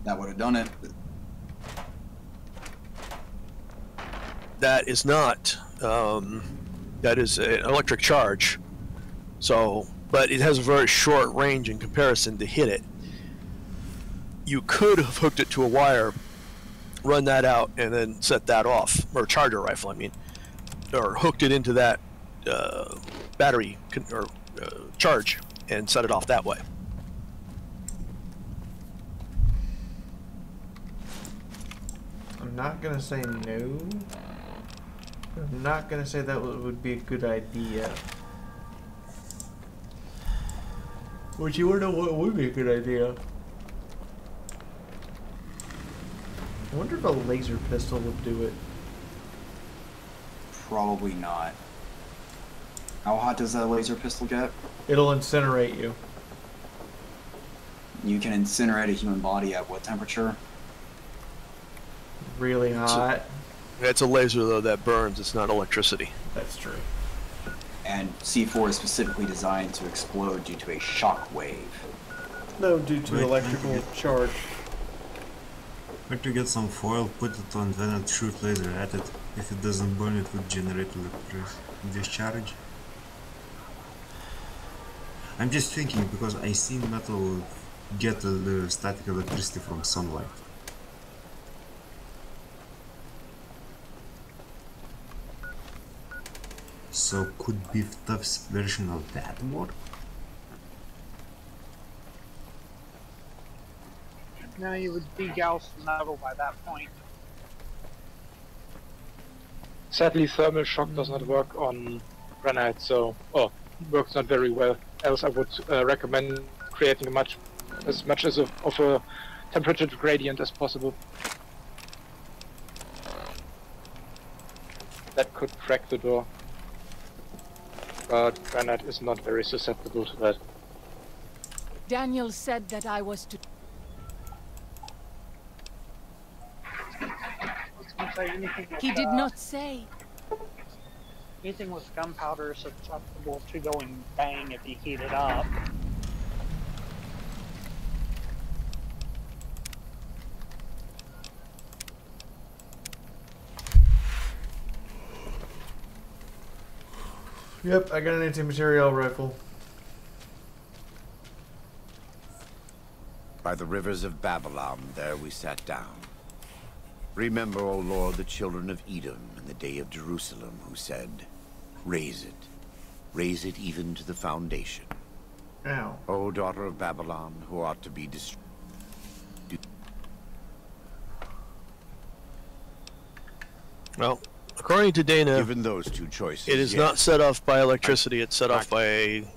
That would have done it. That is not, that is an electric charge. So, but it has a very short range in comparison to hit it. You could have hooked it to a wire, run that out, and then set that off, or charger rifle, I mean, or hooked it into that battery or charge and set it off that way. I'm not gonna say no. I'm not gonna say that would be a good idea. Would you wanna know what would be a good idea? I wonder if a laser pistol would do it. Probably not. How hot does that laser pistol get? It'll incinerate you. You can incinerate a human body at what temperature? Really hot. It's a laser though that burns, it's not electricity. That's true. And C4 is specifically designed to explode due to a shock wave. No, due to electrical charge. Where to get some foil, put it on then and shoot laser at it. If it doesn't burn, it would generate electric discharge. I'm just thinking because I seen metal get the static electricity from sunlight. So could Beef Tough's version of that work? No, you would degauss the metal by that point. Sadly, thermal shock does not work on granite, so works not very well. Else, I would recommend creating as much of a temperature gradient as possible. That could crack the door, but granite is not very susceptible to that. Daniel said that I was to. He did not say. Anything with gunpowder is susceptible to going bang if you heat it up. Yep, I got an anti-material rifle. By the rivers of Babylon, there we sat down. Remember, O Lord, the children of Edom in the day of Jerusalem, who said, raise it even to the foundation. Ow. O daughter of Babylon, who ought to be destroyed. Well, according to Dana, given those two choices, it is not set off by electricity, it's set off by a...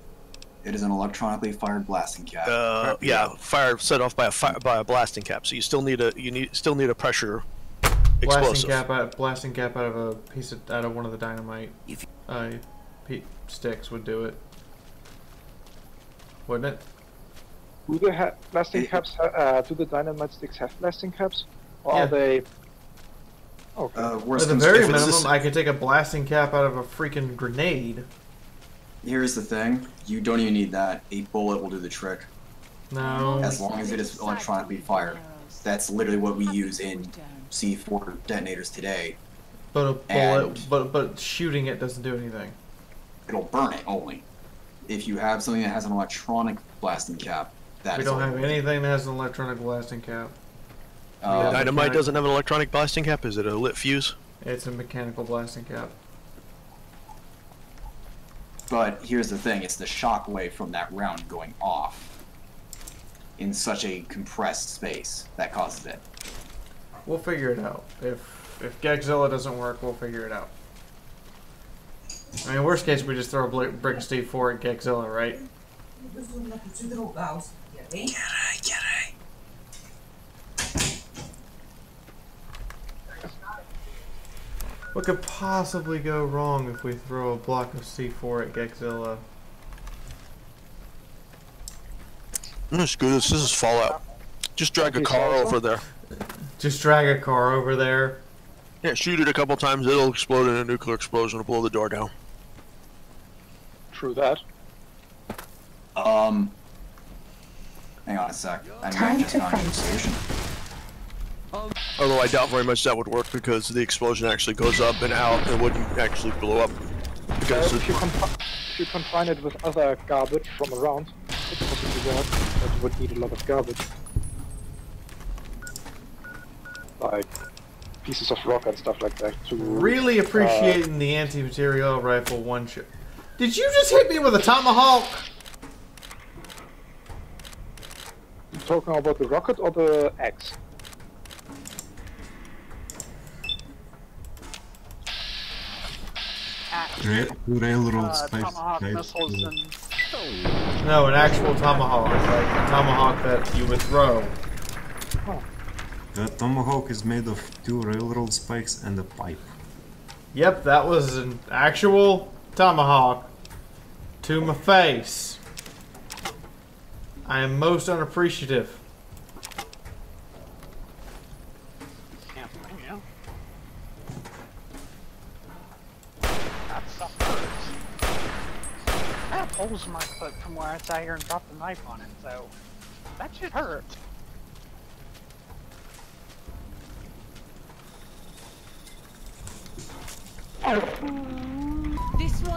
It is an electronically fired blasting cap. Yeah, set off by a blasting cap. So you still need a pressure explosive. Blasting cap out of a piece out of one of the dynamite sticks would do it. Wouldn't it? Do the blasting caps? Do the dynamite sticks have blasting caps, or Yeah. are they? Okay. At the very minimum, I could take a blasting cap out of a freaking grenade. Here's the thing: you don't even need that. A bullet will do the trick. No. As long as it is electronically fired. That's literally what we use in C4 detonators today. But a bullet, but shooting it doesn't do anything. It'll burn it only. If you have something that has an electronic blasting cap, We don't have anything that has an electronic blasting cap. Dynamite doesn't have an electronic blasting cap. Is it a lit fuse? It's a mechanical blasting cap. But here's the thing: it's the shock wave from that round going off in such a compressed space that causes it. We'll figure it out. If Gagzilla doesn't work, we'll figure it out. I mean, worst case, we just throw a brick of C4 at Gagzilla, right? What could possibly go wrong if we throw a block of C4 at Gagzilla? That's good. This is Fallout. Just drag a car over there. Just drag a car over there? Yeah, shoot it a couple times. It'll explode in a nuclear explosion. It'll blow the door down. True that. Hang on a sec. I might just not have a solution. Although I doubt very much that would work because the explosion actually goes up and out and wouldn't actually blow up. Because If you confine it with other garbage from around, it could possibly work, but you would need a lot of garbage. Like pieces of rock and stuff like that. To Really appreciating the anti-material rifle one shot. Did you just hit me with a tomahawk? You talking about the rocket or the axe? Railroad spikes. Tomahawk missiles and... No, an actual tomahawk, like a tomahawk that you would throw. The tomahawk is made of 2 railroad spikes and a pipe. Yep, that was an actual tomahawk to my face. I am most unappreciative. Can't blame you. That stuff hurts. I have holes in my foot from where I sat here and dropped the knife on it, so that shit hurts.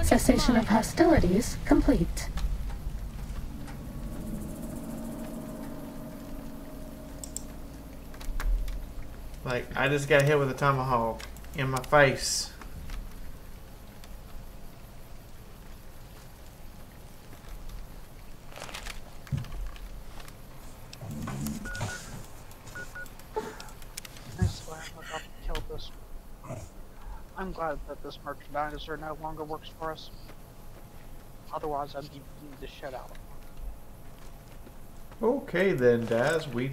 Cessation of hostilities complete. Like, I just got hit with a tomahawk in my face. I swear I got killed this. I'm glad that this merchandiser no longer works for us. Otherwise, I'd be beating the shit out of him. Okay then, Daz. We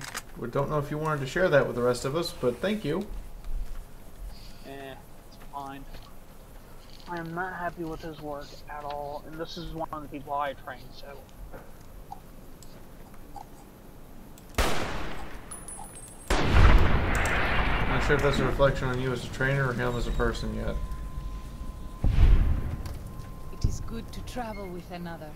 don't know if you wanted to share that with the rest of us, but thank you. It's fine. I am not happy with his work at all, and this is one of the people I train, so... I'm not sure if that's a reflection on you as a trainer or him as a person yet. It is good to travel with another.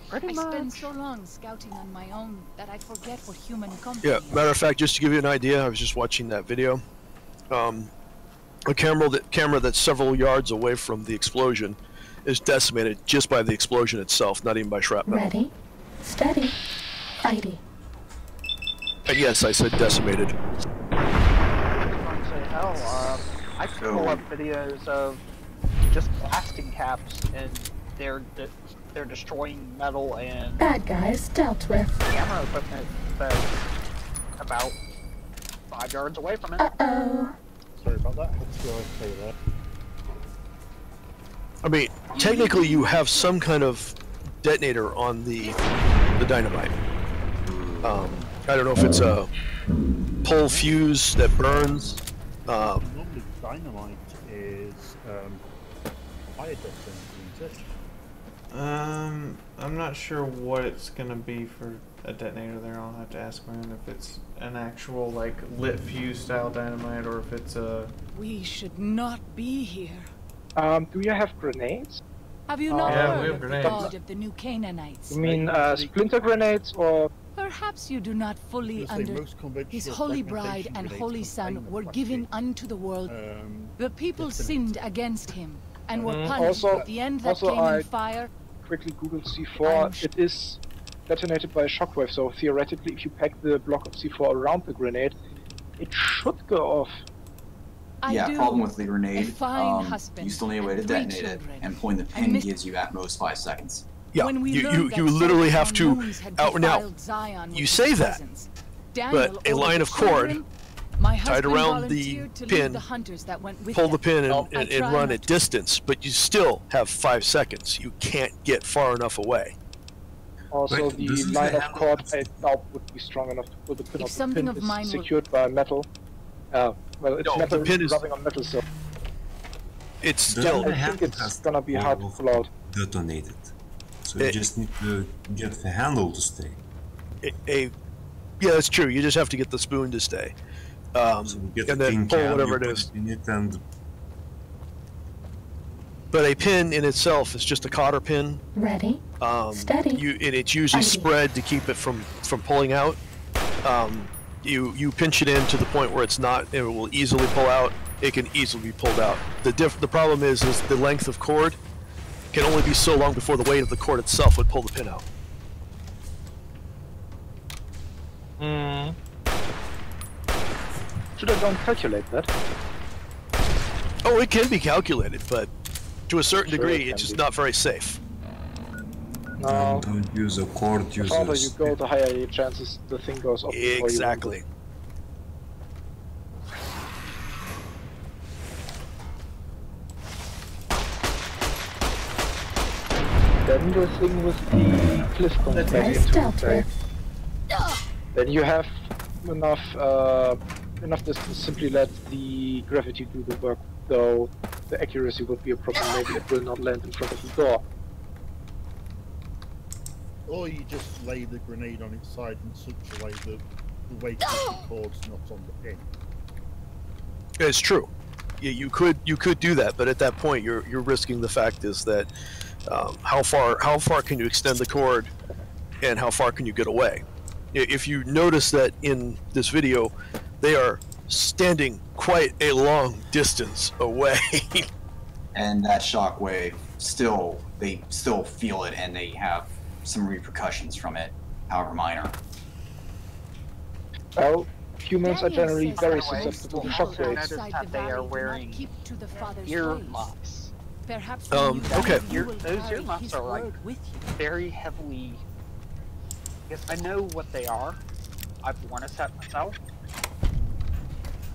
Pretty I much. spend so long scouting on my own that I forget what human company yeah, matter of fact, just to give you an idea, I was just watching that video. A camera that's several yards away from the explosion is decimated just by the explosion itself, not even by shrapnel. Ready, steady, fighty. And yes, I said decimated. Hell, I can pull up videos of just blasting caps, and they're destroying metal and Bad guys dealt with. camera equipment that's about 5 yards away from it. Uh-oh. Sorry about that. Let's go say that. I mean, technically you have some kind of detonator on the dynamite. I don't know if it's a pole fuse that burns. Normally dynamite is fire detonators. I'm not sure what it's gonna be for a detonator there. I'll have to ask Moon if it's an actual like lit fuse style dynamite or if it's a. We should not be here. Do you have grenades? Have you not Yeah, we heard have of the grenades. god of the new Canaanites? You mean splinter grenades or? Perhaps you do not fully understand. His holy bride and holy son were given unto the world. The people sinned against him and were punished Also- at the end that also came I- in fire. Quickly Google C4. It is detonated by a shockwave, so theoretically, if you pack the block of C4 around the grenade, it should go off. Yeah, problem with the grenade. fine husband You still need a way to and 3 detonate it, children. and pulling the And pin Miss- gives you at most 5 seconds. Yeah, When we you learned that literally have to Solomon's had out now. defiled Zion with You his say that, presence, Daniel but a ordered line the of cord children. My tied husband around the volunteered to lead pin, the hunters that went with pull the them. pin I and try run not at distance, but you still have 5 seconds. You can't get far enough away. Also, Wait, the doesn't line the of cord I doubt would be strong enough to pull the pin If off. The something pin of is mine will- secured by metal. Well, it's No, metal the pin is- rubbing on metal, so It's The still I think it's gonna be hard to pull out. detonated. So you just need to get the handle to stay. yeah, that's true. You just have to get the spoon to stay, So you get and a then tin pull can, whatever you it put is. in it, and But a pin in itself is just a cotter pin. Ready? Steady. And it's usually spread to keep it from pulling out. You pinch it in to the point where it's not, it will easily pull out. It can easily be pulled out. The problem is the length of cord can only be so long before the weight of the cord itself would pull the pin out. Should I don't calculate that? Oh, it can be calculated, but to a certain Sure, degree, it it's can just be. not very safe. No. don't use a cord, The use farther a you go, the higher your chances the thing goes off. before you want Exactly. it. Then the thing with the cliff comes back Nice into stealth play. riff. Then you have enough distance. Simply let the gravity do the work. Though the accuracy would be a problem. Maybe it will not land in front of the door. Or you just lay the grenade on its side in such a way that the weight of the cord's not on the pin. It's true. Yeah, you could do that, but at that point, you're risking the fact is that how far can you extend the cord, and how far can you get away? If you notice that in this video, they are standing quite a long distance away. And that shockwave they still feel it, and they have some repercussions from it, however minor. Well, humans are generally says very that susceptible to way. shockwaves. Notice that they are wearing earmuffs. Perhaps okay. Those earmuffs are like very heavily. Yes, I know what they are. I've worn a set myself.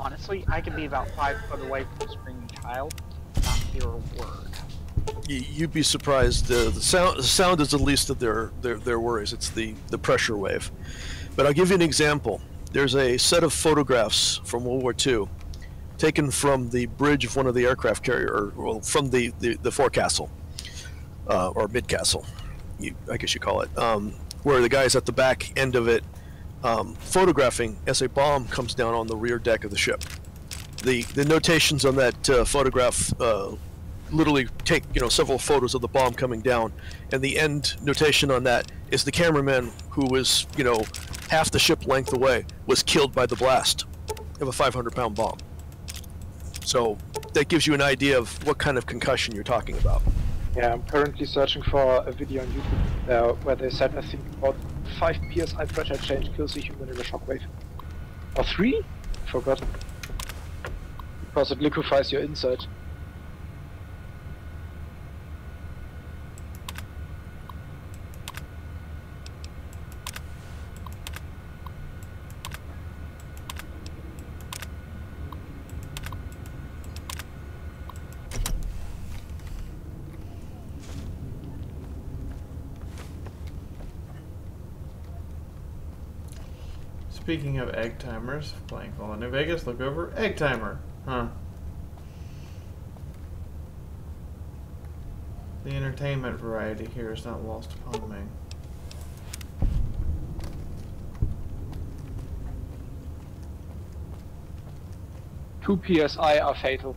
Honestly, I can be about 5 foot away from a screaming child, not hear a word. You'd be surprised. The sound is the least of their worries. It's the pressure wave. But I'll give you an example. There's a set of photographs from World War II, taken from the bridge of one of the aircraft carrier, or from the forecastle, or mid-castle, I guess you call it, where the guy's at the back end of it, photographing as a bomb comes down on the rear deck of the ship. The notations on that photograph literally take several photos of the bomb coming down, and the end notation on that is the cameraman, who was half the ship length away, was killed by the blast of a 500-pound bomb. So that gives you an idea of what kind of concussion you're talking about. Yeah, I'm currently searching for a video on YouTube where they said I think about 5 psi pressure change kills a human in a shockwave. Or 3? Forgot. Because it liquefies your inside. Speaking of egg timers, playing Fallout New Vegas, look over egg timer. Huh. The entertainment variety here is not lost upon me. Two PSI are fatal.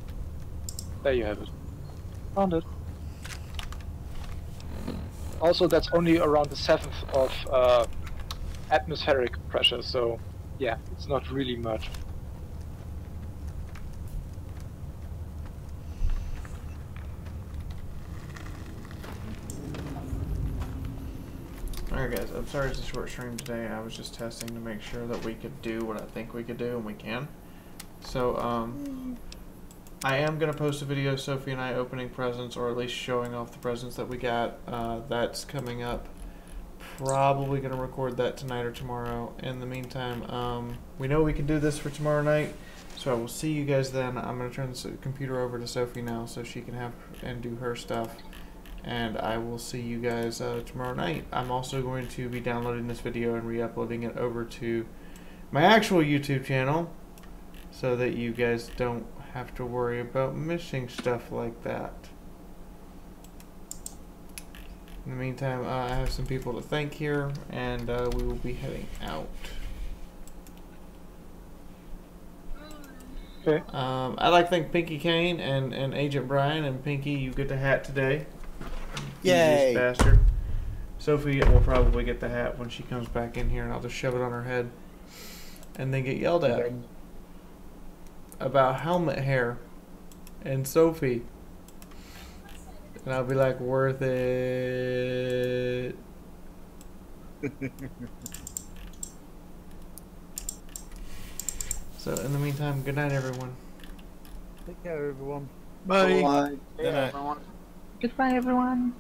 There you have it. Found it. Also, that's only around the 7th of atmospheric pressure, so yeah, it's not really much. Alright guys, I'm sorry it's a short stream today. I was just testing to make sure that we could do what I think we could do, and we can. So, I am going to post a video of Sophie and I opening presents, or at least showing off the presents that we got. That's coming up. Probably going to record that tonight or tomorrow. In the meantime, we know we can do this for tomorrow night, so I will see you guys then. I'm going to turn the computer over to Sophie now so she can have and do her stuff. And I will see you guys tomorrow night. I'm also going to be downloading this video and re-uploading it over to my actual YouTube channel so that you guys don't have to worry about missing stuff like that. In the meantime, I have some people to thank here, and we will be heading out. Okay. I'd like to thank Pinky Kane and Agent Brian. And Pinky, you get the hat today. Yay! You bastard. Sophie will probably get the hat when she comes back in here, and I'll just shove it on her head and then get yelled at about helmet hair and Sophie. And I'll be like, worth it. So in the meantime, good night everyone. Take care everyone. Bye. Bye. Yeah, everyone. Goodbye, everyone.